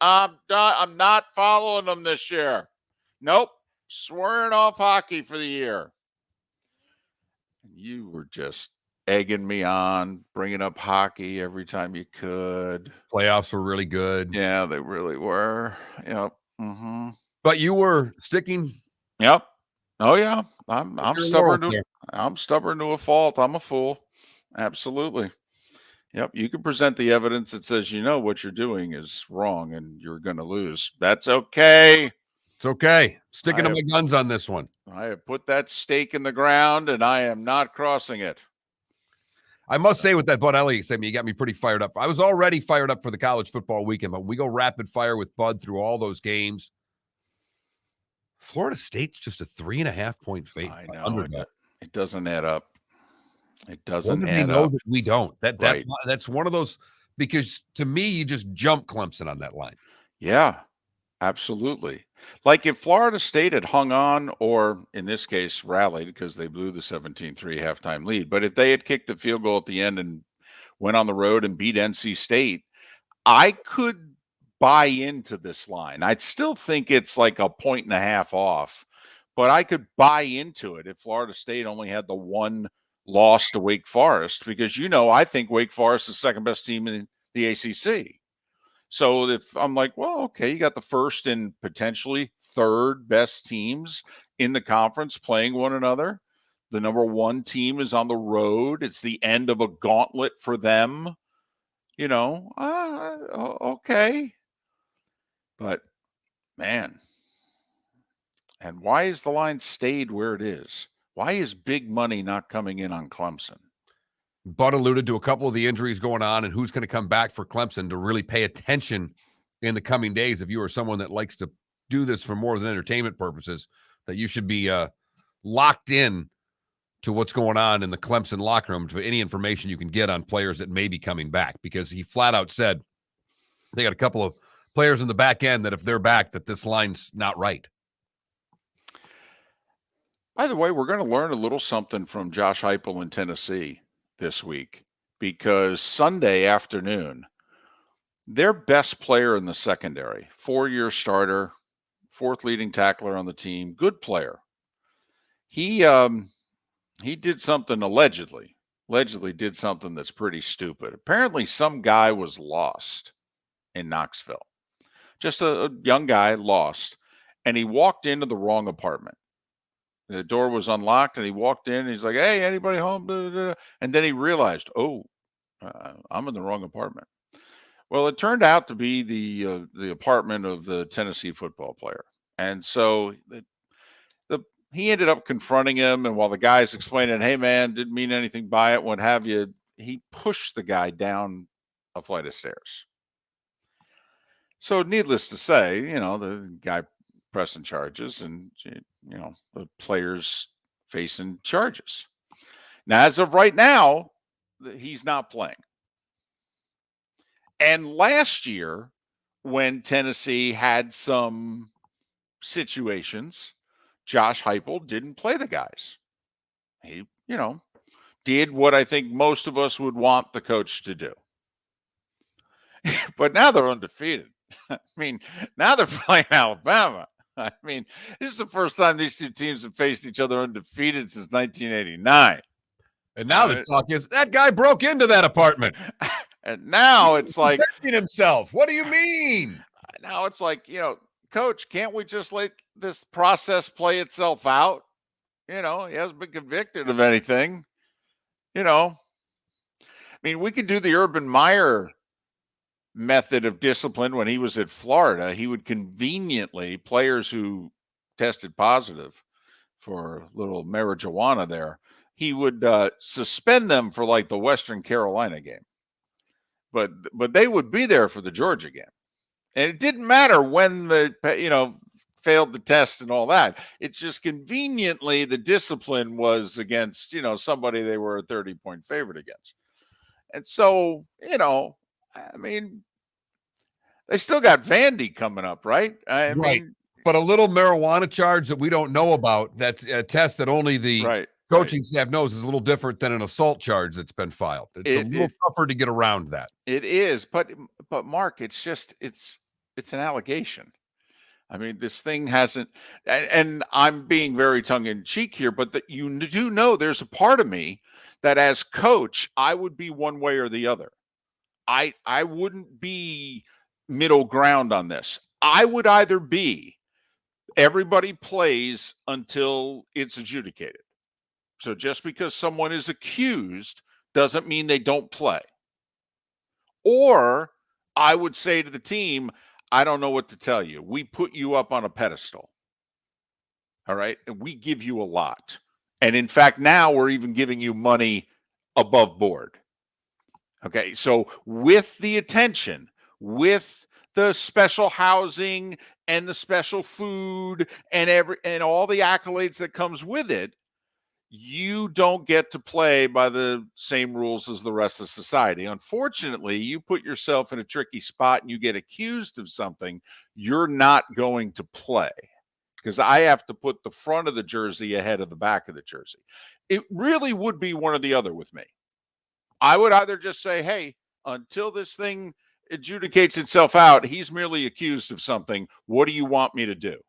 I'm done. I'm not following them this year. Nope. Swearing off hockey for the year. You were just egging me on, bringing up hockey every time you could. Playoffs were really good. Yeah, they really were. Yep. Mm-hmm. But you were sticking. Yep. Oh yeah. I'm stubborn. I'm stubborn to a fault. I'm a fool. Absolutely. Yep. You can present the evidence that says what you're doing is wrong and you're going to lose. That's okay. It's okay. Sticking to my guns on this one. I have put that stake in the ground and I am not crossing it. I must say with that Bud Elliott segment, you got me pretty fired up. I was already fired up for the college football weekend, but we go rapid fire with Bud through all those games. Florida State's just a 3.5 point fate. I know. It doesn't add up. It doesn't add up. They know that we don't. That's one of those, because to me, you just jump Clemson on that line. Yeah, absolutely. Like if Florida State had hung on, or in this case, rallied because they blew the 17-3 halftime lead. But if they had kicked a field goal at the end and went on the road and beat NC State, I could buy into this line. I'd still think it's like 1.5 off, but I could buy into it if Florida State only had the one loss to Wake Forest, because I think Wake Forest is the second best team in the ACC. So if I'm like, well, okay, you got the first and potentially third best teams in the conference playing one another. The number one team is on the road. It's the end of a gauntlet for them. Okay. But, man. And why is the line stayed where it is? Why is big money not coming in on Clemson? Bud alluded to a couple of the injuries going on and who's going to come back for Clemson to really pay attention in the coming days. If you are someone that likes to do this for more than entertainment purposes, that you should be locked in to what's going on in the Clemson locker room, to any information you can get on players that may be coming back, because he flat out said they got a couple of players in the back end that if they're back, that this line's not right. By the way, we're going to learn a little something from Josh Heupel in Tennessee this week, because Sunday afternoon, their best player in the secondary, 4-year starter, fourth leading tackler on the team, good player. He did something allegedly did something that's pretty stupid. Apparently some guy was lost in Knoxville. Just a young guy lost, and he walked into the wrong apartment. The door was unlocked, and he walked in, and he's like, hey, anybody home? Blah, blah, blah. And then he realized, I'm in the wrong apartment. Well, it turned out to be the apartment of the Tennessee football player. And so he ended up confronting him, and while the guy's explaining, hey, man, didn't mean anything by it, what have you, he pushed the guy down a flight of stairs. So needless to say, the guy pressing charges, and the players facing charges. Now, as of right now, he's not playing. And last year, when Tennessee had some situations, Josh Heupel didn't play the guys. He, did what I think most of us would want the coach to do. But now they're undefeated. I mean, now they're playing Alabama. I mean, this is the first time these two teams have faced each other undefeated since 1989. And now the talk is that guy broke into that apartment. And now it's like himself. What do you mean? Now it's like, Coach, can't we just let this process play itself out? He hasn't been convicted of anything. I mean, we could do the Urban Meyer method of discipline when he was at Florida. He would conveniently, players who tested positive for a little marijuana there, he would suspend them for like the Western Carolina game. But they would be there for the Georgia game. And it didn't matter when failed the test and all that. It's just conveniently the discipline was against, somebody they were a 30-point favorite against. And so, I mean, they still got Vandy coming up, right? I mean, but a little marijuana charge that we don't know about, that's a test that only the coaching staff knows, is a little different than an assault charge that's been filed. It's a little tougher to get around that. It is, but Mark, it's an allegation. I mean, this thing hasn't, and I'm being very tongue-in-cheek here, but that you do know there's a part of me that as coach, I would be one way or the other. I wouldn't be middle ground on this. I would either be everybody plays until it's adjudicated. So just because someone is accused doesn't mean they don't play. Or I would say to the team, I don't know what to tell you. We put you up on a pedestal. All right. And we give you a lot. And in fact, now we're even giving you money above board. Okay. So with the attention, with the special housing and the special food and all the accolades that comes with it, you don't get to play by the same rules as the rest of society. Unfortunately, you put yourself in a tricky spot and you get accused of something, you're not going to play, because I have to put the front of the jersey ahead of the back of the jersey. It really would be one or the other with me. I would either just say, hey, until this thing adjudicates itself out, he's merely accused of something. What do you want me to do?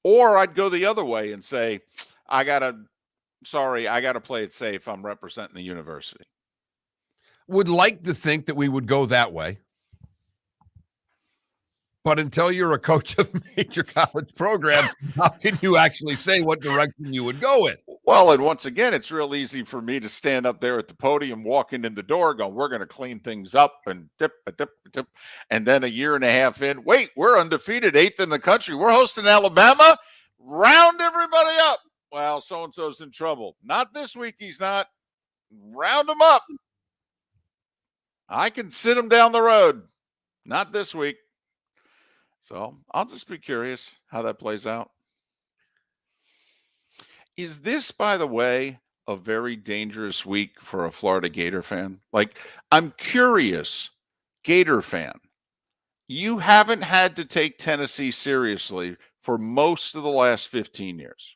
Or I'd go the other way and say, I got to play it safe. I'm representing the university. Would like to think that we would go that way. But until you're a coach of a major college program, how can you actually say what direction you would go in? Well, and once again, it's real easy for me to stand up there at the podium, walking in the door, going, we're going to clean things up and dip. And then a year and a half in, wait, we're undefeated, 8th in the country. We're hosting Alabama. Round everybody up. Well, so-and-so's in trouble. Not this week, he's not. Round him up. I can sit him down the road. Not this week. So I'll just be curious how that plays out. Is this, by the way, a very dangerous week for a Florida Gator fan? Like, I'm curious, Gator fan, you haven't had to take Tennessee seriously for most of the last 15 years.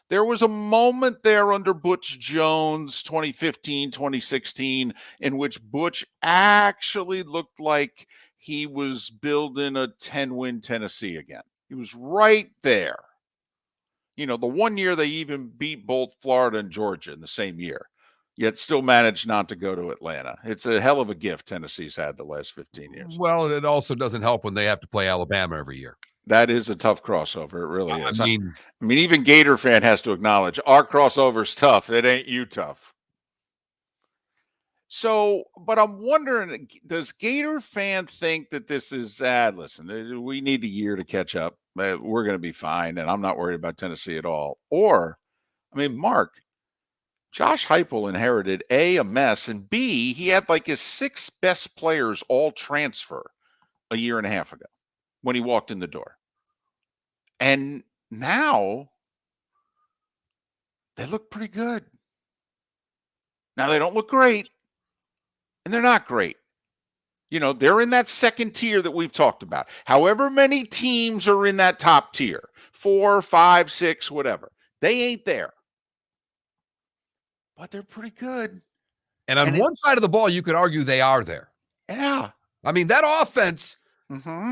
There was a moment there under Butch Jones, 2015, 2016, in which Butch actually looked like he was building a 10-win Tennessee again. He was right there. The one year they even beat both Florida and Georgia in the same year, yet still managed not to go to Atlanta. It's a hell of a gift Tennessee's had the last 15 years. Well, it also doesn't help when they have to play Alabama every year. That is a tough crossover. It really is. I mean, even Gator fan has to acknowledge our crossover's tough. It ain't you tough. So, but I'm wondering, does Gator fan think that this is, listen, we need a year to catch up. We're going to be fine, and I'm not worried about Tennessee at all. Or, Mark, Josh Heupel inherited A mess, and B, he had like his 6 best players all transfer a year and a half ago when he walked in the door. And now they look pretty good. Now they don't look great, and they're not great. You know, they're in that second tier that we've talked about. However many teams are in that top tier, 4, 5, 6, whatever. They ain't there. But they're pretty good. And on one side of the ball, you could argue they are there. Yeah. I mean, that offense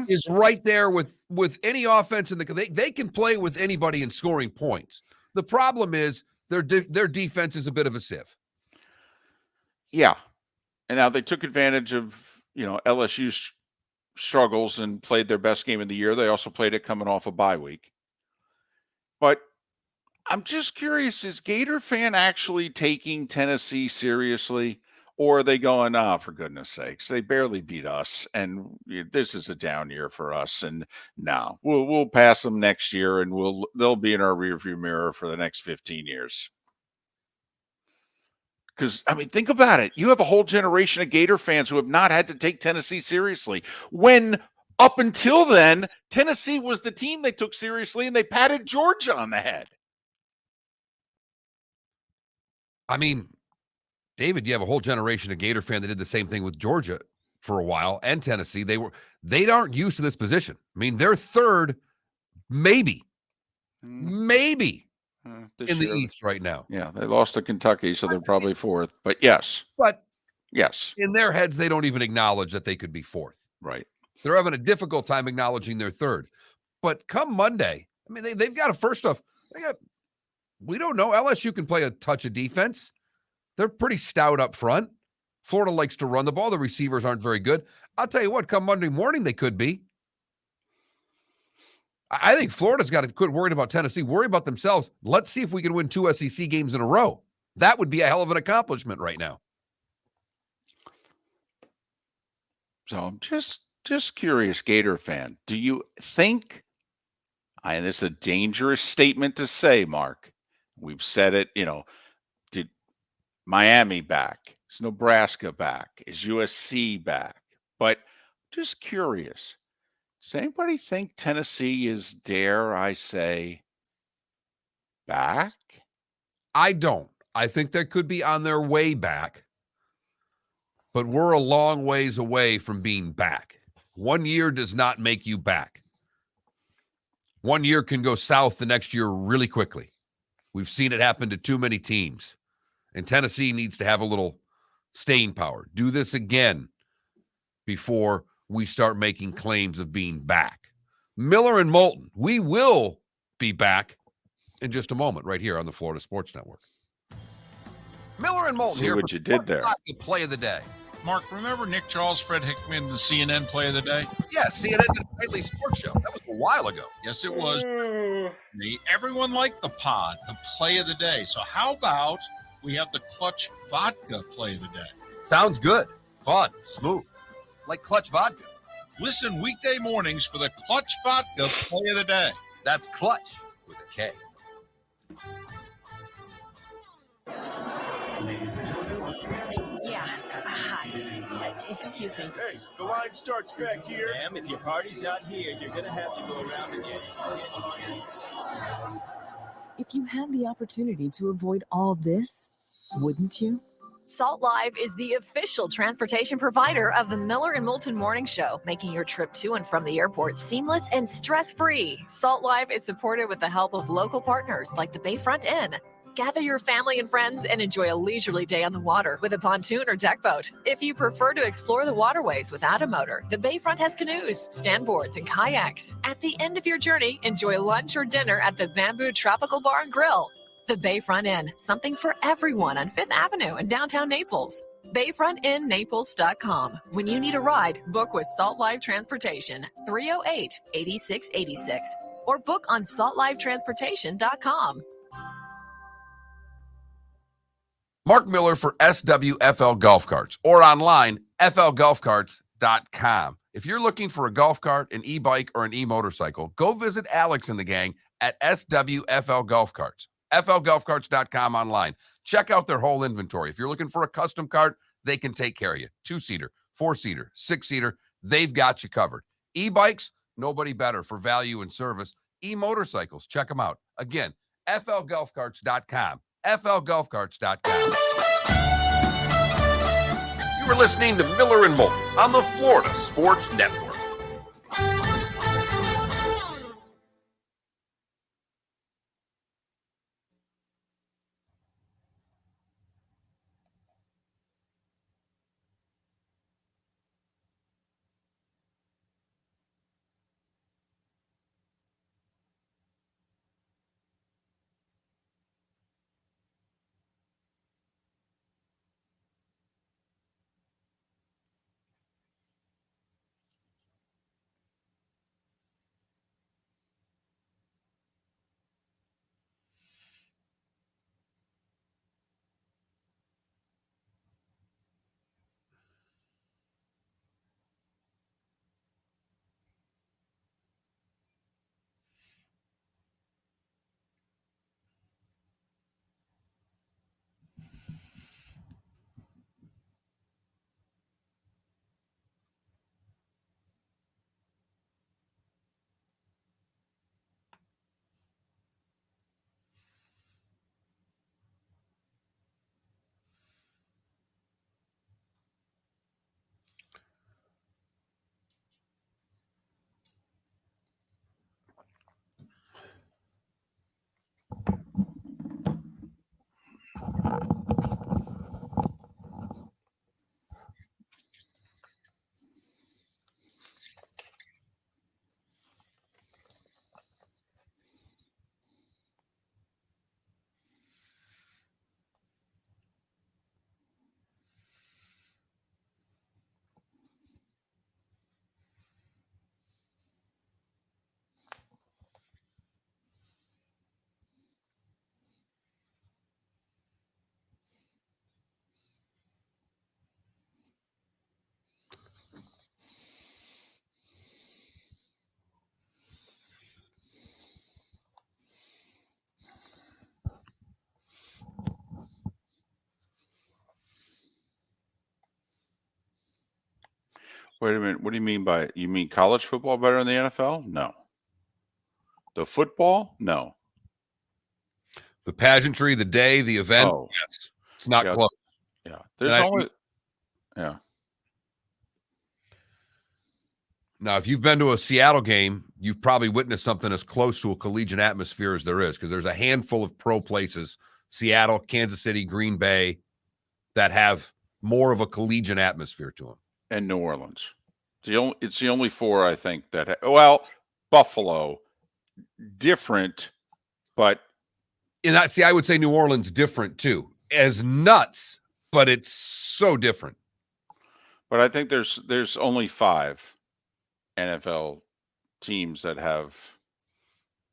is right there with any offense in they can play with anybody in scoring points. The problem is their defense is a bit of a sieve. Yeah. And now they took advantage of, LSU's struggles and played their best game of the year. They also played it coming off a bye week. But I'm just curious, is Gator fan actually taking Tennessee seriously? Or are they going, for goodness sakes, they barely beat us, and this is a down year for us, and no, we'll pass them next year, and they'll be in our rearview mirror for the next 15 years. Because, I mean, think about it. You have a whole generation of Gator fans who have not had to take Tennessee seriously. When, up until then, Tennessee was the team they took seriously, and they patted Georgia on the head. I mean, David, you have a whole generation of Gator fan that did the same thing with Georgia for a while and Tennessee. They aren't used to this position. I mean, they're third, maybe in the East right now. Yeah, they lost to Kentucky, so they're probably fourth. But yes. Yes. In their heads, they don't even acknowledge that they could be fourth. Right. They're having a difficult time acknowledging they're third. But come Monday, I mean, they've got we don't know. LSU can play a touch of defense. They're pretty stout up front. Florida likes to run the ball. The receivers aren't very good. I'll tell you what, come Monday morning, they could be. I think Florida's got to quit worrying about Tennessee, worry about themselves. Let's see if we can win 2 SEC games in a row. That would be a hell of an accomplishment right now. So I'm just curious, Gator fan, do you think, and this is a dangerous statement to say, Mark, we've said it, did Miami back? Is Nebraska back? Is USC back? But just curious, does anybody think Tennessee is, dare I say, back? I don't. I think they could be on their way back, but we're a long ways away from being back. 1 year does not make you back. 1 year can go south the next year really quickly. We've seen it happen to too many teams. And Tennessee needs to have a little staying power. Do this again before we start making claims of being back. Miller and Moulton, we will be back in just a moment right here on the Florida Sports Network. Miller and Moulton See here. what you did there. The play of the day. Mark, remember Nick Charles, Fred Hickman, the CNN play of the day? Yeah, CNN did a nightly sports show. That was a while ago. Yes, it was. Everyone liked the pod, the play of the day. So how about we have the Clutch Vodka play of the day? Sounds good. Fun. Smooth. Like Clutch Vodka. Listen weekday mornings for the Clutch Vodka play of the day. That's Clutch with a K. Ladies and gentlemen, once again. Yeah. Hi. Excuse me. Hey, the line starts back here. Ma'am, if your party's not here, you're going to have to go around and get it. If you had the opportunity to avoid all this, wouldn't you? Salt Live is the official transportation provider of the Miller and Moulton Morning Show, making your trip to and from the airport seamless and stress-free. Salt Live is supported with the help of local partners like the Bayfront Inn. Gather your family and friends and enjoy a leisurely day on the water with a pontoon or deck boat. If you prefer to explore the waterways without a motor, the Bayfront has canoes, standboards, and kayaks. At the end of your journey, enjoy lunch or dinner at the Bamboo Tropical Bar and Grill. The Bayfront Inn, something for everyone on 5th Avenue in downtown Naples. BayfrontInNaples.com. When you need a ride, book with Salt Live Transportation, 308-8686, or book on saltlivetransportation.com. Mark Miller for SWFL Golf Carts or online, flgolfcarts.com. If you're looking for a golf cart, an e-bike, or an e-motorcycle, go visit Alex and the gang at SWFL Golf Carts. flgolfcarts.com online. Check out their whole inventory. If you're looking for a custom cart, they can take care of you. 2-seater, 4-seater, 6-seater, they've got you covered. E-bikes, nobody better for value and service. E-motorcycles, check them out. Again, flgolfcarts.com. flgolfcarts.com. You You are listening to Miller and Moulton on the Florida Sports Network. Wait a minute. What do you mean by you mean college football better than the NFL? No. The football? No. The pageantry, the day, the event. Oh. Yes. It's not Yeah. close. Yeah. There's And only yeah. Now, if you've been to a Seattle game, you've probably witnessed something as close to a collegiate atmosphere as there is, because there's a handful of pro places, Seattle, Kansas City, Green Bay, that have more of a collegiate atmosphere to them. And New Orleans. It's the only four I think that well, Buffalo, different, but I would say New Orleans different too. As nuts, but it's so different. But I think there's only 5 NFL teams that have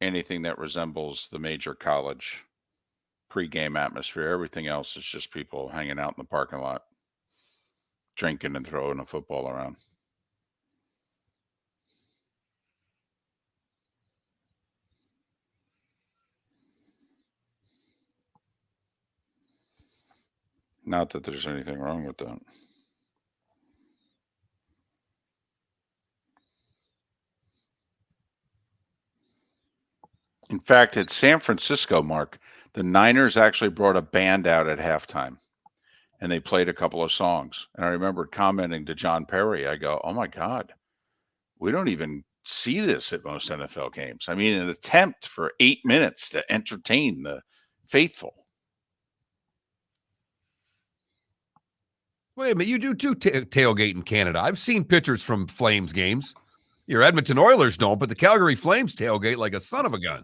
anything that resembles the major college pregame atmosphere. Everything else is just people hanging out in the parking lot, drinking and throwing a football around. Not that there's anything wrong with that. In fact, at San Francisco, Mark, the Niners actually brought a band out at halftime, and they played a couple of songs. And I remember commenting to John Perry, I go, oh, my God, we don't even see this at most NFL games. I mean, an attempt for 8 minutes to entertain the faithful. Wait a minute, you do too tailgate in Canada. I've seen pictures from Flames games. Your Edmonton Oilers don't, but the Calgary Flames tailgate like a son of a gun.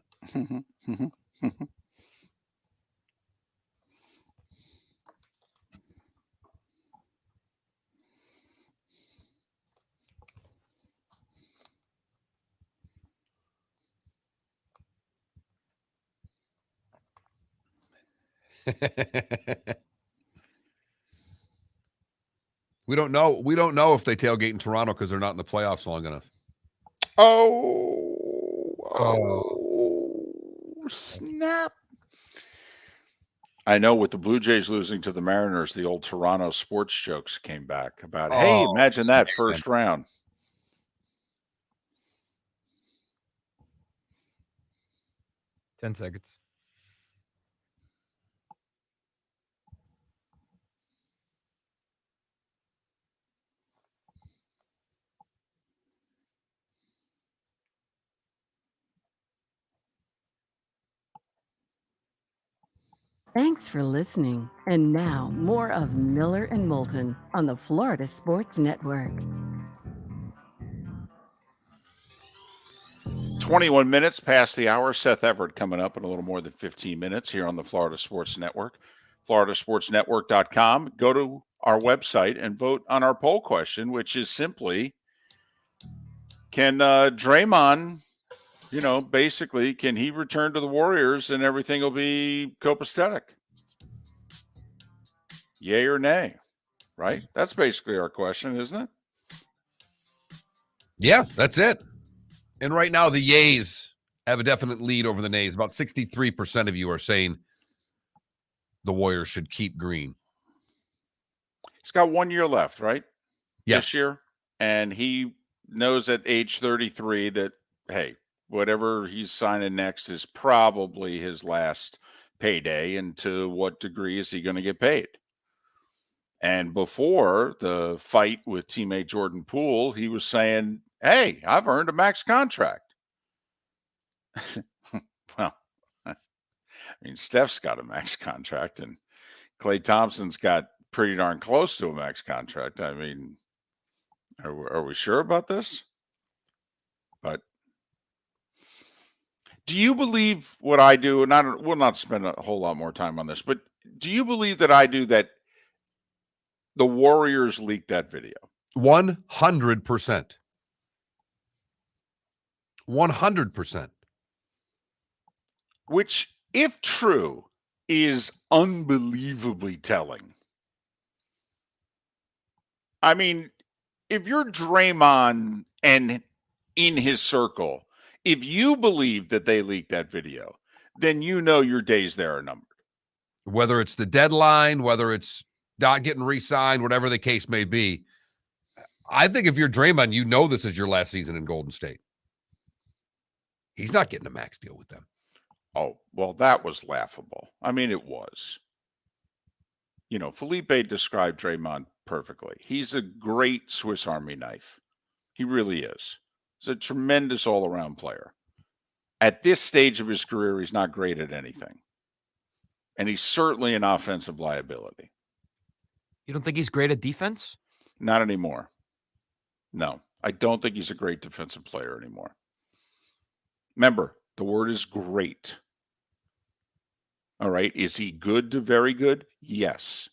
We don't know. We don't know if they tailgate in Toronto because they're not in the playoffs long enough. Oh, snap. I know with the Blue Jays losing to the Mariners, the old Toronto sports jokes came back about, hey, imagine that first round. Ten seconds. Thanks for listening. And now, more of Miller and Moulton on the Florida Sports Network. 21 minutes past the hour. Seth Everett coming up in a little more than 15 minutes here on the Florida Sports Network. FloridaSportsNetwork.com. Go to our website and vote on our poll question, which is simply, can Draymond, basically, can he return to the Warriors and everything will be copacetic? Yay or nay, right? That's basically our question, isn't it? Yeah, that's it. And right now, the yays have a definite lead over the nays. About 63% of you are saying the Warriors should keep Green. He's got 1 year left, right? Yes. This year. And he knows at age 33 that, hey, whatever he's signing next is probably his last payday. And to what degree is he going to get paid? And before the fight with teammate Jordan Poole, he was saying, hey, I've earned a max contract. Well, I mean, Steph's got a max contract and Klay Thompson's got pretty darn close to a max contract. I mean, are we sure about this? But do you believe what I do? And we'll not spend a whole lot more time on this, but do you believe that I do that the Warriors leaked that video? 100%. 100%. Which, if true, is unbelievably telling. I mean, if you're Draymond and in his circle, if you believe that they leaked that video, then you know your days there are numbered. Whether it's the deadline, whether it's not getting re-signed, whatever the case may be, I think if you're Draymond, you know this is your last season in Golden State. He's not getting a max deal with them. Oh, well, that was laughable. I mean, it was. Felipe described Draymond perfectly. He's a great Swiss Army knife. He really is. He's a tremendous all-around player. At this stage of his career, he's not great at anything. And he's certainly an offensive liability. You don't think he's great at defense? Not anymore. No, I don't think he's a great defensive player anymore. Remember, the word is great. All right. Is he good to very good? Yes.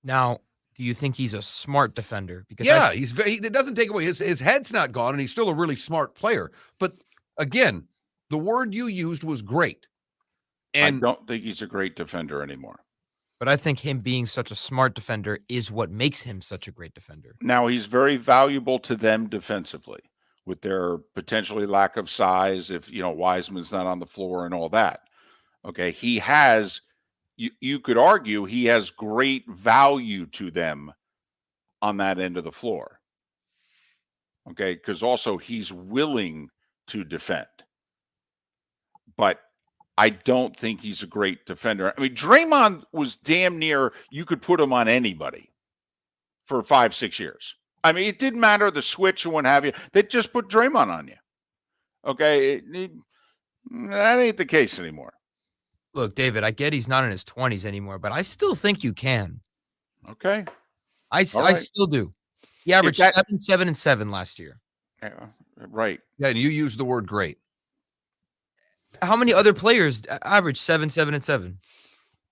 Now, do you think he's a smart defender? Because it doesn't take away. His head's not gone, and he's still a really smart player. But again, the word you used was great. And I don't think he's a great defender anymore. But I think him being such a smart defender is what makes him such a great defender. Now, he's very valuable to them defensively with their potentially lack of size if, Wiseman's not on the floor and all that. Okay, he has, you could argue he has great value to them on that end of the floor. Okay, because also he's willing to defend. But I don't think he's a great defender. I mean, Draymond was damn near, you could put him on anybody for 5-6 years. I mean, it didn't matter the switch and what have you. They just put Draymond on you. Okay, that ain't the case anymore. Look, David, I get he's not in his 20s anymore, but I still think you can. Okay. I still do. He averaged 7, 7, and 7 last year. Right. Yeah, and you used the word great. How many other players average 7, 7, and 7?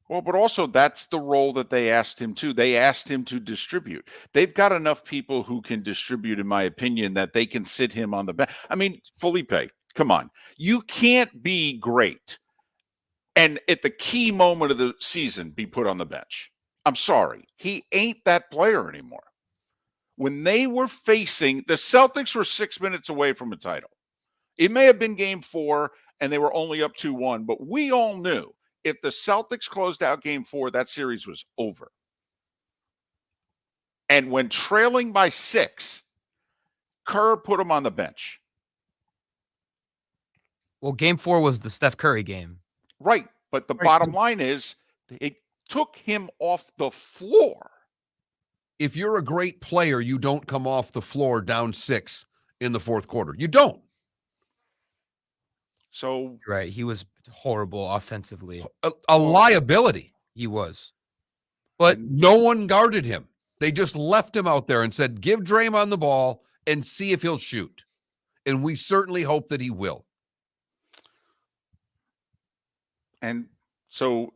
Well, but also that's the role that they asked him to. They asked him to distribute. They've got enough people who can distribute, in my opinion, that they can sit him on the bench. I mean, Felipe, come on. You can't be great and at the key moment of the season be put on the bench. I'm sorry. He ain't that player anymore. When they were facing, the Celtics were 6 minutes away from a title. It may have been game 4 and they were only up 2-1, but we all knew if the Celtics closed out game 4, that series was over. And when trailing by 6, Kerr put him on the bench. Well, game 4 was the Steph Curry game. Right. But the bottom line is it took him off the floor. If you're a great player, you don't come off the floor down 6 in the fourth quarter. You don't. So Right. He was horrible offensively. A liability. He was. But no one guarded him. They just left him out there and said, give Draymond the ball and see if he'll shoot. And we certainly hope that he will. And so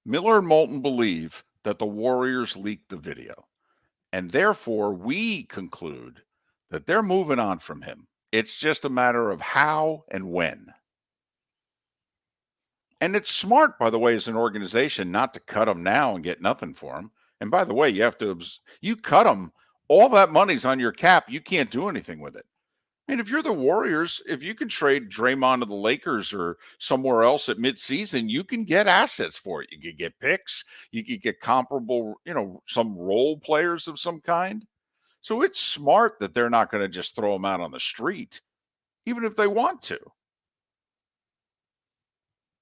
Miller and Moulton believe that the Warriors leaked the video. And therefore, we conclude that they're moving on from him. It's just a matter of how and when. And it's smart, by the way, as an organization, not to cut him now and get nothing for him. And by the way, you cut him, all that money's on your cap. You can't do anything with it. And if you're the Warriors, if you can trade Draymond to the Lakers or somewhere else at midseason, you can get assets for it. You could get picks. You could get comparable, some role players of some kind. So it's smart that they're not going to just throw him out on the street, even if they want to.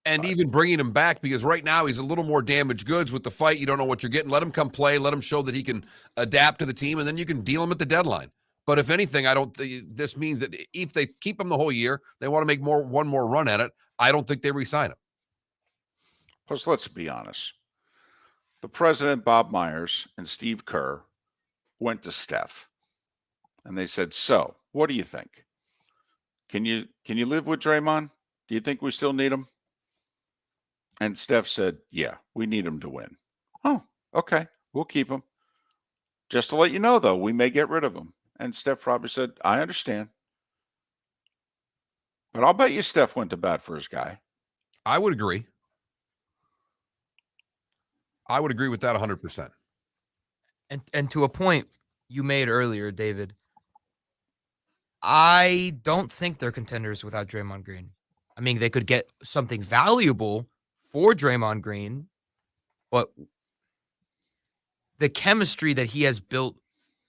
And even bringing him back, because right now he's a little more damaged goods with the fight. You don't know what you're getting. Let him come play. Let him show that he can adapt to the team, and then you can deal him at the deadline. But if anything, I don't think this means that if they keep him the whole year, they want to make one more run at it. I don't think they re-sign him. Plus, let's be honest. The president, Bob Myers, and Steve Kerr went to Steph, and they said, so, what do you think? Can you live with Draymond? Do you think we still need him? And Steph said, yeah, we need him to win. Oh, okay, we'll keep him. Just to let you know, though, we may get rid of him. And Steph probably said, I understand. But I'll bet you Steph went to bat for his guy. I would agree. I would agree with that 100%. And to a point you made earlier, David, I don't think they're contenders without Draymond Green. I mean, they could get something valuable for Draymond Green, but the chemistry that he has built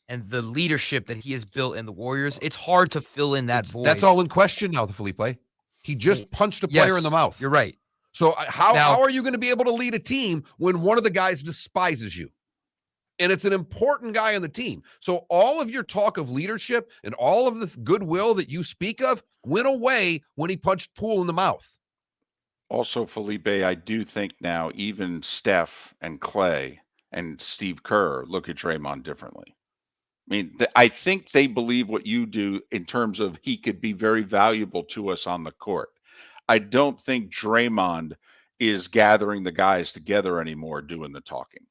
and the leadership that he has built in the Warriors, it's hard to fill in that void. That's all in question now, Felipe. He just punched a player in the mouth. You're right. So how are you going to be able to lead a team when one of the guys despises you? And it's an important guy on the team. So all of your talk of leadership and all of the goodwill that you speak of went away when he punched Poole in the mouth. Also, Felipe, I do think now even Steph and Clay and Steve Kerr look at Draymond differently. I mean, I think they believe what you do in terms of he could be very valuable to us on the court. I don't think Draymond is gathering the guys together anymore doing the talking.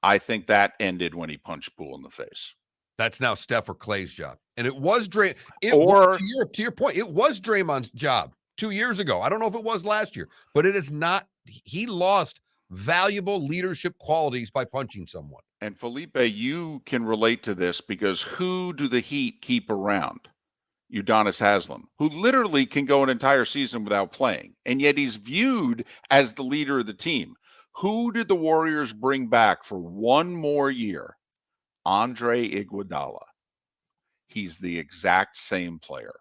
I think that ended when he punched Poole in the face. That's now Steph or Clay's job. And it was to your point, it was Draymond's job 2 years ago. I don't know if it was last year, but it is not. He lost valuable leadership qualities by punching someone. And Felipe, you can relate to this because who do the Heat keep around? Udonis Haslem, who literally can go an entire season without playing, and yet he's viewed as the leader of the team. Who did the Warriors bring back for one more year? Andre Iguodala. He's the exact same player.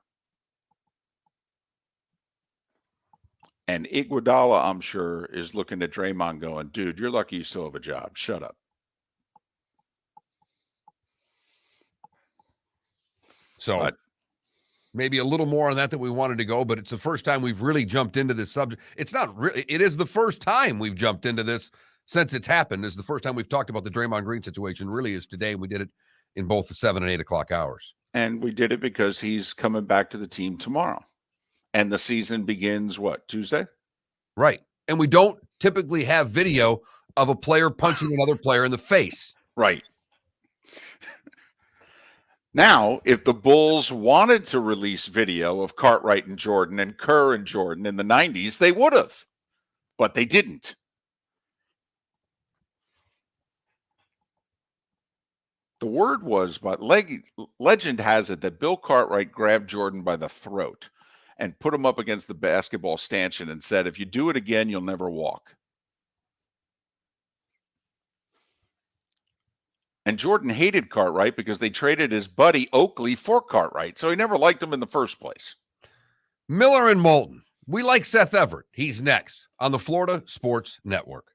And Iguodala, I'm sure, is looking at Draymond going, dude, you're lucky you still have a job. Shut up. So maybe a little more on that we wanted to go, but it's the first time we've really jumped into this subject. It's not really, it is the first time we've jumped into this since it's happened. It's the first time we've talked about the Draymond Green situation really is today. We did it in both the 7 and 8 o'clock hours. And we did it because he's coming back to the team tomorrow. And the season begins, what, Tuesday? Right. And we don't typically have video of a player punching another player in the face. Right. Now, if the Bulls wanted to release video of Cartwright and Jordan and Kerr and Jordan in the 90s, they would have. But they didn't. The word was, but legend has it that Bill Cartwright grabbed Jordan by the throat and put him up against the basketball stanchion and said, if you do it again, you'll never walk. And Jordan hated Cartwright because they traded his buddy Oakley for Cartwright, so he never liked him in the first place. Miller and Moulton. We like Seth Everett. He's next on the Florida Sports Network.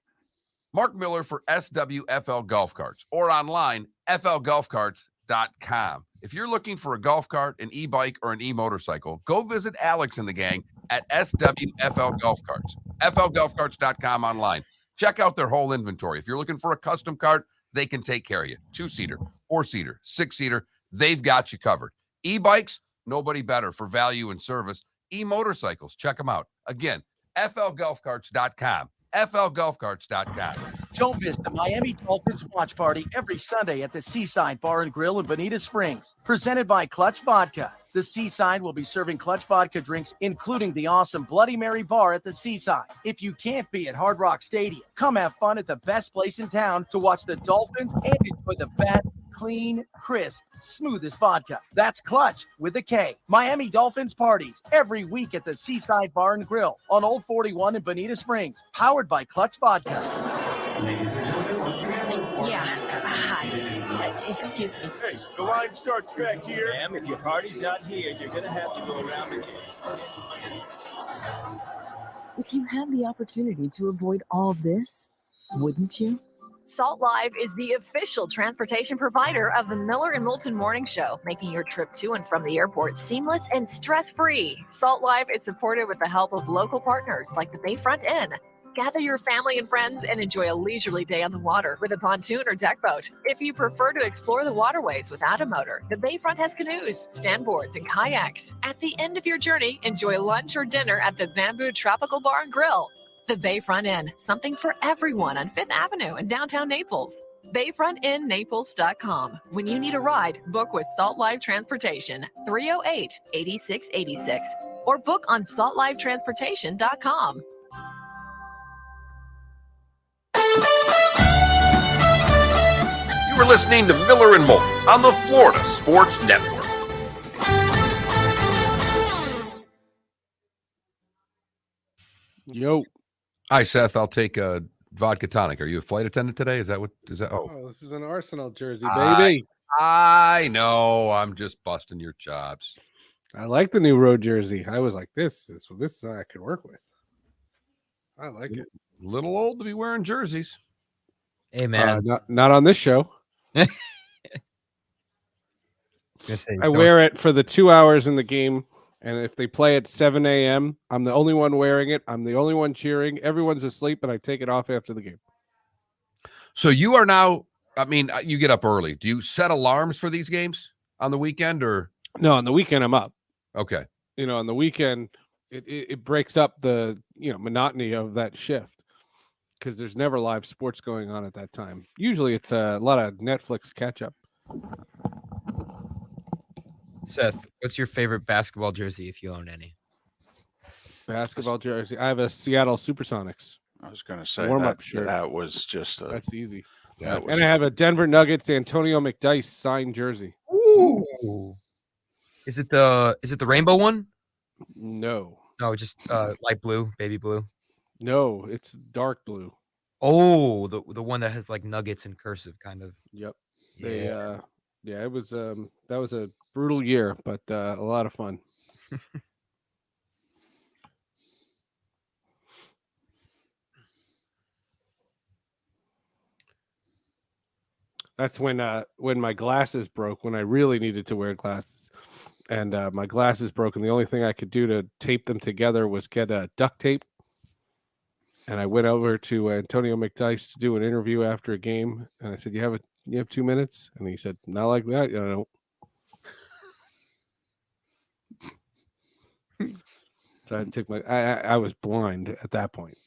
Mark Miller for SWFL Golf Carts or online, flgolfcarts.com. If you're looking for a golf cart, an e-bike, or an e-motorcycle, go visit Alex and the gang at SWFL Golf Carts. FLGolfCarts.com online. Check out their whole inventory. If you're looking for a custom cart, they can take care of you. 2-seater, 4-seater, 6-seater, they've got you covered. E-bikes, nobody better for value and service. E-motorcycles, check them out. Again, FLGolfCarts.com. FLGolfCarts.com. Don't miss the Miami Dolphins watch party every Sunday at the Seaside Bar and Grill in Bonita Springs. Presented by Clutch Vodka. The Seaside will be serving Clutch Vodka drinks, including the awesome Bloody Mary bar at the Seaside. If you can't be at Hard Rock Stadium, come have fun at the best place in town to watch the Dolphins and enjoy the best, clean, crisp, smoothest vodka. That's Clutch with a K. Miami Dolphins parties every week at the Seaside Bar and Grill on Old 41 in Bonita Springs. Powered by Clutch Vodka. Ladies and gentlemen, once again. Excuse me. Hey, the line starts back here. Ma'am, if your party's not here, you're going to have to go around again. If you had the opportunity to avoid all this, wouldn't you? Salt Live is the official transportation provider of the Miller and Moulton Morning Show, making your trip to and from the airport seamless and stress-free. Salt Live is supported with the help of local partners like the Bayfront Inn. Gather your family and friends and enjoy a leisurely day on the water with a pontoon or deck boat. If you prefer to explore the waterways without a motor, the Bayfront has canoes, standboards, and kayaks. At the end of your journey, enjoy lunch or dinner at the Bamboo Tropical Bar and Grill. The Bayfront Inn, something for everyone on 5th Avenue in downtown Naples. BayfrontInNaples.com. When you need a ride, book with Salt Live Transportation, 308-8686, or book on saltlivetransportation.com. You were listening to Miller and Moulton on the Florida Sports Network. Yo. Hi, Seth. I'll take a vodka tonic. Are you a flight attendant today? Is that what? Oh, this is an Arsenal jersey, baby. I know. I'm just busting your chops. I like the new road jersey. I was like, this I could work with. I like it. A little old to be wearing jerseys. Hey, man. Not on this show. I wear it for the 2 hours in the game, and if they play at 7 a.m., I'm the only one wearing it. I'm the only one cheering. Everyone's asleep, and I take it off after the game. So you are now, I mean, you get up early. Do you set alarms for these games on the weekend or? No, on the weekend I'm up. Okay. On the weekend, it breaks up the monotony of that shift because there's never live sports going on at that time. Usually it's a lot of Netflix catch up. Seth, what's your favorite basketball jersey if you own any? Basketball jersey. I have a Seattle Supersonics. I was going to say warm-up shirt. That was just that's easy. And I have a Denver Nuggets Antonio McDyess signed jersey. Ooh. Is it the rainbow one? No, just light blue, baby blue. No, it's dark blue. Oh, the one that has like nuggets in cursive, kind of. Yep. Yeah. It was that was a brutal year, but a lot of fun. That's when my glasses broke, when I really needed to wear glasses. And my glasses broke, and the only thing I could do to tape them together was get duct tape. And I went over to Antonio McDyess to do an interview after a game, and I said, "You have 2 minutes?" And he said, "Not like that, you know." So I took I was blind at that point.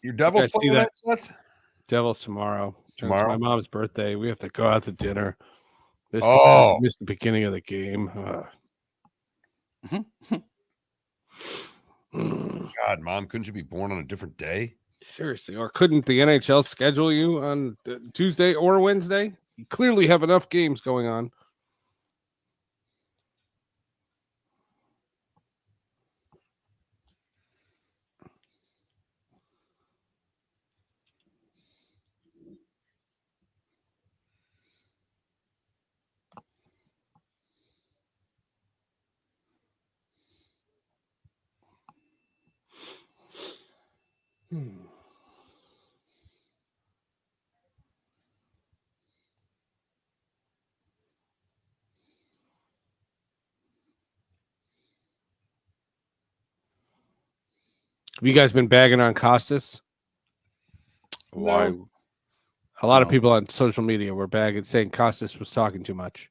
Your Devils playing that, Seth? Devils tomorrow. Tomorrow? It's my mom's birthday. We have to go out to dinner. Missed the beginning of the game. God, Mom, couldn't you be born on a different day? Seriously, or couldn't the NHL schedule you on Tuesday or Wednesday? You clearly have enough games going on. Have you guys been bagging on Costas? Why? A lot of people on social media were bagging, saying Costas was talking too much.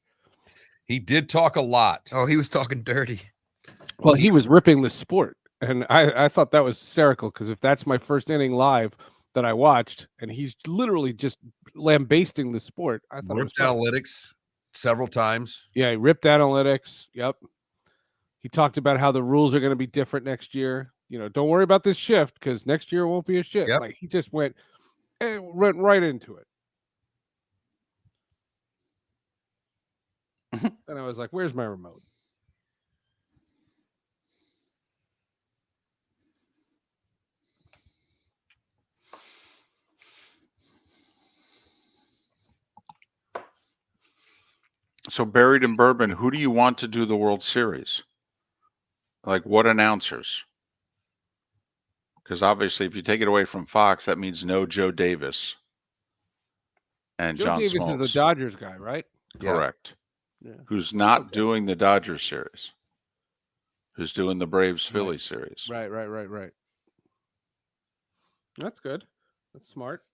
He did talk a lot. Oh, he was talking dirty. Well, he was ripping the sport, and I thought that was hysterical because if that's my first inning live that I watched, and he's literally just lambasting the sport, I thought Ripped it was funny. analytics several times. Yeah, he ripped analytics. Yep. He talked about how the rules are going to be different next year. Don't worry about this shift because next year won't be a shift. Yep. Like he just went right into it. And I was like, where's my remote? So buried in bourbon, who do you want to do the World Series? Like what announcers? Because obviously, if you take it away from Fox, that means no Joe Davis and Joe John Davis Smoltz. is the Dodgers guy, right? Correct. Yeah. Who's not doing the Dodgers series? Who's doing the Braves Philly series? Right. That's good. That's smart.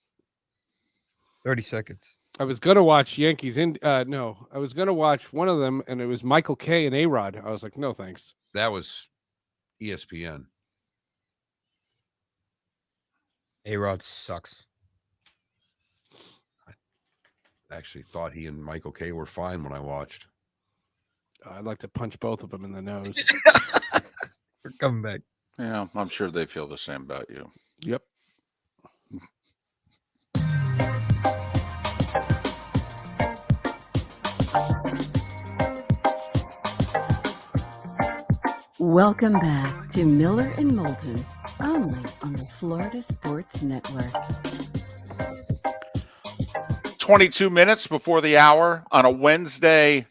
30 seconds. I was gonna watch Yankees I was gonna watch one of them, and it was Michael Kay and A-Rod. I was like, no thanks. That was ESPN. A-Rod sucks. I actually thought he and Michael Kay were fine when I watched. I'd like to punch both of them in the nose. We're coming back. Yeah, I'm sure they feel the same about you. Yep. Welcome back to Miller and Moulton, only on the Florida Sports Network. 22 minutes before the hour on a Wednesday.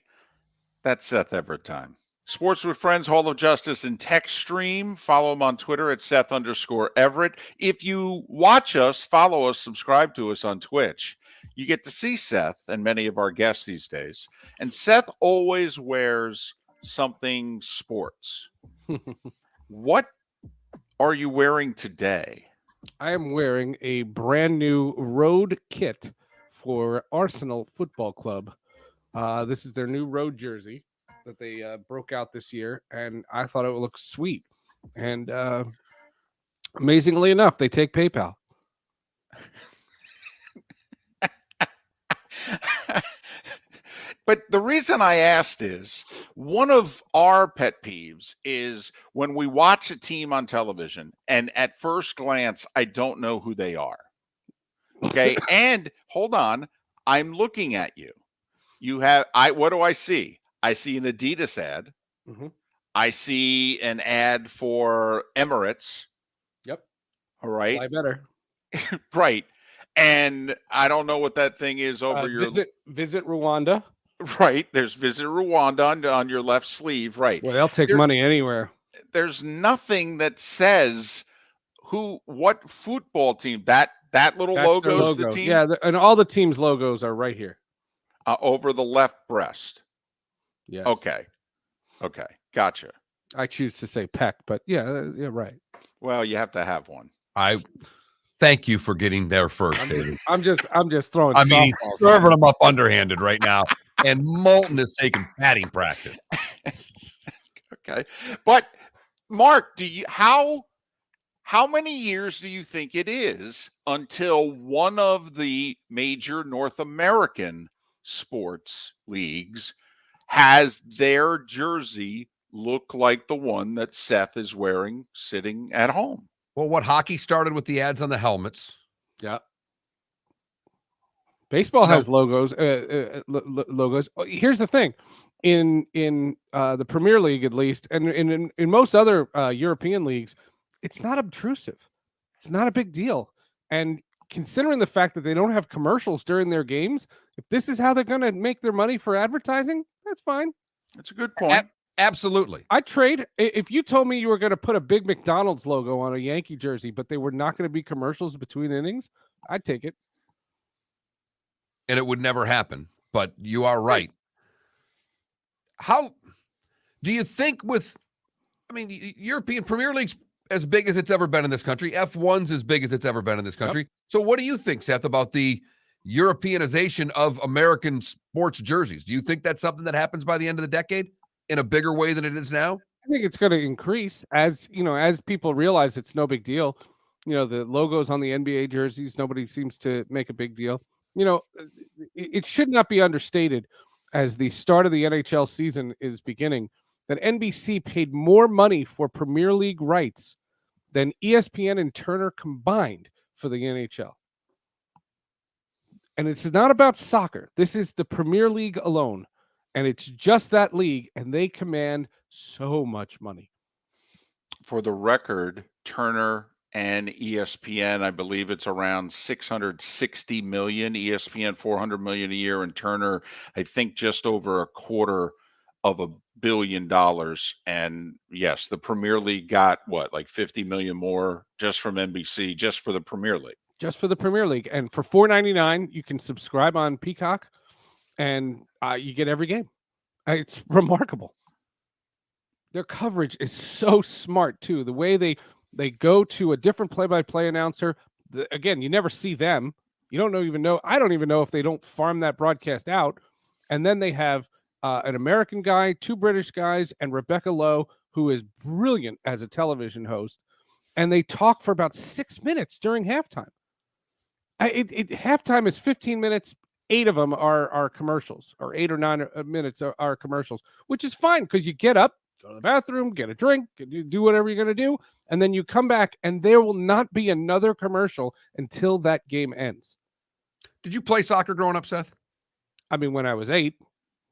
That's Seth Everett time. Sports with Friends, Hall of Justice, and text stream. Follow him on Twitter at Seth_Everett. If you watch us, follow us, subscribe to us on Twitch, you get to see Seth and many of our guests these days. And Seth always wears something sports. What are you wearing today? I am wearing a brand new road kit for Arsenal Football Club. This is their new road jersey that they broke out this year, and I thought it would look sweet. And amazingly enough, they take PayPal. But the reason I asked is one of our pet peeves is when we watch a team on television and at first glance, I don't know who they are. Okay. And hold on, I'm looking at you. What do I see? I see an Adidas ad. Mm-hmm. I see an ad for Emirates. Yep. All right. Fly better. Right. And I don't know what that thing is over your visit Rwanda. Right. There's Visit Rwanda on your left sleeve. Right. Well, they'll take money anywhere. There's nothing that says what football team that little logo is the team. Yeah. And all the team's logos are right here. Over the left breast. Yes. Okay. Gotcha. I choose to say peck, but yeah, right. Well, you have to have one. I thank you for getting there first, David. I'm just throwing. I mean, he's serving them up underhanded right now, and Moulton is taking batting practice. Okay, but Mark, how many years do you think it is until one of the major North American sports leagues has their jersey look like the one that Seth is wearing sitting at home? Well, what hockey started with the ads on the helmets. Yeah. Baseball has logos. Logos. Here's the thing, in the Premier League at least, and in most other European leagues, it's not obtrusive. It's not a big deal. And considering the fact that they don't have commercials during their games, if this is how they're going to make their money for advertising, that's fine. That's a good point. Absolutely. I trade. If you told me you were going to put a big McDonald's logo on a Yankee jersey, but they were not going to be commercials between innings, I'd take it. And it would never happen. But you are right. How do you think European Premier League's as big as it's ever been in this country. F1's as big as it's ever been in this country. So what do you think, Seth, about the Europeanization of American sports jerseys? Do you think that's something that happens by the end of the decade in a bigger way than it is now? I think it's going to increase as people realize it's no big deal. The logos on the NBA jerseys, nobody seems to make a big deal. It should not be understated as the start of the NHL season is beginning that NBC paid more money for Premier League rights than ESPN and Turner combined for the NHL. And it's not about soccer. This is the Premier League alone. And it's just that league, and they command so much money. For the record, Turner and ESPN, I believe it's around 660 million, ESPN 400 million a year, and Turner, I think just over $250 million. And yes, the Premier League got what, like 50 million more just from NBC, just for the Premier League. Just for the Premier League. And for $4.99, you can subscribe on Peacock, and you get every game. It's remarkable. Their coverage is so smart, too. The way they go to a different play-by-play announcer. Again, you never see them. You don't even know. I don't even know if they don't farm that broadcast out. And then they have an American guy, 2 British guys, and Rebecca Lowe, who is brilliant as a television host. And they talk for about 6 minutes during halftime. Halftime is 15 minutes. 8 of them are commercials, or 8 or 9 minutes are commercials, which is fine because you get up, go to the bathroom, get a drink, do whatever you're going to do, and then you come back, and there will not be another commercial until that game ends. Did you play soccer growing up, Seth? I mean, when I was 8.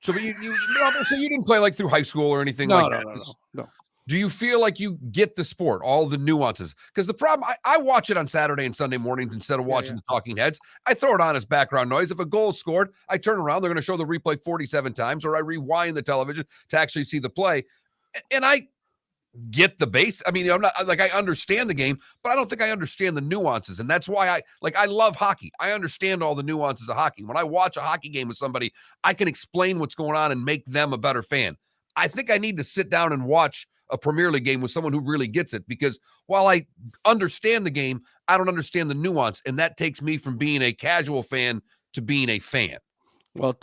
So, but you didn't play like through high school or anything like that? No. Do you feel like you get the sport, all the nuances? Because the problem, I watch it on Saturday and Sunday mornings instead of watching the talking heads. I throw it on as background noise. If a goal is scored, I turn around. They're going to show the replay 47 times, or I rewind the television to actually see the play. And I get the base. I mean, I'm not like, I understand the game, but I don't think I understand the nuances. And that's why I love hockey. I understand all the nuances of hockey. When I watch a hockey game with somebody, I can explain what's going on and make them a better fan. I think I need to sit down and watch a Premier League game with someone who really gets it, because while I understand the game, I don't understand the nuance. And that takes me from being a casual fan to being a fan. Well,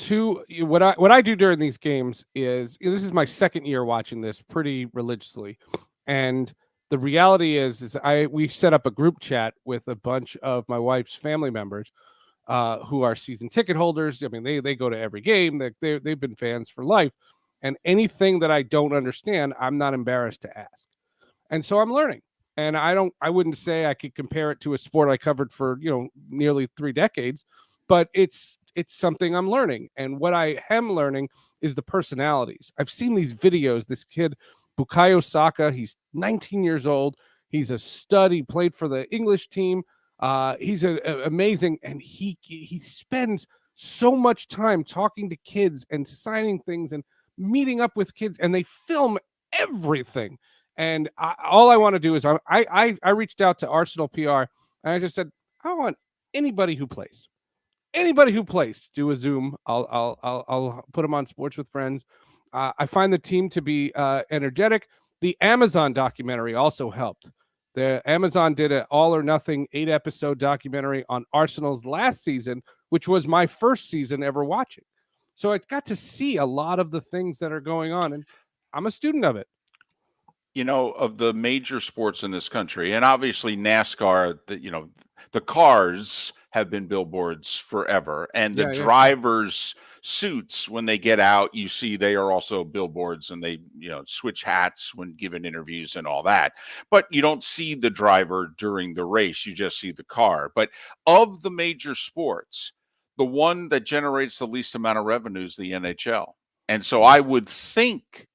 what I do during these games is, this is my second year watching this pretty religiously. And the reality is we set up a group chat with a bunch of my wife's family members who are season ticket holders. I mean, they go to every game. They've been fans for life. And anything that I don't understand, I'm not embarrassed to ask. And so I'm learning. And I wouldn't say I could compare it to a sport I covered for, nearly 3 decades, but it's something I'm learning. And what I am learning is the personalities. I've seen these videos. This kid, Bukayo Saka, he's 19 years old. He's a stud. He played for the English team. He's amazing. And he spends so much time talking to kids and signing things and meeting up with kids, and they film everything. And all I want to do is I reached out to Arsenal PR, and I just said, I want anybody who plays to do a Zoom. I'll put them on Sports with Friends. I find the team to be energetic. The Amazon documentary also helped. The Amazon did an all or nothing 8-episode documentary on Arsenal's last season, which was my first season ever watching. So I got to see a lot of the things that are going on, and I'm a student of it. Of the major sports in this country, and obviously NASCAR, the cars have been billboards forever, and the drivers' suits, when they get out, you see they are also billboards, and they switch hats when given interviews and all that. But you don't see the driver during the race; you just see the car. But of the major sports, the one that generates the least amount of revenue is the NHL. And so I would think,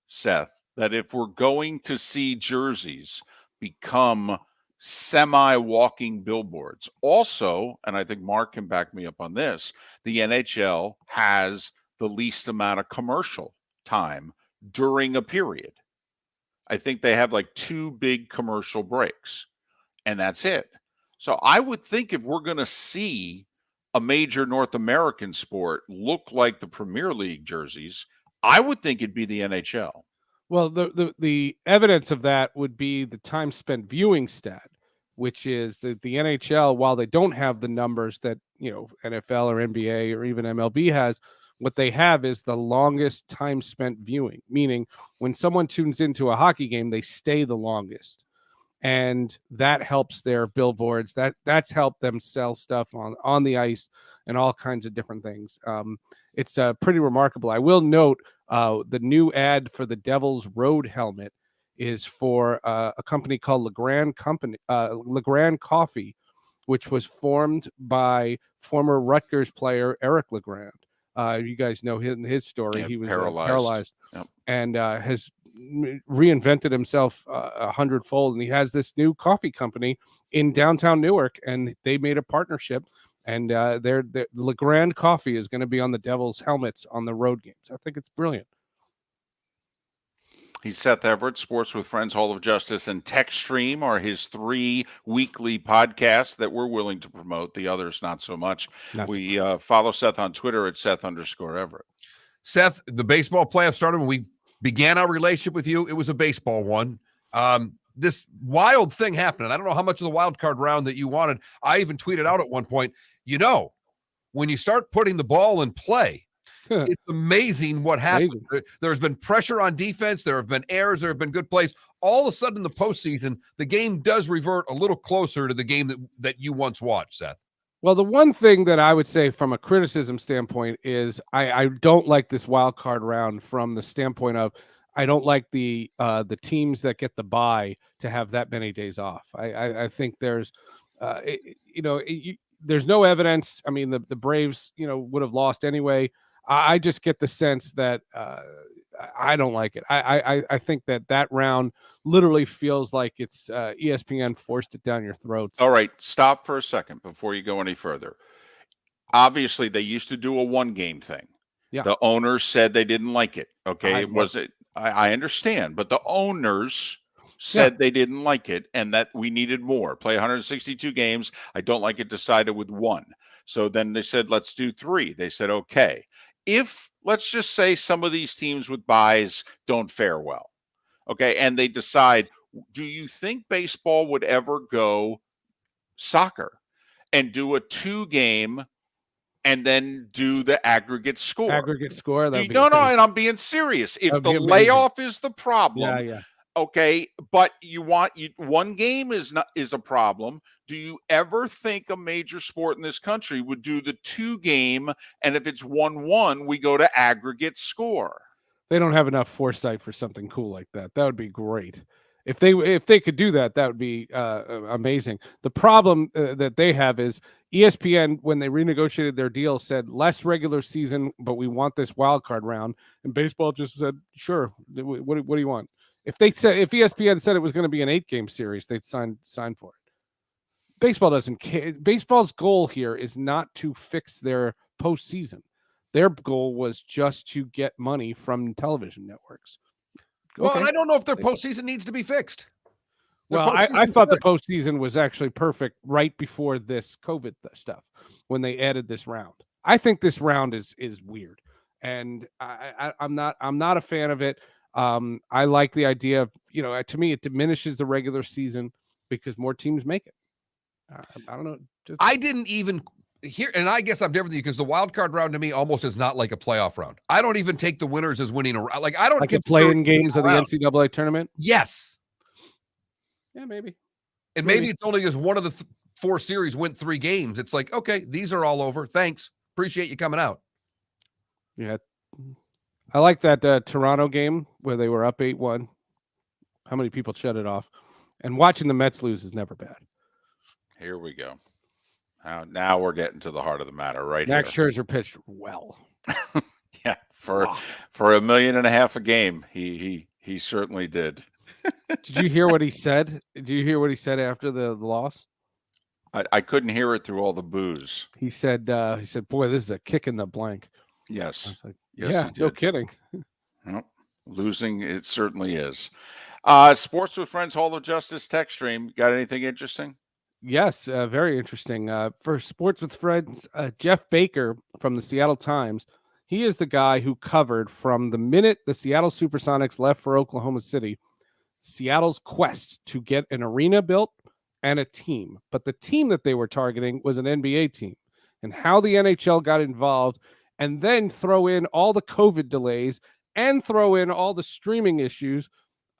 Seth, that if we're going to see jerseys become semi-walking billboards, also, and I think Mark can back me up on this, the NHL has the least amount of commercial time during a period. I think they have like 2 big commercial breaks, and that's it. So I would think if we're going to see a major North American sport look like the Premier League jerseys, I would think it'd be the NHL. Well, the evidence of that would be the time spent viewing stat, which is that the NHL, while they don't have the numbers that NFL or NBA or even MLB has, what they have is the longest time spent viewing. Meaning, when someone tunes into a hockey game, they stay the longest, and that helps their billboards. That's helped them sell stuff on the ice and all kinds of different things. It's pretty remarkable. I will note the new ad for the Devil's Road helmet is for a company called Legrand Coffee, which was formed by former Rutgers player Eric Legrand. You guys know his story. Yeah, he was paralyzed. paralyzed and has reinvented himself 100-fold. And he has this new coffee company in downtown Newark, and they made a partnership. And the Legrand Coffee is going to be on the Devils helmets on the road games. I think it's brilliant. He's Seth Everett. Sports with Friends, Hall of Justice, and Tech Stream are his 3 weekly podcasts that we're willing to promote. The others, not so much. We follow Seth on Twitter at Seth_Everett. Seth, the baseball playoffs started when we began our relationship with you. It was a baseball one. This wild thing happened, and I don't know how much of the wild card round that you wanted. I even tweeted out at one point, when you start putting the ball in play, it's amazing what happens. There's been pressure on defense. There have been errors. There have been good plays. All of a sudden in the postseason, the game does revert a little closer to the game that you once watched, Seth. Well, the one thing that I would say from a criticism standpoint is I don't like this wild card round from the standpoint of I don't like the teams that get the bye to have that many days off. I think there's there's no evidence. I mean, the Braves would have lost anyway. I just get the sense that I don't like it. I think that round literally feels like it's ESPN forced it down your throats. All right, stop for a second before you go any further. Obviously, they used to do a 1-game thing. Yeah. The owners said they didn't like it. Okay, I understand, but the owners said they didn't like it and that we needed more. Play 162 games. I don't like it decided with 1. So then they said, let's do 3. They said, okay. If, let's just say, some of these teams with buys don't fare well, okay, and they decide, do you think baseball would ever go soccer and do a 2-game and then do the aggregate score? Aggregate score? No, and I'm being serious. If the layoff is the problem, okay, but one game is a problem. Do you ever think a major sport in this country would do the 2-game, and if it's 1-1, we go to aggregate score? They don't have enough foresight for something cool like that. That would be great. If they could do that, that would be amazing. The problem that they have is ESPN, when they renegotiated their deal, said less regular season, but we want this wild card round. And baseball just said, sure. What do you want? If ESPN said it was going to be an 8-game series, they'd sign for it. Baseball doesn't care. Baseball's goal here is not to fix their postseason. Their goal was just to get money from television networks. Well, and I don't know if their postseason needs to be fixed. Well, I thought the postseason was actually perfect right before this COVID stuff when they added this round. I think this round is weird, and I'm not a fan of it. I like the idea of, to me, it diminishes the regular season because more teams make it. I don't know. I didn't even hear, and I guess I'm different than you because the wild card round to me almost is not like a playoff round. I don't even take the winners as winning a round. Like I don't like the play-in games of the NCAA tournament. Yes. Yeah, maybe. And maybe it's only because one of the 4 series went 3 games. It's like, okay, these are all over. Thanks. Appreciate you coming out. Yeah. I like that Toronto game where they were up 8-1. How many people shut it off? And watching the Mets lose is never bad. Here we go. Now we're getting to the heart of the matter, right? Max Scherzer pitched well. Yeah, for $1.5 million a game, he certainly did. Did you hear what he said? Did you hear what he said after the loss? I couldn't hear it through all the boos. He said, "Boy, this is a kick in the blank." Yes. I was like, yes, yeah, no kidding. Well, losing, it certainly is. Sports with Friends, Hall of Justice, Tech Stream. Got anything interesting? Yes, very interesting. For Sports with Friends, Jeff Baker from the Seattle Times He is the guy who covered from the minute the Seattle Supersonics left for Oklahoma City, Seattle's quest to get an arena built and a team. But the team that they were targeting was an NBA team, and how the NHL got involved, and then throw in all the COVID delays and throw in all the streaming issues.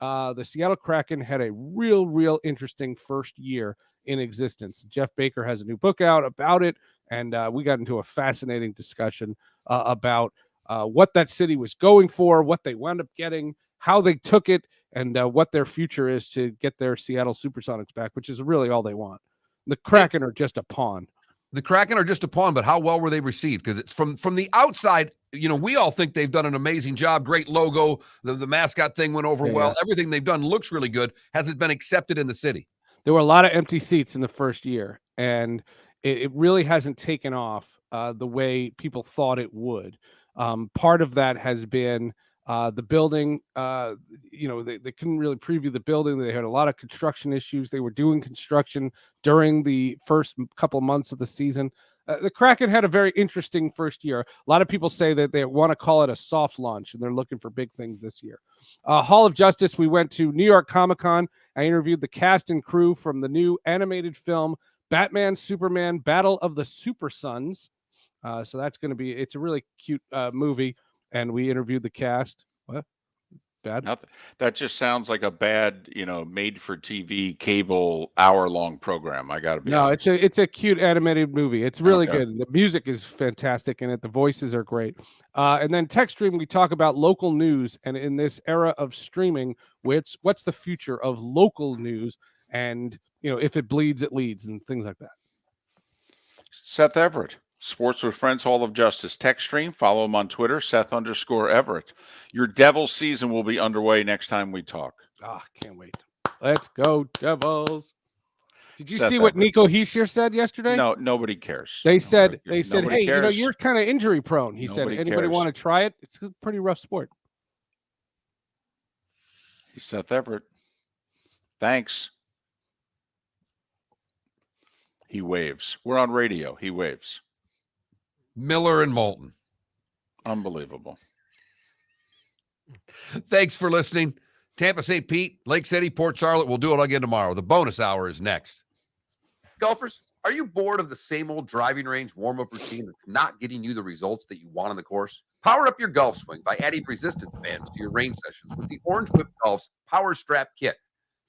The Seattle Kraken had a real interesting first year in existence. Jeff Baker has a new book out about it, and we got into a fascinating discussion about what that city was going for, what they wound up getting, how they took it, and what their future is to get their Seattle Supersonics back, which is really all they want. The Kraken are just a pawn. The Kraken are just a pawn, but how well were they received? Because it's from the outside, we all think they've done an amazing job. Great logo. The mascot thing went over well. Everything they've done looks really good. Has it been accepted in the city? There were a lot of empty seats in the first year, and it really hasn't taken off the way people thought it would. Part of that has been the building. They couldn't really preview the building. They had a lot of construction issues. They were doing construction during the first couple of months of the season. The Kraken had a very interesting first year. A lot of people say that they want to call it a soft launch, and they're looking for big things this year. Hall of Justice, we went to New York Comic-Con. I interviewed the cast and crew from the new animated film Batman, Superman, Battle of the Super Sons. So that's going to be, it's a really cute movie. And we interviewed the cast. What? Bad? Nothing. That just sounds like a bad, made for TV cable hour-long program. I got to be honest. It's a cute animated movie. It's really good. The music is fantastic in it. The voices are great. And then Tech Stream, we talk about local news, and in this era of streaming, what's the future of local news, and if it bleeds, it leads, and things like that. Seth Everett, Sports with Friends, Hall of Justice. Tech Stream, follow him on Twitter, Seth_Everett. Your Devils season will be underway next time we talk. Can't wait. Let's go, Devils. Did you Seth see what Everett. Nico Hischier said yesterday? No, nobody cares. They said, Nobody hey, cares. you're kind of injury prone. He said, Nobody anybody cares. want to try it? It's a pretty rough sport. He's Seth Everett. Thanks. He waves. We're on radio. He waves. Miller and Moulton. Unbelievable. Thanks for listening. Tampa, St. Pete, Lake City, Port Charlotte. We'll do it again tomorrow. The bonus hour is next. Golfers, are you bored of the same old driving range warm-up routine that's not getting you the results that you want on the course? Power up your golf swing by adding resistance bands to your range sessions with the Orange Whip Golf's Power Strap Kit.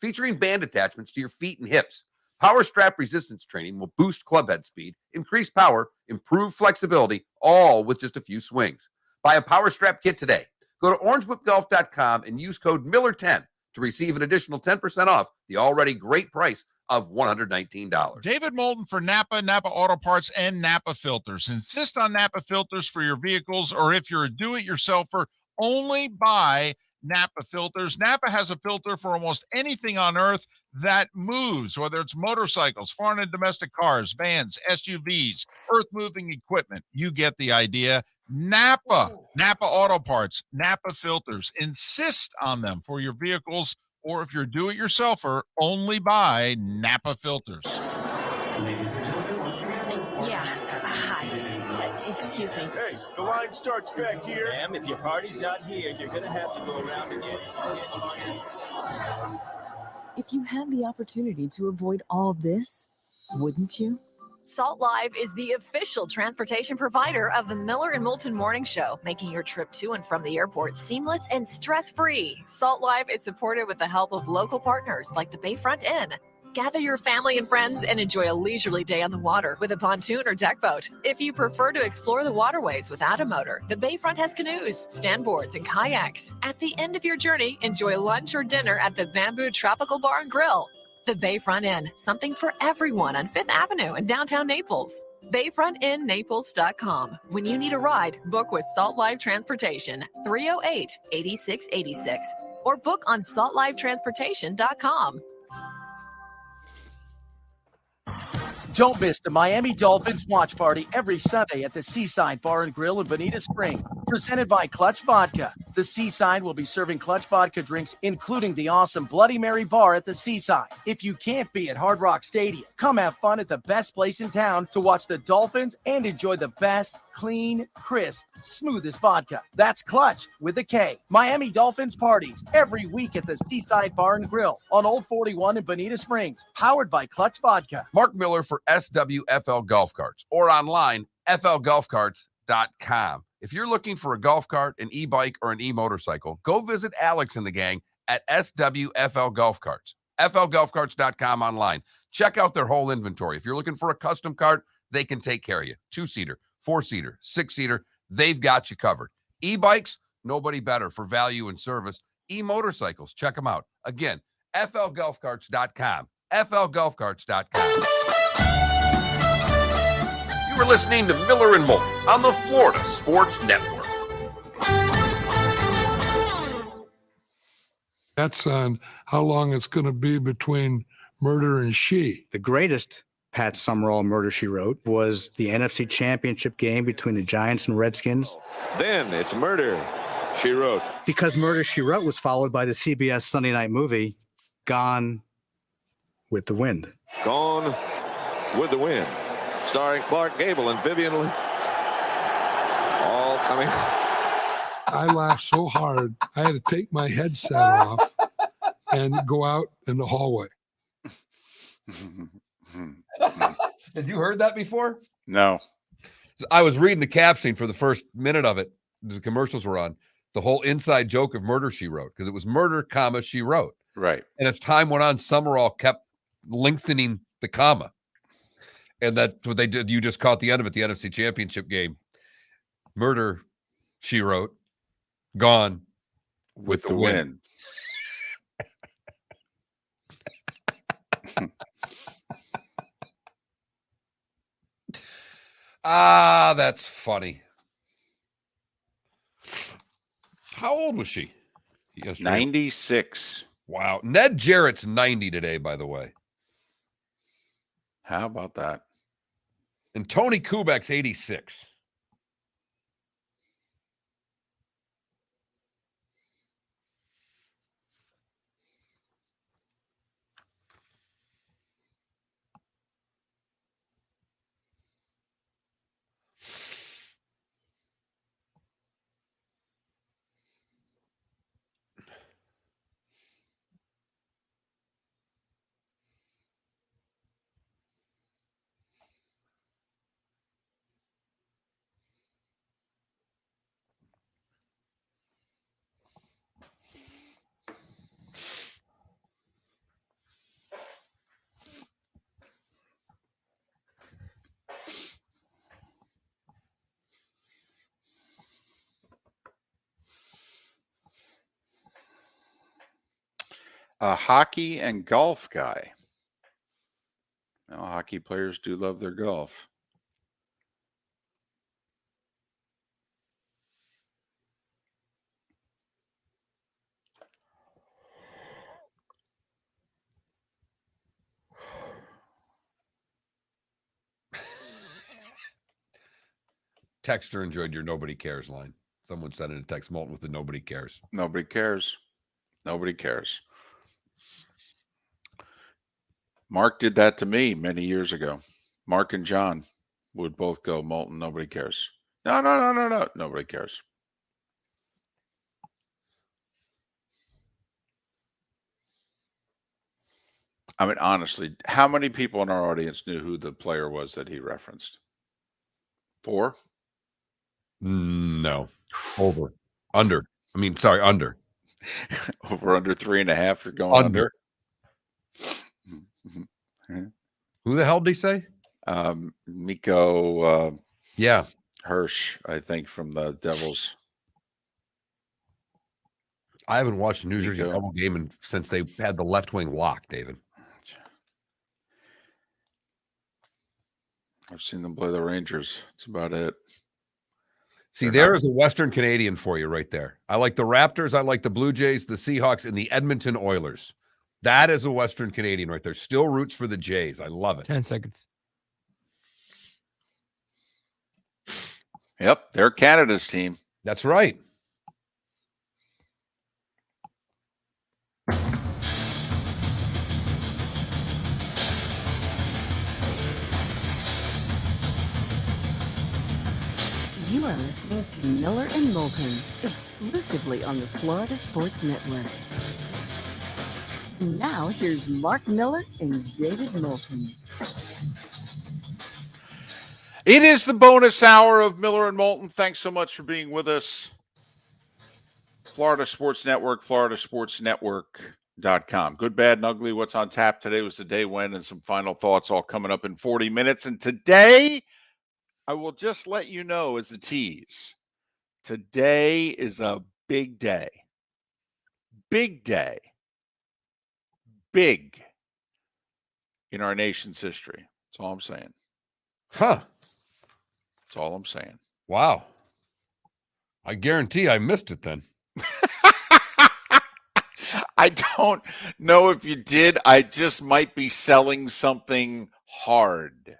Featuring band attachments to your feet and hips, Power Strap resistance training will boost club head speed, increase power, improve flexibility, all with just a few swings. Buy a Power Strap Kit today. Go to orangewhipgolf.com and use code Miller10 to receive an additional 10% off the already great price of $119. David Moulton for Napa, Napa Auto Parts, and Napa Filters. Insist on Napa filters for your vehicles, or if you're a do-it-yourselfer, only buy Napa filters. Napa has a filter for almost anything on earth that moves, whether it's motorcycles, foreign and domestic cars, vans, SUVs, earth-moving equipment. You get the idea. Napa Auto Parts, Napa filters. Insist on them for your vehicles, or if you're a do-it-yourselfer, only buy Napa filters. Ladies and gentlemen, once again, Excuse me. Hey, the line starts back here. Ma'am, if your party's not here, you're going to have to go around again. If you had the opportunity to avoid all this, wouldn't you? Salt Live is the official transportation provider of the Miller and Moulton Morning Show, making your trip to and from the airport seamless and stress-free. Salt Live is supported with the help of local partners like the Bayfront Inn. Gather your family and friends and enjoy a leisurely day on the water with a pontoon or deck boat. If you prefer to explore the waterways without a motor, the Bayfront has canoes, standboards, and kayaks. At the end of your journey, enjoy lunch or dinner at the Bamboo Tropical Bar and Grill. The Bayfront Inn, something for everyone on 5th Avenue in downtown Naples. BayfrontInNaples.com. When you need a ride, book with Salt Live Transportation, 308-8686, or book on saltlivetransportation.com. Don't miss the Miami Dolphins watch party every Sunday at the Seaside Bar and Grill in Bonita Springs. presented by Clutch Vodka. The Seaside will be serving Clutch Vodka drinks, including the awesome Bloody Mary bar at the Seaside. If you can't be at Hard Rock Stadium, come have fun at the best place in town to watch the Dolphins and enjoy the best, clean, crisp, smoothest vodka. That's Clutch with a K. Miami Dolphins parties every week at the Seaside Bar and Grill on Old 41 in Bonita Springs, powered by Clutch Vodka. Mark Miller for SWFL Golf Carts or online, flgolfcarts.com. If you're looking for a golf cart, an e-bike, or an e-motorcycle, go visit Alex and the gang at SWFL Golf Carts. flgolfcarts.com online. Check out their whole inventory. If you're looking for a custom cart, they can take care of you. 2-seater, 4-seater, 6-seater, they've got you covered. E-bikes, nobody better for value and service. E-motorcycles, check them out. Again, flgolfcarts.com. flgolfcarts.com. You are listening to Miller and Moulton on the Florida Sports Network. That's on how long it's going to be between Murder and She. The greatest Pat Summerall Murder, She Wrote was the NFC Championship game between the Giants and Redskins. Then it's Murder, She Wrote. Because Murder, She Wrote was followed by the CBS Sunday night movie, Gone with the Wind. Gone with the Wind, starring Clark Gable and Vivian Lee. All coming. I laughed so hard, I had to take my headset off and go out in the hallway. Had you heard that before? No. So I was reading the captioning for the first minute of it. The commercials were on. The whole inside joke of Murder, She Wrote, because it was Murder, comma, She Wrote. Right. And as time went on, Summerall kept lengthening the comma. And that's what they did. You just caught the end of it, the NFC Championship game. Murder, She Wrote, Gone with the Wind. Ah, that's funny. How old was she? Yesterday? 96. Wow. Ned Jarrett's 90 today, by the way. How about that? And Tony Kubek's 86. A hockey and golf guy. Now, hockey players do love their golf. Texter enjoyed your nobody cares line. Someone sent in a text, Moulton, with the nobody cares. Nobody cares. Nobody cares. Mark did that to me many years ago. Mark and John would both go, Moulton, nobody cares. No. Nobody cares. I mean, honestly, how many people in our audience knew who the player was that he referenced? 4? No. Over. Under. Under. Over under 3.5. You're going under. Who the hell did he say? Miko yeah. Hirsch, I think, from the Devils. I haven't watched a New Jersey Devil game since they had the left wing lock, David. I've seen them play the Rangers. That's about it. See, there is a Western Canadian for you right there. I like the Raptors. I like the Blue Jays, the Seahawks, and the Edmonton Oilers. That is a Western Canadian right there. Still roots for the Jays. I love it. 10 seconds. Yep, they're Canada's team. That's right. You are listening to Miller and Moulton, exclusively on the Florida Sports Network. Now, here's Mark Miller and David Moulton. It is the bonus hour of Miller and Moulton. Thanks so much for being with us. Florida Sports Network, floridasportsnetwork.com. Good, bad, and ugly. What's on tap today was the day when, and some final thoughts all coming up in 40 minutes. And today, I will just let you know as a tease, today is a big day. Big day. Big in our nation's history. That's all I'm saying. Huh. That's all I'm saying. Wow. I guarantee I missed it then. I don't know if you did. I just might be selling something hard.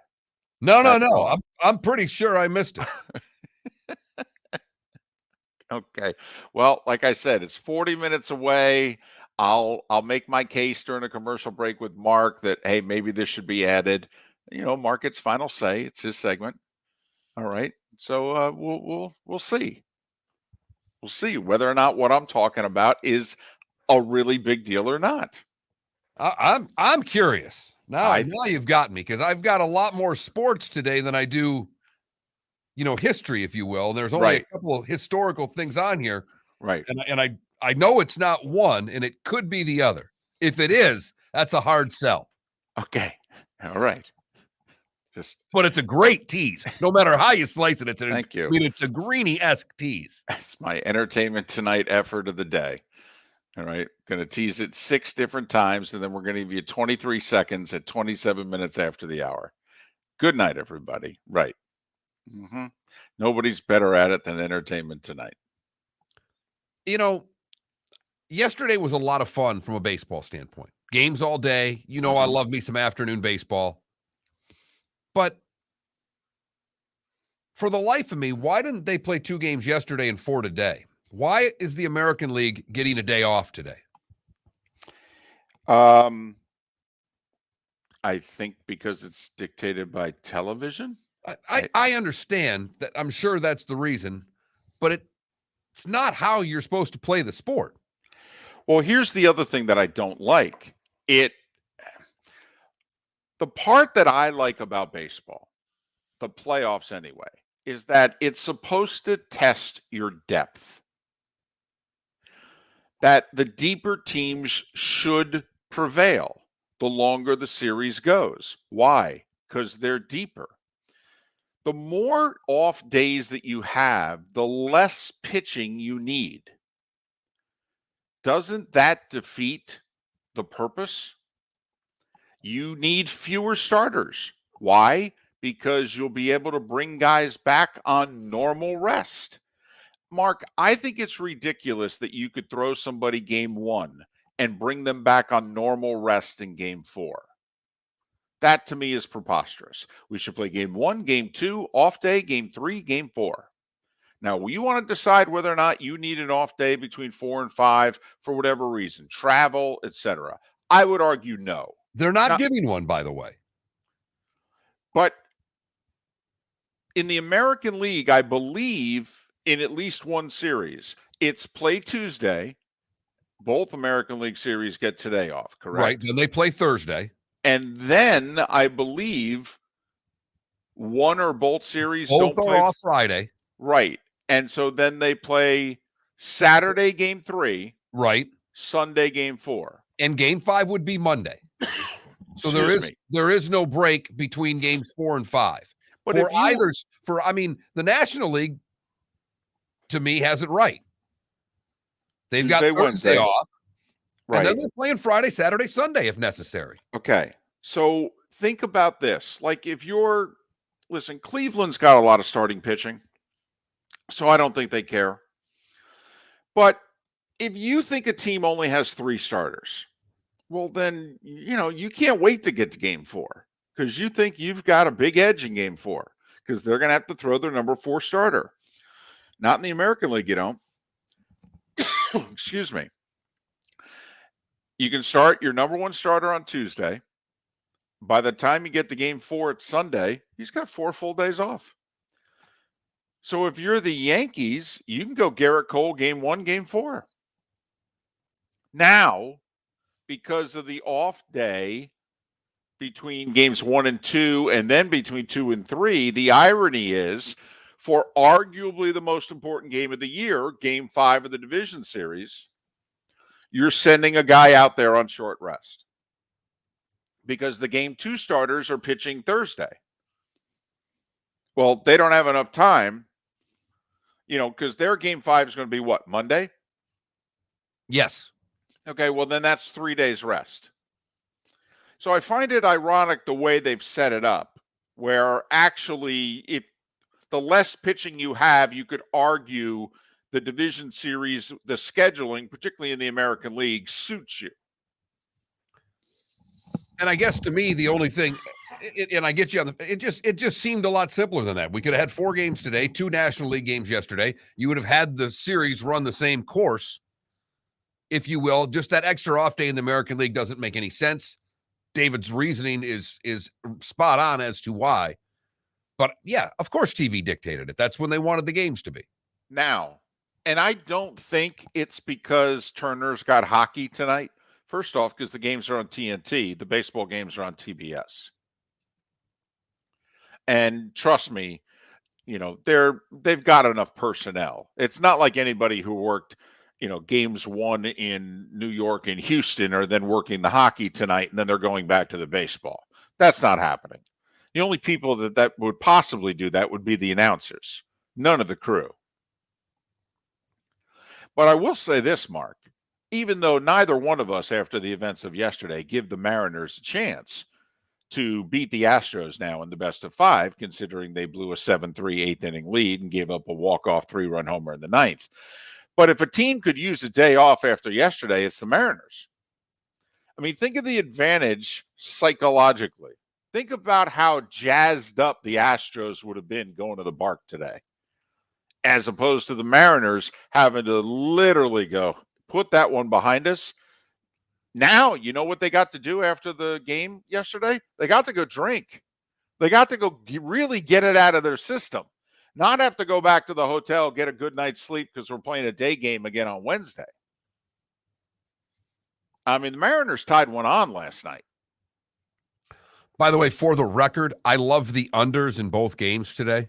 No. All. I'm pretty sure I missed it. Okay. Well, like I said, it's 40 minutes away. I'll make my case during a commercial break with Mark that, hey, maybe this should be added. You know, Mark gets final say. It's his segment. All right. So we'll see. We'll see whether or not what I'm talking about is a really big deal or not. I'm curious. Now you've got me, because I've got a lot more sports today than I do, history, if you will. And there's only a couple of historical things on here. Right. And I know it's not one, and it could be the other. If it is, that's a hard sell. Okay. All right. But it's a great tease. No matter how you slice it, Thank you. I mean, it's a Greeny-esque tease. That's my entertainment tonight effort of the day. All right. Going to tease it 6 different times, and then we're going to give you 23 seconds at 27 minutes after the hour. Good night, everybody. Right. Mm-hmm. Nobody's better at it than Entertainment Tonight. Yesterday was a lot of fun from a baseball standpoint. Games all day. I love me some afternoon baseball. But for the life of me, why didn't they play 2 games yesterday and 4 today? Why is the American League getting a day off today? I think because it's dictated by television. I understand that. I'm sure that's the reason, but it's not how you're supposed to play the sport. Well, here's the other thing that I don't like. The part that I like about baseball, the playoffs anyway, is that it's supposed to test your depth. That the deeper teams should prevail the longer the series goes. Why? Because they're deeper. The more off days that you have, the less pitching you need. Doesn't that defeat the purpose? You need fewer starters. Why? Because you'll be able to bring guys back on normal rest. Mark, I think it's ridiculous that you could throw somebody game 1 and bring them back on normal rest in game 4. That to me is preposterous. We should play game 1, game 2, off day, game 3, game 4. Now, you want to decide whether or not you need an off day between 4 and 5 for whatever reason, travel, etc. I would argue no. They're not giving one, by the way. But in the American League, I believe in at least one series, it's play Tuesday. Both American League series get today off, correct? Right. Then they play Thursday. And then I believe one or both series Both don't are play off Friday. Right. And so then they play Saturday game 3. Right. Sunday game 4. And game 5 would be Monday. So there is no break between games 4 and 5. But the National League, to me, has it right. They've got Tuesday, Thursday Wednesday off. Right. And then they're playing Friday, Saturday, Sunday if necessary. Okay. So think about this. Like listen, Cleveland's got a lot of starting pitching. So I don't think they care. But if you think a team only has 3 starters, well, then, you can't wait to get to game 4 because you think you've got a big edge in game 4 because they're going to have to throw their number 4 starter. Not in the American League, you don't. Excuse me. You can start your number one starter on Tuesday. By the time you get to game 4 at Sunday, he's got 4 full days off. So if you're the Yankees, you can go Garrett Cole game 1, game 4. Now, because of the off day between games 1 and 2, and then between 2 and 3, the irony is for arguably the most important game of the year, game 5 of the division series, you're sending a guy out there on short rest because the game 2 starters are pitching Thursday. Well, they don't have enough time, because their game 5 is going to be what, Monday? Yes. Okay, well, then that's 3 days rest. So I find it ironic the way they've set it up, where actually if the less pitching you have, you could argue the division series, the scheduling, particularly in the American League, suits you. And I guess to me, the only thing, and I get you on it just seemed a lot simpler than that. We could have had 4 games today, 2 National League games yesterday. You would have had the series run the same course, if you will. Just that extra off day in the American League doesn't make any sense. David's reasoning is spot on as to why. But yeah, of course TV dictated it. That's when they wanted the games to be. Now, and I don't think it's because Turner's got hockey tonight. First off, because the games are on TNT, the baseball games are on TBS. And trust me, they've got enough personnel. It's not like anybody who worked, games 1 in New York and Houston are then working the hockey tonight and then they're going back to the baseball. That's not happening. The only people that would possibly do that would be the announcers, none of the crew. But I will say this, Mark, even though neither one of us after the events of yesterday give the Mariners a chance to beat the Astros now in the best of 5, considering they blew a 7-3 8th inning lead and gave up a walk-off 3-run homer in the 9th. But if a team could use a day off after yesterday, it's the Mariners. I mean, think of the advantage psychologically. Think about how jazzed up the Astros would have been going to the Bark today, as opposed to the Mariners having to literally go, put that one behind us. Now, you know what they got to do after the game yesterday? They got to go drink. They got to go really get it out of their system. Not have to go back to the hotel, get a good night's sleep because we're playing a day game again on Wednesday. I mean, the Mariners tied one on last night. By the way, for the record, I love the unders in both games today.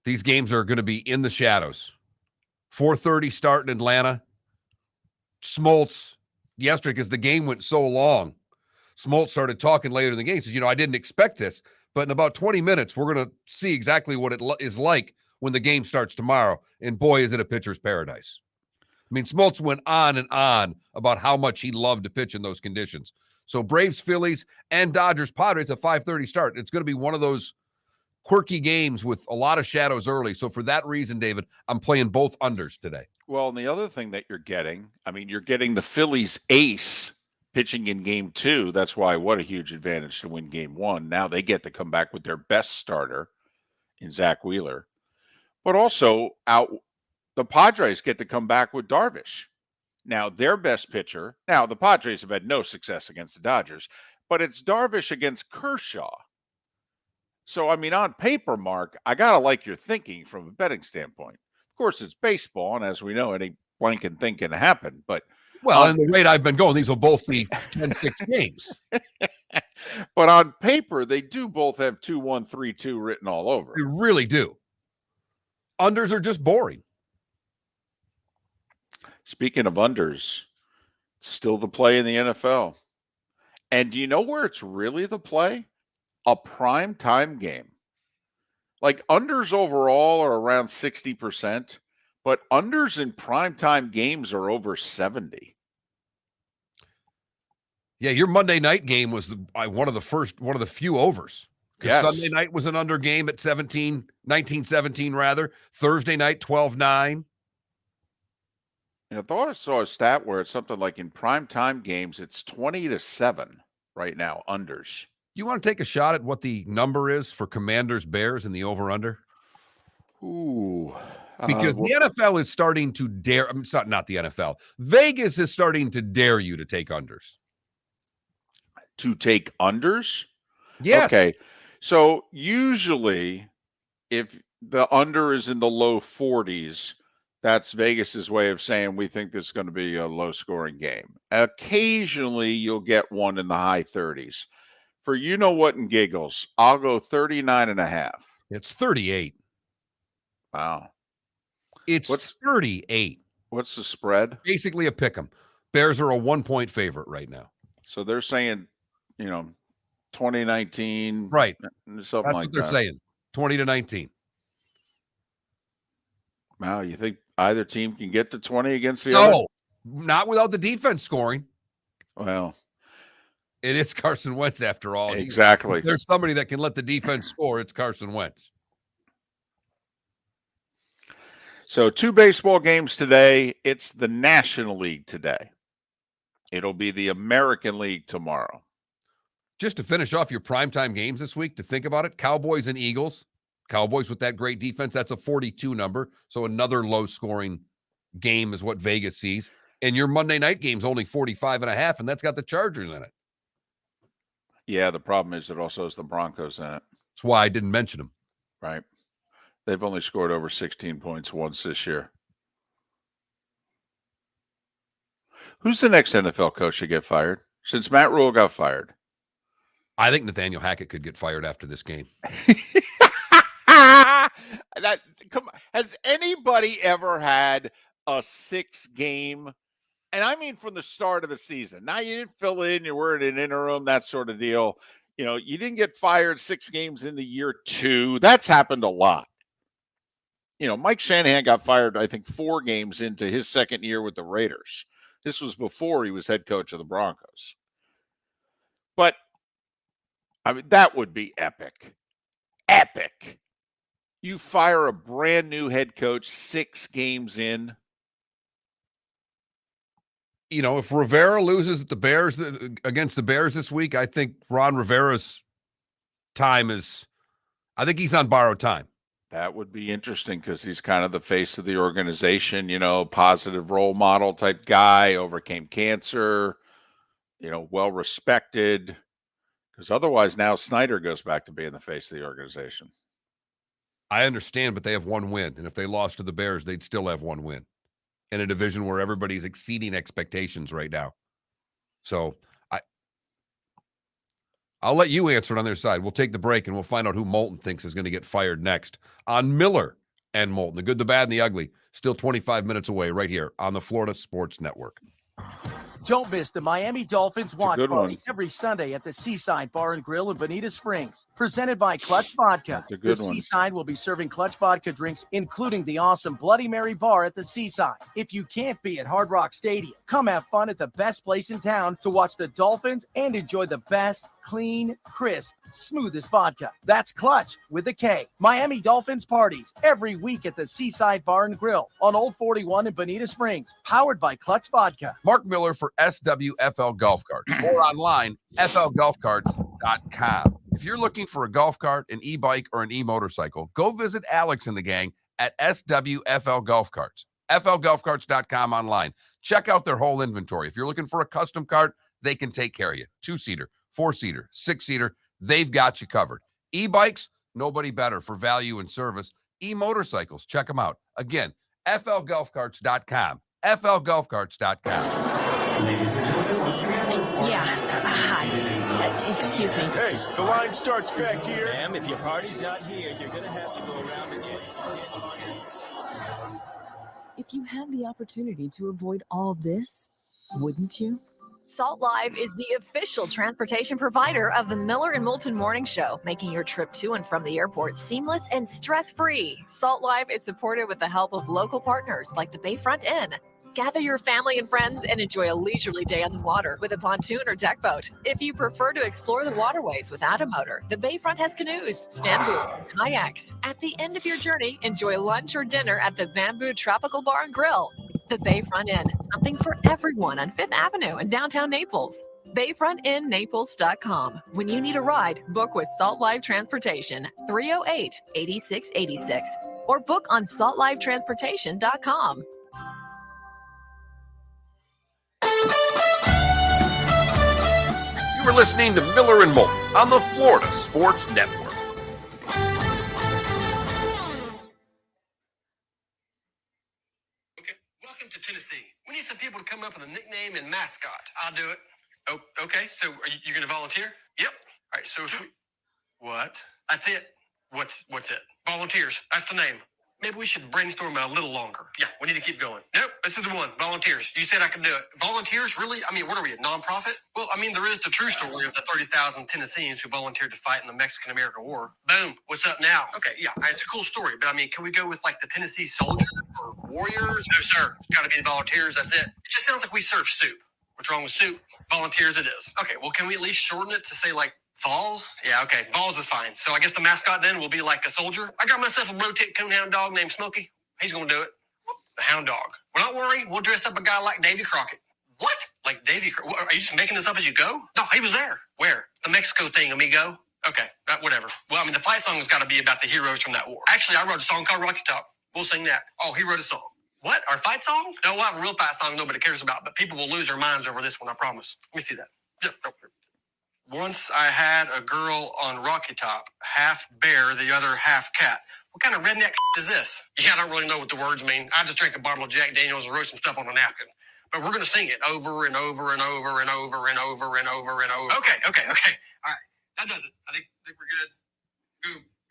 These games are going to be in the shadows. 4:30 start in Atlanta. Smoltz, yesterday, because the game went so long, Smoltz started talking later in the game. He says, I didn't expect this, but in about 20 minutes, we're going to see exactly what it is like when the game starts tomorrow. And boy, is it a pitcher's paradise. I mean, Smoltz went on and on about how much he loved to pitch in those conditions. So Braves, Phillies, and Dodgers, Padres, a 5:30 start. It's going to be one of those quirky games with a lot of shadows early. So for that reason, David, I'm playing both unders today. Well, and the other thing that you're getting the Phillies ace pitching in game 2. That's why what a huge advantage to win game 1. Now they get to come back with their best starter in Zach Wheeler. But also the Padres get to come back with Darvish. Now their best pitcher. Now the Padres have had no success against the Dodgers, but it's Darvish against Kershaw. So, I mean, on paper, Mark, I got to like your thinking from a betting standpoint. Of course, it's baseball, and as we know, any blanking thing can happen. But and the rate I've been going, these will both be 10-6 games. But on paper, they do both have 2-1, 3-2 written all over. They really do. Unders are just boring. Speaking of unders, still the play in the NFL. And do you know where it's really the play? A prime time game. Like unders overall are around 60%, but unders in prime time games are over 70. Yeah, your Monday night game was one of the few overs. Because Sunday night was an under game at 19-17 rather. Thursday night, 12-9. And I thought I saw a stat where it's something like in prime time games, it's 20-7 right now, unders. You want to take a shot at what the number is for Commanders Bears in the over-under? Ooh. Because the NFL is starting to dare. I mean, it's not the NFL. Vegas is starting to dare you to take unders. To take unders? Yes. Okay. So usually if the under is in the low 40s, that's Vegas's way of saying we think this is going to be a low scoring game. Occasionally you'll get one in the high 30s. For you know what and giggles, I'll go 39.5. It's 38. Wow. It's 38. What's the spread? Basically a pick 'em. Bears are a 1-point favorite right now. So they're saying, 2019. Right. Something That's like what they're that. saying. 20-19. Wow, you think either team can get to 20 against the other? No, not without the defense scoring. Well, it is Carson Wentz after all. Exactly. If there's somebody that can let the defense score, it's Carson Wentz. So 2 baseball games today. It's the National League today. It'll be the American League tomorrow. Just to finish off your primetime games this week, to think about it, Cowboys and Eagles. Cowboys with that great defense, that's a 42 number. So another low-scoring game is what Vegas sees. And your Monday night game's only 45.5, and that's got the Chargers in it. Yeah, the problem is it also has the Broncos in it. That's why I didn't mention them. Right. They've only scored over 16 points once this year. Who's the next NFL coach to get fired? Since Matt Rule got fired. I think Nathaniel Hackett could get fired after this game. Come on. Has anybody ever had a 6-game, and I mean from the start of the season? Now you didn't fill in, you were in an interim, that sort of deal. You didn't get fired 6 games into year 2. That's happened a lot. Mike Shanahan got fired, I think, 4 games into his second year with the Raiders. This was before he was head coach of the Broncos. But, I mean, that would be epic. Epic. You fire a brand new head coach 6 games in. If Rivera loses against the Bears this week, I think Ron Rivera's time I think he's on borrowed time. That would be interesting because he's kind of the face of the organization, positive role model type guy, overcame cancer, well respected. Because otherwise now Snyder goes back to being the face of the organization. I understand, but they have 1 win. And if they lost to the Bears, they'd still have 1 win in a division where everybody's exceeding expectations right now. So I'll let you answer it on their side. We'll take the break and we'll find out who Moulton thinks is going to get fired next on Miller and Moulton. The good, the bad, and the ugly. Still 25 minutes away right here on the Florida Sports Network. Don't miss the Miami Dolphins watch good party one. every Sunday at the Seaside Bar and Grill in Bonita Springs. Presented by Clutch Vodka. That's a good the one. Seaside will be serving Clutch Vodka drinks, including the awesome Bloody Mary bar at the Seaside. If you can't be at Hard Rock Stadium, come have fun at the best place in town to watch the Dolphins and enjoy the best, clean, crisp, smoothest vodka. That's Clutch with a K. Miami Dolphins parties every week at the Seaside Bar and Grill on Old 41 in Bonita Springs. Powered by Clutch Vodka. Mark Miller for SWFL Golf Carts or online, flgolfcarts.com. If you're looking for a golf cart, an e-bike, or an e-motorcycle, go visit Alex and the gang at SWFL Golf Carts. flgolfcarts.com online. Check out their whole inventory. If you're looking for a custom cart, they can take care of you. 2-seater, 4-seater, 6-seater, they've got you covered. E-bikes, nobody better for value and service. E-motorcycles, check them out. Again, flgolfcarts.com. flgolfcarts.com. Ladies and gentlemen, once again. Yeah. Hi. Excuse me. Hey, the line starts back here. Ma'am, if your party's not here, you're going to have to go around again. If you had the opportunity to avoid all this, wouldn't you? Salt Live is the official transportation provider of the Miller and Moulton Morning Show, making your trip to and from the airport seamless and stress-free. Salt Live is supported with the help of local partners like the Bayfront Inn. Gather your family and friends and enjoy a leisurely day on the water with a pontoon or deck boat. If you prefer to explore the waterways without a motor, the Bayfront has canoes, stand-boot, kayaks. At the end of your journey, enjoy lunch or dinner at the Bamboo Tropical Bar and Grill. The Bayfront Inn, something for everyone on 5th Avenue in downtown Naples. BayfrontInNaples.com. When you need a ride, book with Salt Live Transportation, 308-8686. or book on saltlifetransportation.com. You were listening to Miller and Moulton on the Florida Sports Network. Welcome to Tennessee. We need some people to come up with a nickname and mascot. I'll do it. Oh, okay. So are you going to volunteer? Yep. All right. So what? That's it. What's it? Volunteers. That's the name. Maybe we should brainstorm a little longer. Yeah, we need to keep going. Nope, this is the one. Volunteers. You said I could do it. Volunteers? Really? I mean, what are we, a nonprofit? Well, I mean, there is the true story of the 30,000 Tennesseans who volunteered to fight in the Mexican-American War. Boom. What's up now? Okay, yeah, it's a cool story, but I mean, can we go with like the Tennessee Soldiers or Warriors? No, sir. It's got to be the volunteers. That's it. It just sounds like we serve soup. What's wrong with soup? Volunteers it is. Okay, well, can we at least shorten it to say like Vols? Yeah, okay. Vols is fine. So I guess the mascot then will be like a soldier. I got myself a rotate coonhound dog named Smokey. He's going to do it. The hound dog. Well, don't worry. We'll dress up a guy like Davy Crockett. What? Like Davy Crockett? Are you just making this up as you go? No, he was there. Where? The Mexico thing, amigo. Okay, whatever. Well, I mean, the fight song has got to be about the heroes from that war. Actually, I wrote a song called Rocky Top. We'll sing that. Oh, he wrote a song. What? Our fight song? No, we'll have a real fight song nobody cares about, but people will lose their minds over this one, I promise. Let me see that. Yep. Once I had a girl on Rocky Top, half bear, the other half cat. What kind of redneck is this? Yeah, I don't really know what the words mean. I just drank a bottle of Jack Daniels and wrote some stuff on a napkin. But we're going to sing it over and over and over and over and over and over and over. Okay. All right. That does it. I think we're good.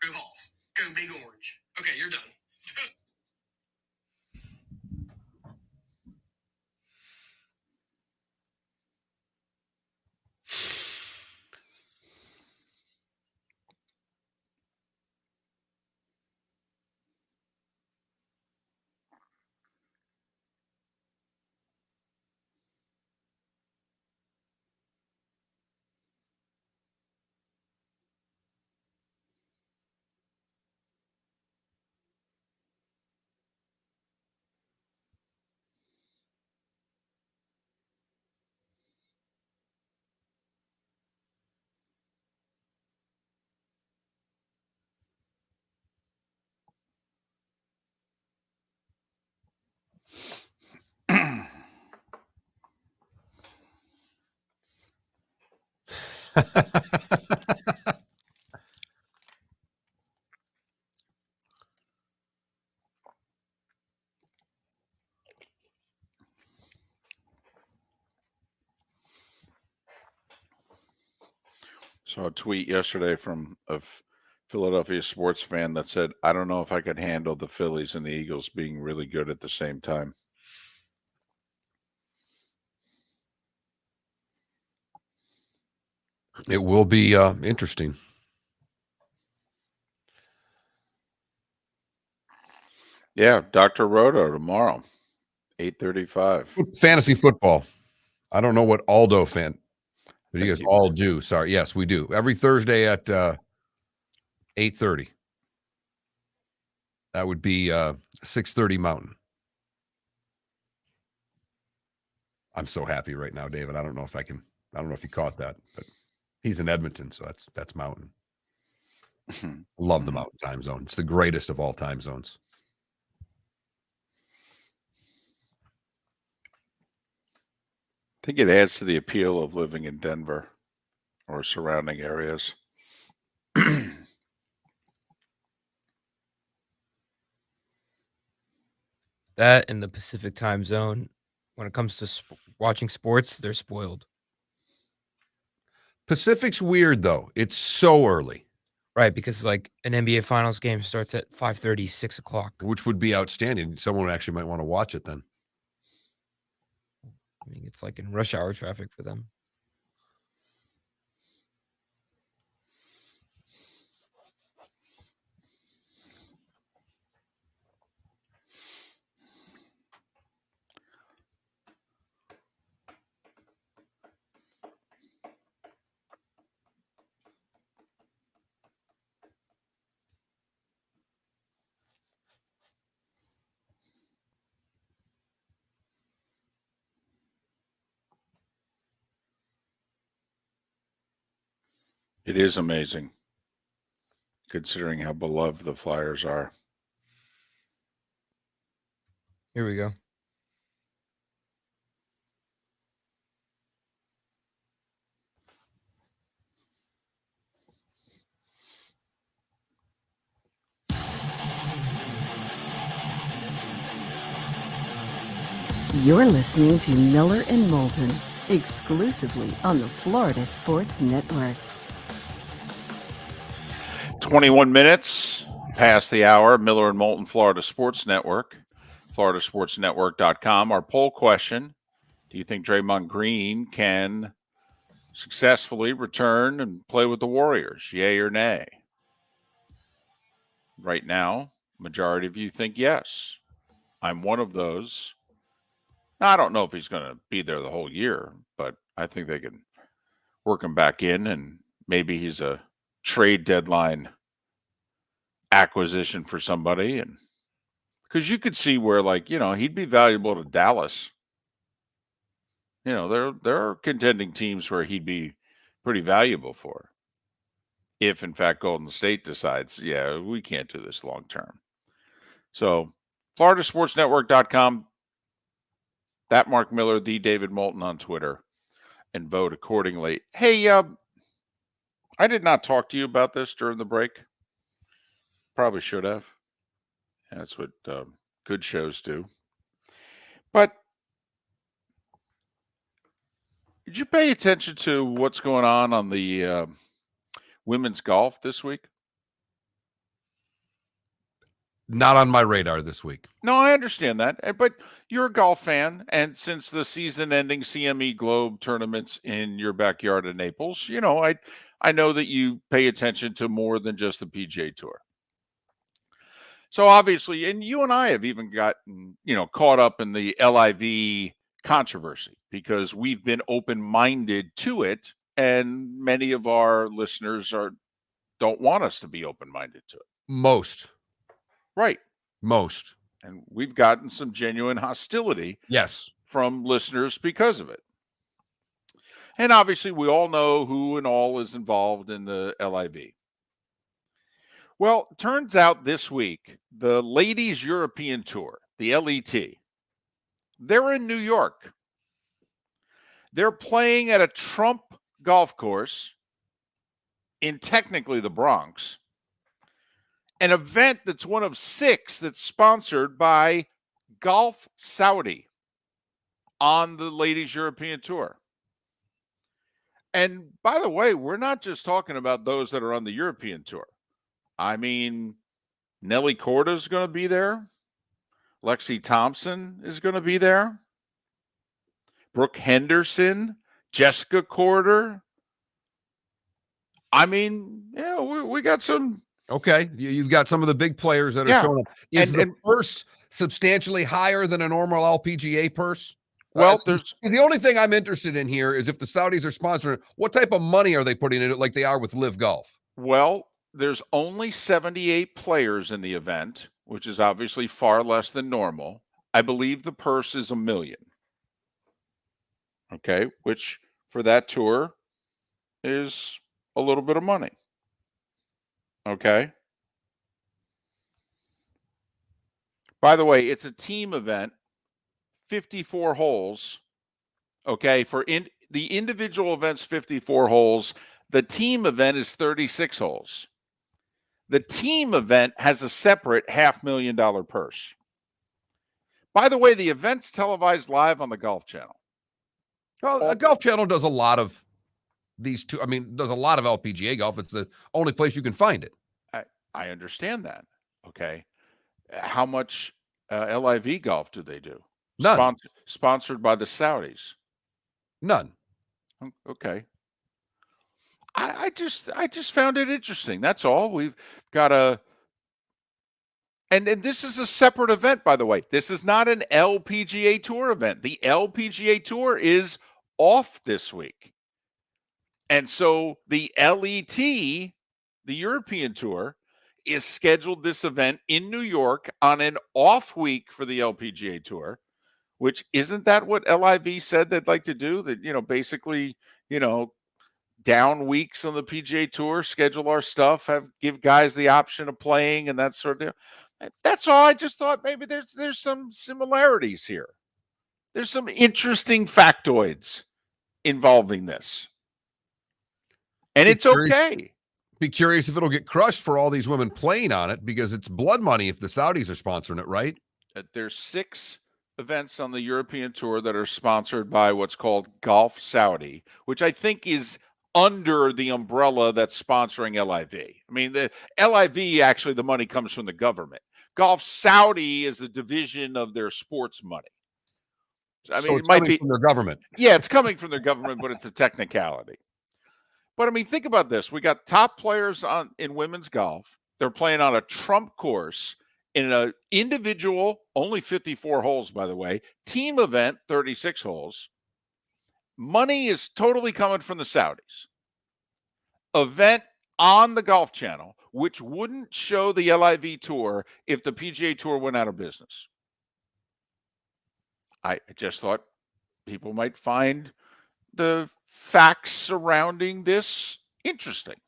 Go Vols. Go Big Orange. Okay, you're done. Saw a tweet yesterday from a Philadelphia sports fan that said, I don't know if I could handle the Phillies and the Eagles being really good at the same time. It will be interesting. Yeah, Dr. Roto tomorrow, 8:35. Fantasy football. I don't know what Aldo fan. But you guys all do. Sorry. Yes, we do. Every Thursday at 8:30. That would be 6:30 Mountain. I'm so happy right now, David. I don't know if you caught that, but he's in Edmonton, so that's Mountain. Love the Mountain time zone. It's the greatest of all time zones. I think it adds to the appeal of living in Denver or surrounding areas. That in the Pacific time zone, when it comes to watching sports, they're spoiled. Pacific's weird, though. It's so early. Right, because like an NBA Finals game starts at 5:30, 6 o'clock. Which would be outstanding. Someone actually might want to watch it then. I mean, it's like in rush hour traffic for them. It is amazing, considering how beloved the Flyers are. Here we go. You're listening to Miller and Moulton, exclusively on the Florida Sports Network. 21 minutes past the hour. Miller and Moulton, Florida Sports Network, floridasportsnetwork.com. Our poll question: do you think Draymond Green can successfully return and play with the Warriors? Yay or nay? Right now, majority of you think yes. I'm one of those. Now, I don't know if he's going to be there the whole year, but I think they can work him back in, and maybe he's a trade deadline acquisition for somebody. And because you could see where, like, he'd be valuable to Dallas. There are contending teams where he'd be pretty valuable for, if in fact Golden State decides, yeah, we can't do this long term. So floridasportsnetwork.com, that Mark Miller, the David Moulton on Twitter, and vote accordingly. Hey, I did not talk to you about this during the break. Probably should have. That's what good shows do. But did you pay attention to what's going on the women's golf this week? Not on my radar this week. No, I understand that. But you're a golf fan, and since the season-ending CME Globe tournaments in your backyard in Naples, I know that you pay attention to more than just the PGA Tour. So obviously, and you and I have even gotten, caught up in the LIV controversy because we've been open-minded to it, and many of our listeners don't want us to be open-minded to it. Most. Right. Most. And we've gotten some genuine hostility. Yes. From listeners because of it. And obviously, we all know who and all is involved in the LIV. Well, it turns out this week, the Ladies European Tour, the LET, they're in New York. They're playing at a Trump golf course in technically the Bronx, an event that's one of 6 that's sponsored by Golf Saudi on the Ladies European Tour. And by the way, we're not just talking about those that are on the European Tour. I mean, Nelly Korda is going to be there. Lexi Thompson is going to be there. Brooke Henderson, Jessica Korda. I mean, we got some. Okay, you've got some of the big players that are showing up. Is the purse substantially higher than a normal LPGA purse? Well, the only thing I'm interested in here is if the Saudis are sponsoring it, what type of money are they putting in it like they are with Live Golf? Well, there's only 78 players in the event, which is obviously far less than normal. I believe the purse is $1 million. Okay, which for that tour is a little bit of money. Okay. By the way, it's a team event, 54 holes. Okay, for the individual event's 54 holes. The team event is 36 holes. The team event has a separate $500,000 purse. By the way, the event's televised live on the Golf Channel. Well, the Golf Channel does a lot of these two. I mean, does a lot of LPGA golf. It's the only place you can find it. I understand that. Okay. How much LIV golf do they do? None. Sponsored by the Saudis? None. Okay. I just found it interesting. That's all. We've got and this is a separate event, by the way. This is not an LPGA Tour event. The LPGA Tour is off this week. And so the LET, the European Tour, is scheduled this event in New York on an off week for the LPGA Tour, which isn't that what LIV said they'd like to do? That, basically, down weeks on the PGA Tour, schedule our stuff, give guys the option of playing and that sort of deal. That's all. I just thought maybe there's some similarities here. There's some interesting factoids involving this. And it's okay. Be curious if it'll get crushed for all these women playing on it, because it's blood money if the Saudis are sponsoring it, right? There's 6 events on the European Tour that are sponsored by what's called Golf Saudi, which I think is under the umbrella that's sponsoring LIV. I mean, the LIV, actually, the money comes from the government. Golf Saudi is a division of their sports money. I mean, it might be from their government. Yeah, it's coming from their government, but it's a technicality. But I mean, think about this. We got top players in women's golf. They're playing on a Trump course in an individual, only 54 holes, by the way, team event, 36 holes. Money is totally coming from the Saudis. Event on the Golf Channel, which wouldn't show the LIV Tour if the PGA Tour went out of business. I just thought people might find the facts surrounding this interesting.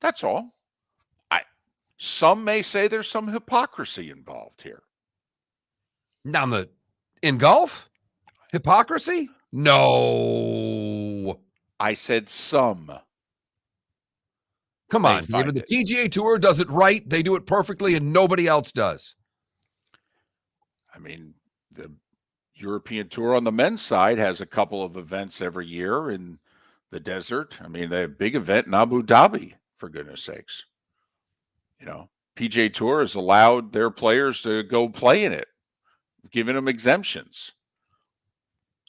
That's all. Some may say there's some hypocrisy involved here. Now, in golf? Hypocrisy? No. I said some. Come on, David. The PGA Tour does it right. They do it perfectly, and nobody else does. I mean, the European Tour on the men's side has a couple of events every year in the desert. I mean, they have a big event in Abu Dhabi, for goodness sakes. You know, PGA Tour has allowed their players to go play in it, giving them exemptions.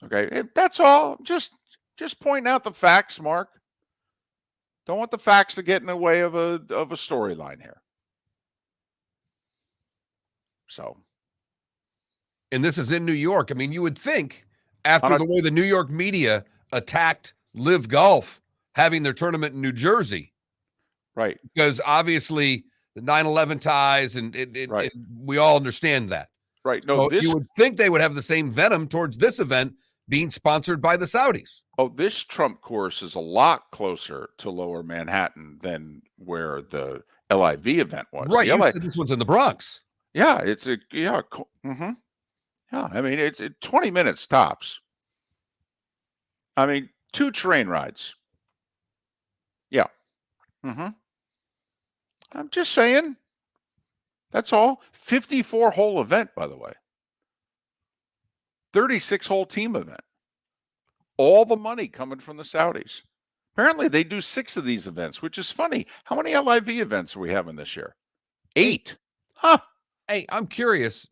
Okay, that's all. Just pointing out the facts, Mark. Don't want the facts to get in the way of a storyline here. So, and this is in New York. I mean, you would think after the way the New York media attacked Live Golf having their tournament in New Jersey, right? Because obviously the 9/11 ties, and we all understand that, right? No, so you would think they would have the same venom towards this event being sponsored by the Saudis. Oh, this Trump course is a lot closer to Lower Manhattan than where the LIV event was. Right, you said this one's in the Bronx. Yeah, mm-hmm. Yeah, I mean, it's 20 minutes tops. I mean, 2 train rides. Yeah. Mm-hmm. I'm just saying. That's all. 54-hole event, by the way. 36-hole team event. All the money coming from the Saudis. Apparently, they do 6 of these events, which is funny. How many LIV events are we having this year? 8. Huh. Hey, I'm curious.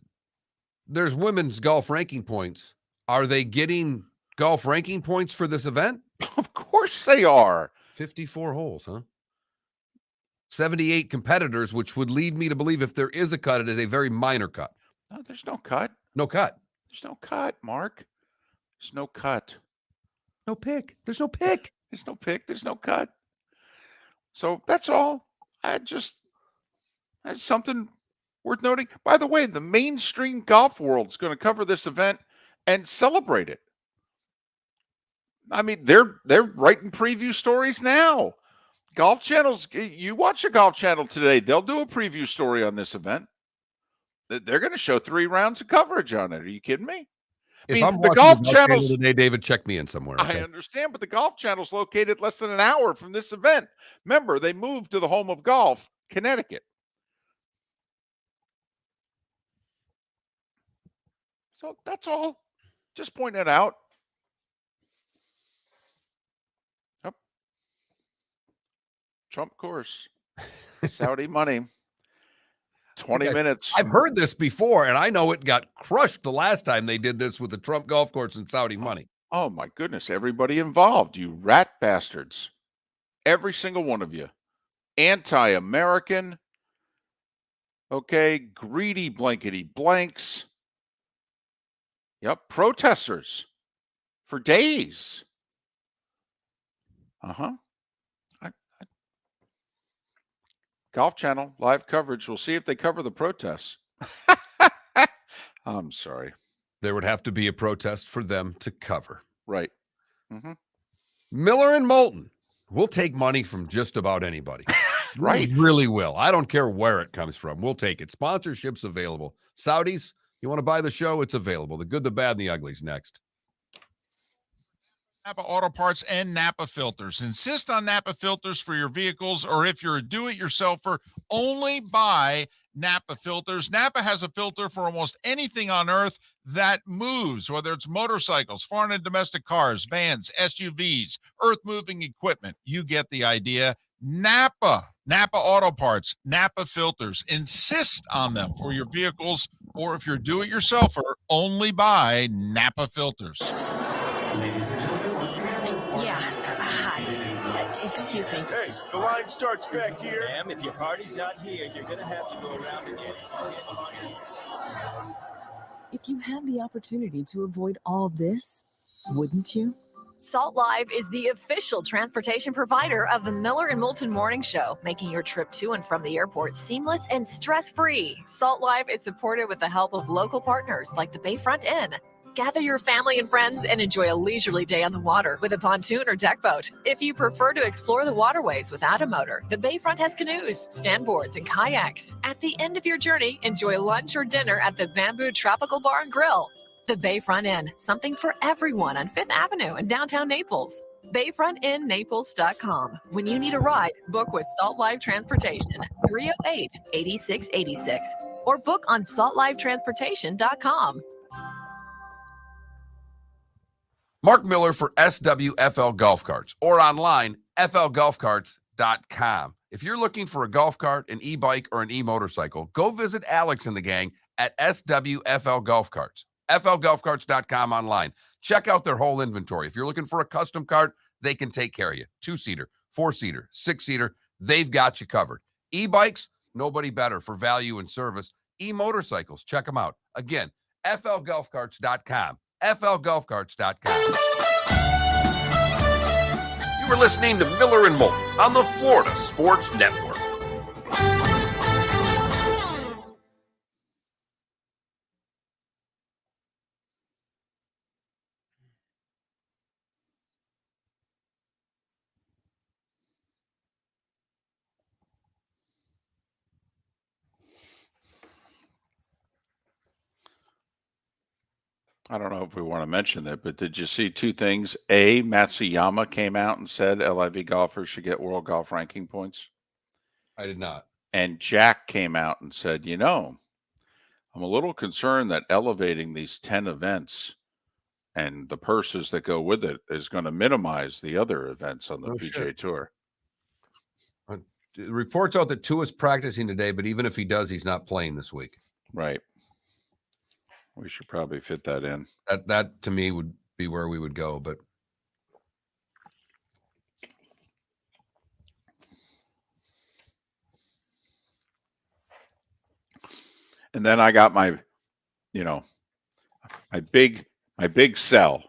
There's women's golf ranking points. Are they getting golf ranking points for this event? Of course they are. 54 holes, huh? 78 competitors, which would lead me to believe if there is a cut, it is a very minor cut. No, there's no cut. No cut. There's no cut, Mark. There's no cut. No pick. There's no pick. There's no pick. There's no cut. So that's all. That's something worth noting. By the way, the mainstream golf world is going to cover this event and celebrate it. I mean, they're writing preview stories now. Golf channels, you watch a Golf Channel today, they'll do a preview story on this event. They're going to show 3 rounds of coverage on it. Are you kidding me? If I'm watching the Golf Channel today, David, check me in somewhere. Okay? I understand, but the Golf Channel's located less than an hour from this event. Remember, they moved to the home of golf, Connecticut. So that's all. Just pointing it out. Yep. Trump course. Saudi money. 20 minutes. I've heard this before, and I know it got crushed the last time they did this with the Trump golf course and Saudi money. Oh, my goodness. Everybody involved, you rat bastards. Every single one of you. Anti-American. Okay. Greedy blankety blanks. Yep. Protesters for days. Uh-huh. Golf Channel, live coverage. We'll see if they cover the protests. I'm sorry. There would have to be a protest for them to cover. Right. Mm-hmm. Miller and Moulton. We'll take money from just about anybody. Right. We really will. I don't care where it comes from. We'll take it. Sponsorships available. Saudis, you want to buy the show? It's available. The good, the bad, and the ugly's next. Napa Auto Parts and Napa Filters. Insist on Napa filters for your vehicles, or if you're a do-it-yourselfer, only buy Napa filters. Napa has a filter for almost anything on earth that moves, whether it's motorcycles, foreign and domestic cars, vans, SUVs, earth-moving equipment. You get the idea. Napa Auto Parts, Napa filters. Insist on them for your vehicles, or if you're do-it-yourselfer, only buy Napa filters. Ladies and gentlemen, once again. Excuse me. Hey, the line starts back here. Ma'am, if your party's not here, you're going to have to go around again. If you had the opportunity to avoid all this, wouldn't you? Salt Live is the official transportation provider of the Miller and Moulton Morning Show, making your trip to and from the airport seamless and stress-free. Salt Live is supported with the help of local partners like the Bayfront Inn. Gather your family and friends and enjoy a leisurely day on the water with a pontoon or deck boat. If you prefer to explore the waterways without a motor, the Bayfront has canoes, standboards, and kayaks. At the end of your journey, enjoy lunch or dinner at the Bamboo Tropical Bar and Grill. The Bayfront Inn, something for everyone on 5th Avenue in downtown Naples. BayfrontInNaples.com. When you need a ride, book with Salt Live Transportation, 308-8686, or book on saltlivetransportation.com. Mark Miller for SWFL Golf Carts, or online, flgolfcarts.com. If you're looking for a golf cart, an e-bike, or an e-motorcycle, go visit Alex and the gang at SWFL Golf Carts. flgolfcarts.com online. Check out their whole inventory. If you're looking for a custom cart, they can take care of you. 2-seater, 4-seater, 6-seater, they've got you covered. E-bikes, nobody better for value and service. E-motorcycles, check them out. Again, flgolfcarts.com. flgolfcarts.com. You were listening to Miller and Moulton on the Florida Sports Network. I don't know if we want to mention that, but did you see two things? A, Matsuyama came out and said LIV golfers should get world golf ranking points. I did not. And Jack came out and said, I'm a little concerned that elevating these 10 events and the purses that go with it is going to minimize the other events on the PGA Tour. The reports out that Tua's practicing today, but even if he does, he's not playing this week. Right. We should probably fit that in. That to me would be where we would go, but and then I got my big sell.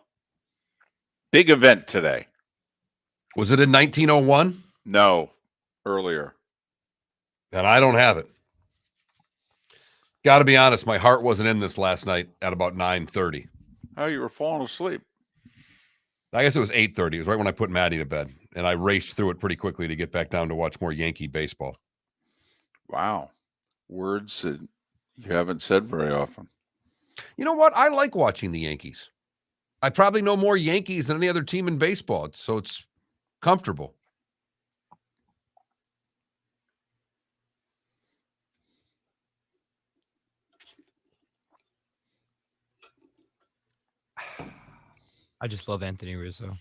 Big event today. Was it in 1901? No, earlier. And I don't have it. Got to be honest, my heart wasn't in this last night at about 9:30. Oh, you were falling asleep. I guess it was 8:30. It was right when I put Maddie to bed, and I raced through it pretty quickly to get back down to watch more Yankee baseball. Wow. Words that you haven't said very often. You know what? I like watching the Yankees. I probably know more Yankees than any other team in baseball, so it's comfortable. I just love Anthony Rizzo.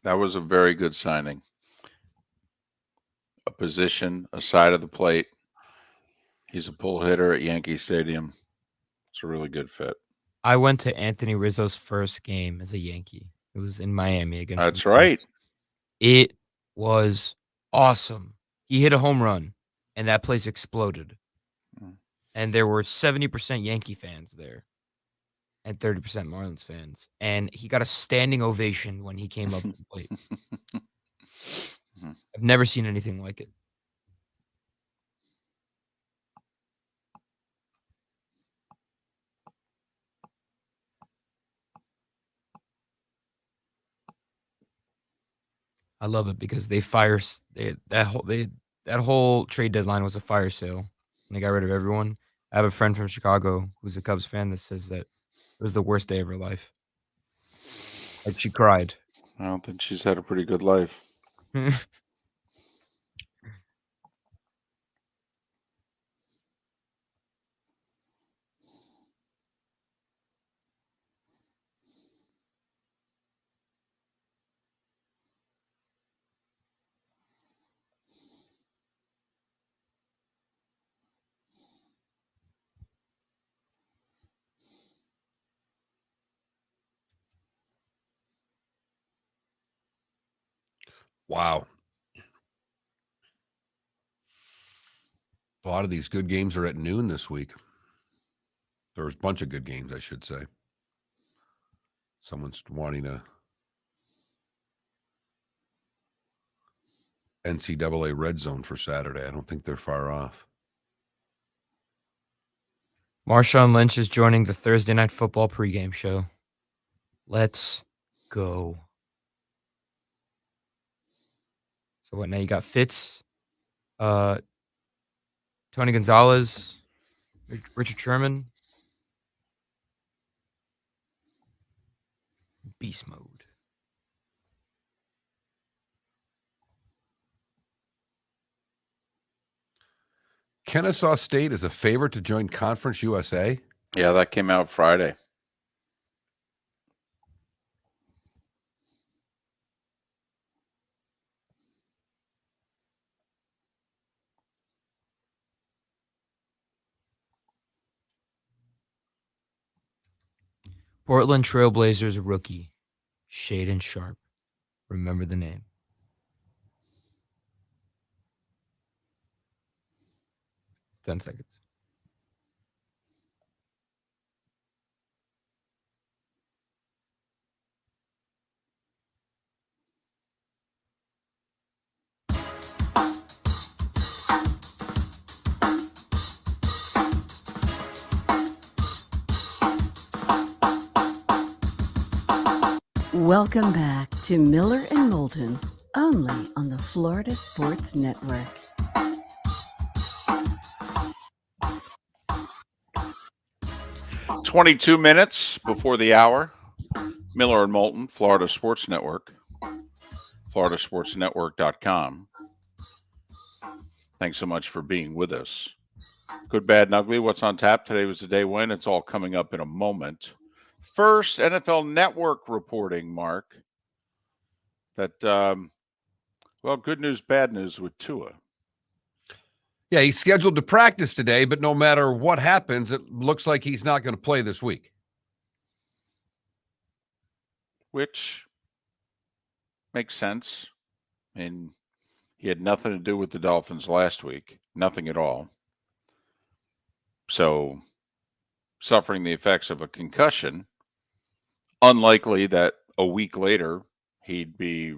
That was a very good signing. A position, a side of the plate. He's a pull hitter at Yankee Stadium. It's a really good fit. I went to Anthony Rizzo's first game as a Yankee. It was in Miami against. That's right. It was awesome. He hit a home run, and that place exploded. And there were 70% Yankee fans there and 30% Marlins fans. And he got a standing ovation when he came up to the plate. I've never seen anything like it. I love it because that whole trade deadline was a fire sale. And they got rid of everyone. I have a friend from Chicago who's a Cubs fan that says that it was the worst day of her life. Like, she cried. I don't think she's had a pretty good life. Wow. A lot of these good games are at noon this week. There's a bunch of good games, I should say. Someone's wanting a NCAA red zone for Saturday. I don't think they're far off. Marshawn Lynch is joining the Thursday Night Football pregame show. Let's go. So what now? You got Fitz, Tony Gonzalez, Richard Sherman. Beast mode. Kennesaw State is a favorite to join Conference USA. Yeah, that came out Friday. Portland Trailblazers rookie, Shaden Sharp. Remember the name. Ten seconds. Welcome back to Miller and Moulton, only on the Florida Sports Network. "22 minutes before the hour. Miller and Moulton, Florida Sports Network. FloridaSportsNetwork.com. Thanks so much for being with us. Good, bad, and ugly. What's on tap? Today was the day when. It's all coming up in a moment. First, NFL Network reporting, Mark, that, well, good news, bad news with Tua. Yeah, he's scheduled to practice today, but no matter what happens, it looks like he's not going to play this week. Which makes sense. And he had nothing to do with the Dolphins last week. Nothing at all. So, suffering the effects of a concussion, unlikely that a week later he'd be,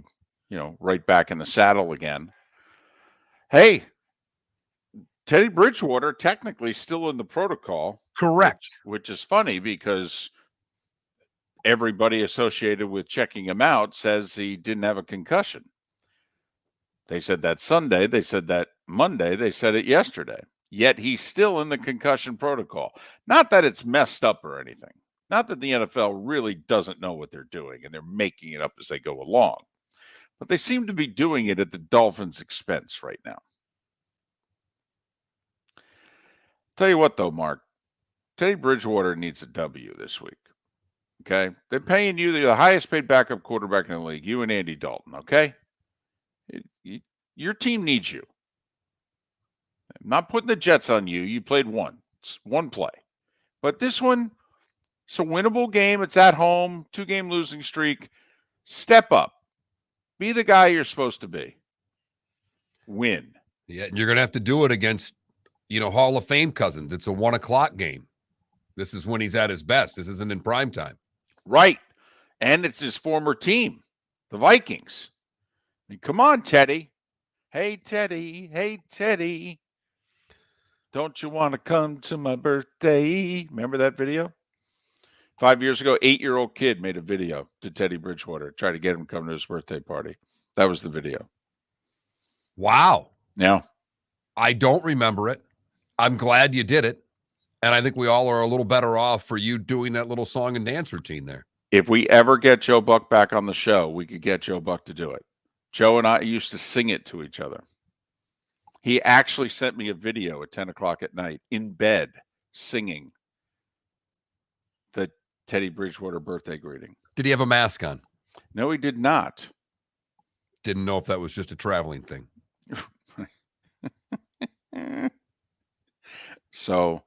right back in the saddle again. Hey, Teddy Bridgewater technically still in the protocol. Correct. Which is funny because everybody associated with checking him out says he didn't have a concussion. They said that Sunday. They said that Monday. They said it yesterday. Yet he's still in the concussion protocol. Not that it's messed up or anything. Not that the NFL really doesn't know what they're doing and they're making it up as they go along. But they seem to be doing it at the Dolphins' expense right now. Tell you what, though, Mark. Teddy Bridgewater needs a W this week. Okay? They're paying you the highest paid backup quarterback in the league, you and Andy Dalton, okay? Your team needs you. I'm not putting the Jets on you. You played one play. But this one, it's a winnable game. It's at home, 2-game losing streak. Step up. Be the guy you're supposed to be. Win. Yeah, and you're going to have to do it against, Hall of Fame Cousins. It's a 1:00 game. This is when he's at his best. This isn't in prime time. Right. And it's his former team, the Vikings. I mean, come on, Teddy. Hey, Teddy. Hey, Teddy. Don't you want to come to my birthday? Remember that video? 5 years ago, 8-year-old kid made a video to Teddy Bridgewater, tried to get him to come to his birthday party. That was the video. Wow. Yeah. I don't remember it. I'm glad you did it. And I think we all are a little better off for you doing that little song and dance routine there. If we ever get Joe Buck back on the show, we could get Joe Buck to do it. Joe and I used to sing it to each other. He actually sent me a video at 10 o'clock at night in bed singing the Teddy Bridgewater birthday greeting. Did he have a mask on? No, he did not. Didn't know if that was just a traveling thing. So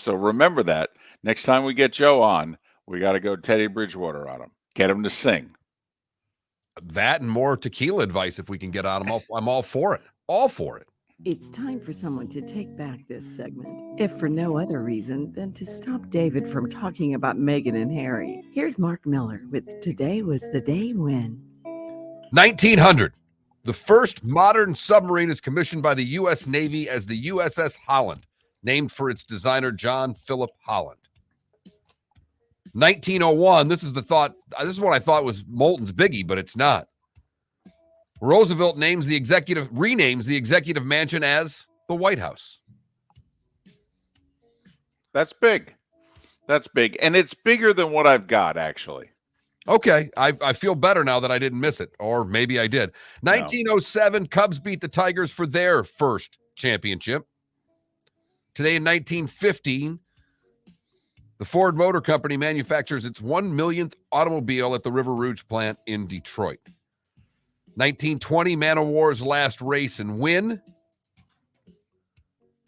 remember that. Next time we get Joe on, we got to go Teddy Bridgewater on him. Get him to sing. That and more tequila advice if we can get on him. I'm all for it. All for it. It's time for someone to take back this segment, if for no other reason than to stop David from talking about Meghan and Harry. Here's Mark Miller with Today Was the Day When. 1900. The first modern submarine is commissioned by the U.S. Navy as the USS Holland, named for its designer John Philip Holland. 1901. This is what I thought was Moulton's biggie, but it's not. Roosevelt renames the executive mansion as the White House. That's big. That's big. And it's bigger than what I've got, actually. Okay. I feel better now that I didn't miss it, or maybe I did. 1907, Cubs beat the Tigers for their first championship. Today in 1915, the Ford Motor Company manufactures its 1 millionth automobile at the River Rouge plant in Detroit. 1920, Man o' War's last race and win.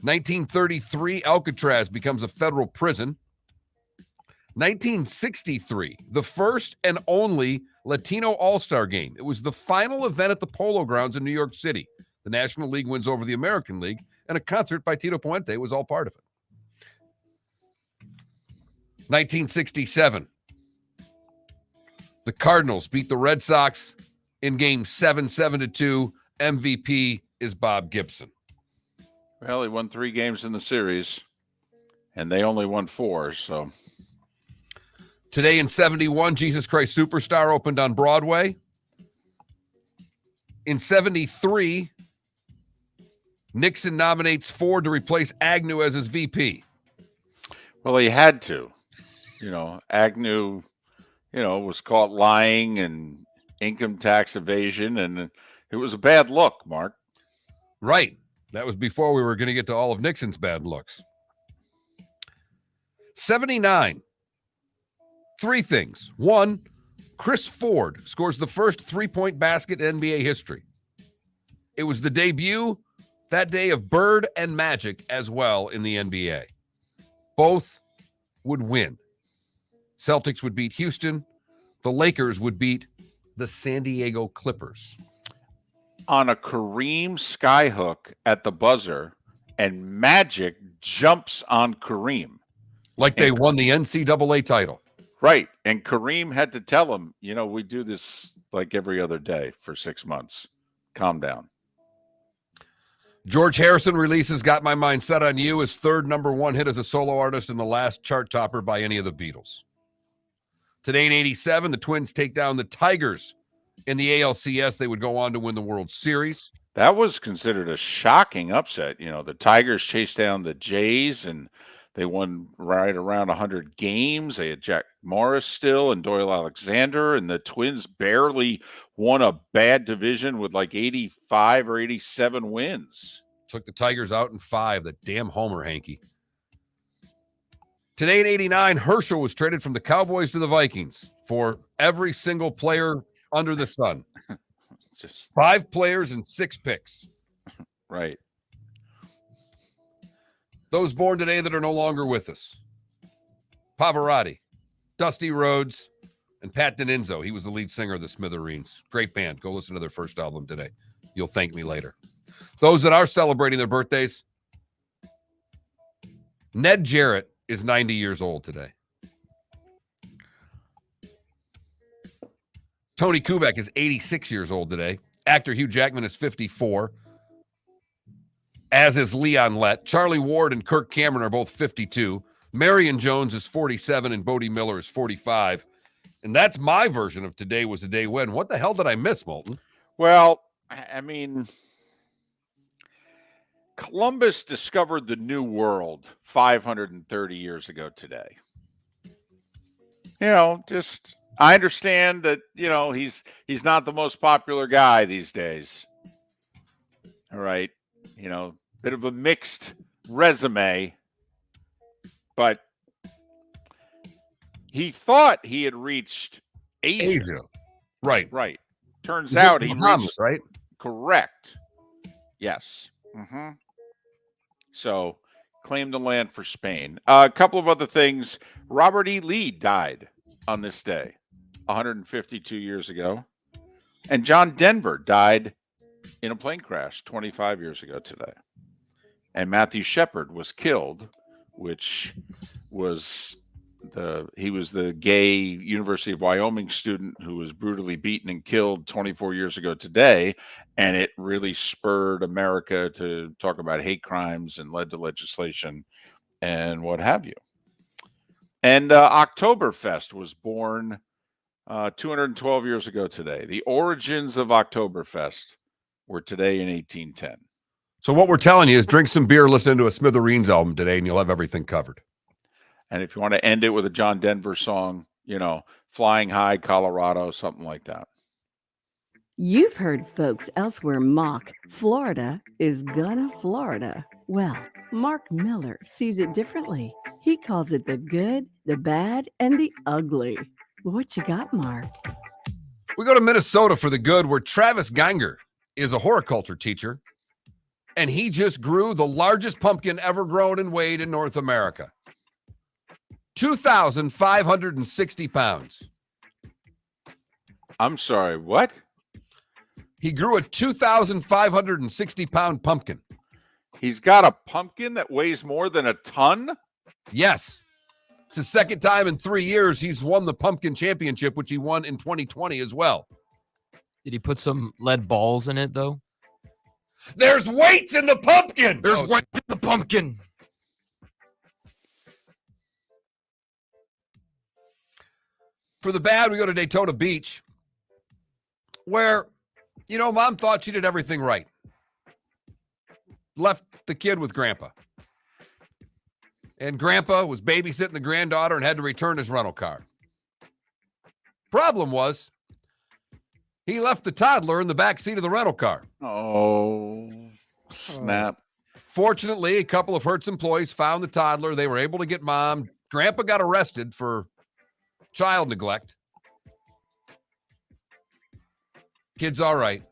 1933, Alcatraz becomes a federal prison. 1963, the first and only Latino All-Star Game. It was the final event at the Polo Grounds in New York City. The National League wins over the American League, and a concert by Tito Puente was all part of it. 1967, the Cardinals beat the Red Sox in game 7-2. MVP is Bob Gibson. Well, he won 3 games in the series, and they only won 4, so... Today in 71, Jesus Christ Superstar opened on Broadway. In 73, Nixon nominates Ford to replace Agnew as his VP. Well, he had to. Agnew, was caught lying and income tax evasion, and it was a bad look, Mark. Right. That was before we were going to get to all of Nixon's bad looks. 79. 3 things. 1, Chris Ford scores the first 3-point basket in NBA history. It was the debut that day of Bird and Magic as well in the NBA. Both would win. Celtics would beat Houston. The Lakers would beat the San Diego Clippers. On a Kareem skyhook at the buzzer, and Magic jumps on Kareem. Like they won the NCAA title. Right. And Kareem had to tell him, we do this like every other day for 6 months. Calm down. George Harrison releases Got My Mind Set on You, his third #1 hit as a solo artist and the last chart topper by any of the Beatles. Today in 87, the Twins take down the Tigers in the ALCS. They would go on to win the World Series. That was considered a shocking upset. The Tigers chased down the Jays, and they won right around 100 games. They had Jack Morris still and Doyle Alexander, and the Twins barely won a bad division with like 85 or 87 wins. Took the Tigers out in 5. The damn homer, Hanky. Today in 89, Herschel was traded from the Cowboys to the Vikings for every single player under the sun. Just 5 players and 6 picks. Right. Those born today that are no longer with us. Pavarotti, Dusty Rhodes, and Pat D'Annunzio. He was the lead singer of the Smithereens. Great band. Go listen to their first album today. You'll thank me later. Those that are celebrating their birthdays. Ned Jarrett is 90 years old today. Tony Kubek is 86 years old today. Actor Hugh Jackman is 54. As is Leon Lett. Charlie Ward and Kirk Cameron are both 52. Marion Jones is 47 and Bodie Miller is 45. And that's my version of Today Was the Day When. What the hell did I miss, Moulton? Well, I mean, Columbus discovered the New World 530 years ago today. Just I understand that, he's not the most popular guy these days. All right. Bit of a mixed resume, but he thought he had reached Asia. Right. Right. Turns He's in out the he Bahamas, reached right? Correct. Yes. Mm-hmm. So claimed the land for Spain. A couple of other things. Robert E. Lee died on this day 152 years ago. And John Denver died in a plane crash 25 years ago today. And Matthew Shepard was killed, which was he was the gay University of Wyoming student who was brutally beaten and killed 24 years ago today. And it really spurred America to talk about hate crimes and led to legislation and what have you. And Oktoberfest was born 212 years ago today. The origins of Oktoberfest were today in 1810. So what we're telling you is drink some beer, listen to a Smithereens album today, and you'll have everything covered. And if you want to end it with a John Denver song, Flying High, Colorado, something like that. You've heard folks elsewhere mock Florida is gonna Florida. Well, Mark Miller sees it differently. He calls it the good, the bad, and the ugly. What you got, Mark? We go to Minnesota for the good, where Travis Ganger is a horticulture teacher, and he just grew the largest pumpkin ever grown and weighed in North America. 2,560 pounds. I'm sorry, what? He grew a 2,560-pound pumpkin. He's got a pumpkin that weighs more than a ton? Yes. It's the second time in 3 years he's won the pumpkin championship, which he won in 2020 as well. Did he put some lead balls in it, though? There's weights in the pumpkin! There's weights in the pumpkin! For the bad, we go to Daytona Beach, where, Mom thought she did everything right. Left the kid with Grandpa. And Grandpa was babysitting the granddaughter and had to return his rental car. Problem was, he left the toddler in the back seat of the rental car. Oh, snap. Fortunately, a couple of Hertz employees found the toddler. They were able to get Mom. Grandpa got arrested for child neglect. Kid's all right.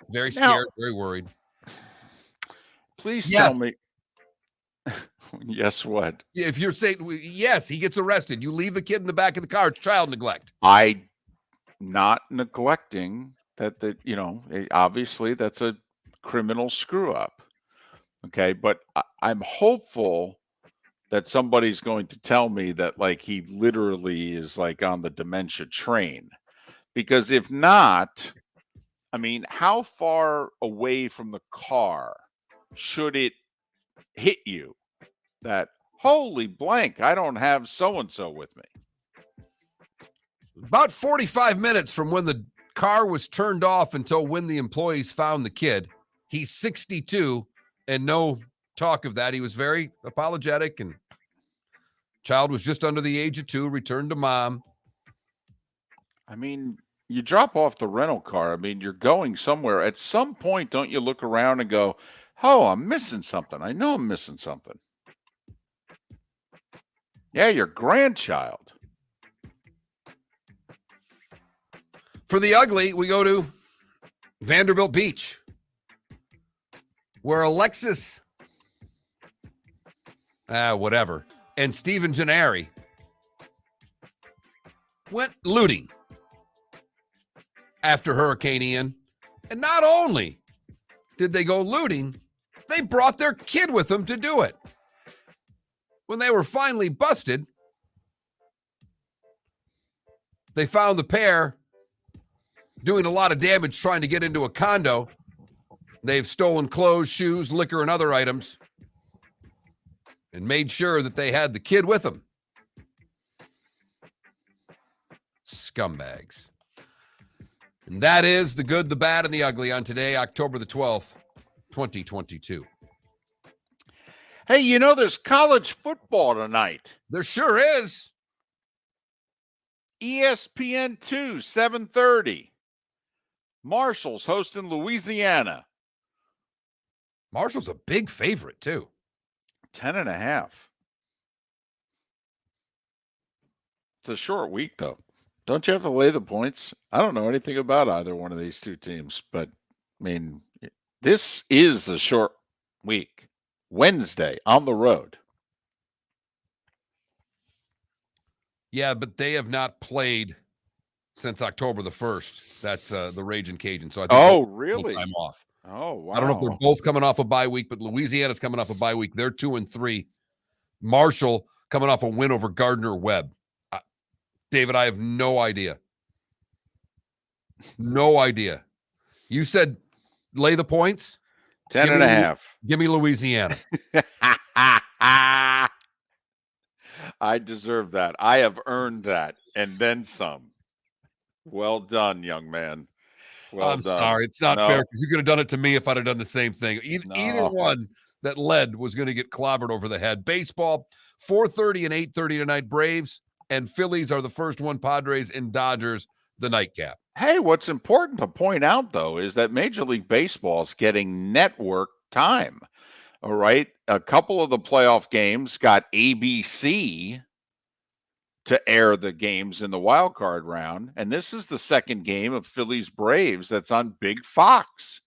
Very scared, very worried. Please tell me. Yes, what? If you're saying, yes, he gets arrested. You leave the kid in the back of the car. It's child neglect. Not neglecting that, obviously that's a criminal screw up. Okay. But I'm hopeful that somebody's going to tell me that he literally is on the dementia train, because if not, how far away from the car should it hit you that, holy blank, I don't have so-and-so with me? About 45 minutes from when the car was turned off until when the employees found the kid. He's 62 and no talk of that. He was very apologetic, and child was just under the age of 2, returned to Mom. You drop off the rental car. You're going somewhere. At some point, don't you look around and go, oh, I'm missing something. I know I'm missing something. Yeah, your grandchild. For the ugly, we go to Vanderbilt Beach, where Alexis, and Stephen Gennari went looting after Hurricane Ian. And not only did they go looting, they brought their kid with them to do it. When they were finally busted, they found the pair doing a lot of damage trying to get into a condo. They've stolen clothes, shoes, liquor, and other items, and made sure that they had the kid with them. Scumbags. And that is the good, the bad, and the ugly on today, October the 12th, 2022. Hey, you know, there's college football tonight. There sure is. ESPN 2, 7:30. Marshall's hosting Louisiana. Marshall's a big favorite, too. 10.5. It's a short week, though. Don't you have to lay the points? I don't know anything about either one of these two teams, but, I mean, this is a short week. Wednesday on the road. Yeah, but they have not played since October the 1st. That's the Ragin' Cajun. So I think really? time off. Oh, wow. I don't know if they're both coming off a bye week, but Louisiana's coming off a bye week. They're 2-3. Marshall coming off a win over Gardner-Webb. David, I have no idea. No idea. You said lay the points? 10.5. Give me Louisiana. I deserve that. I have earned that and then some. Well done, young man. Well I'm done. sorry. It's not fair because you could have done it to me if I'd have done the same thing. Either one that led was going to get clobbered over the head. Baseball, 4:30 and 8:30 tonight. Braves and Phillies are the first one. Padres and Dodgers, the nightcap. Hey, what's important to point out, though, is that Major League Baseball is getting network time. All right. A couple of the playoff games got ABC to air the games in the wild card round. And this is the second game of Phillies Braves that's on Big Fox.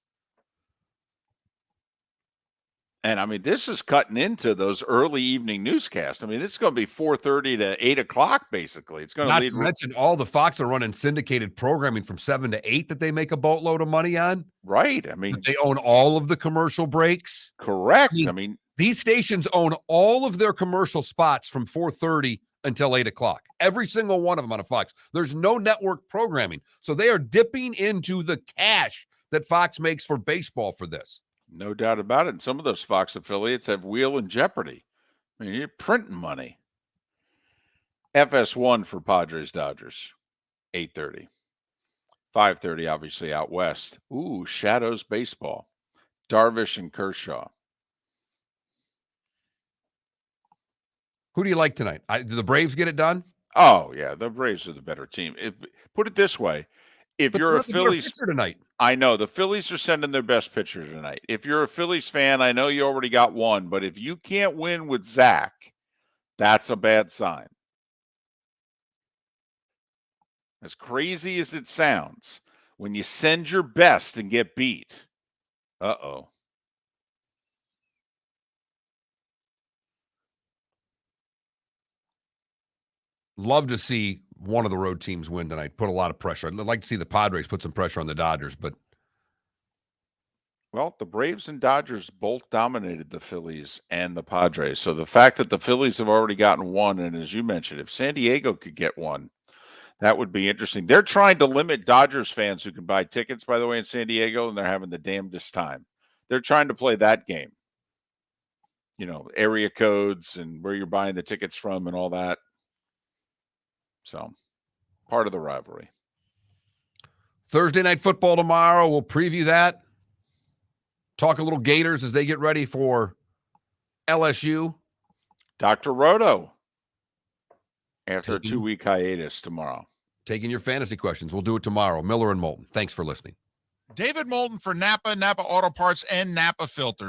And I mean, this is cutting into those early evening newscasts. I mean, this is going to be 4:30 to 8 o'clock, basically. It's going Not to lead. to mention all the Fox are running syndicated programming from 7 to 8 that they make a boatload of money on. Right. I mean, they own all of the commercial breaks. Correct. I mean, these stations own all of their commercial spots from 4:30 until 8 o'clock. Every single one of them on a Fox. There's no network programming. So they are dipping into the cash that Fox makes for baseball for this. No doubt about it. And some of those Fox affiliates have Wheel and Jeopardy. I mean, you're printing money. FS1 for Padres Dodgers, 8:30. 5:30, obviously, out west. Ooh, Shadows baseball. Darvish and Kershaw. Who do you like tonight? Did the Braves get it done? Oh, yeah. The Braves are the better team. Put it this way. If But you're a Phillies pitcher tonight, I know the Phillies are sending their best pitcher tonight. If you're a Phillies fan, I know you already got one, but if you can't win with Zach, that's a bad sign. As crazy as it sounds, when you send your best and get beat, uh-oh. love to see one of the road teams win tonight. Put a lot of pressure. I'd like to see the Padres put some pressure on the Dodgers, but well, the Braves and Dodgers both dominated the Phillies and the Padres. So the fact that the Phillies have already gotten one, and as you mentioned, if San Diego could get one, that would be interesting. They're trying to limit Dodgers fans who can buy tickets, by the way, in San Diego, and they're having the damnedest time. They're trying to play that game. You know, area codes and where you're buying the tickets from and all that. So, part of the rivalry. Thursday night football tomorrow. We'll preview that. Talk a little Gators as they get ready for LSU. Dr. Roto after a 2-week hiatus tomorrow. Taking your fantasy questions. We'll do it tomorrow. Miller and Moulton. Thanks for listening. David Moulton for Napa Auto Parts, and Napa Filters.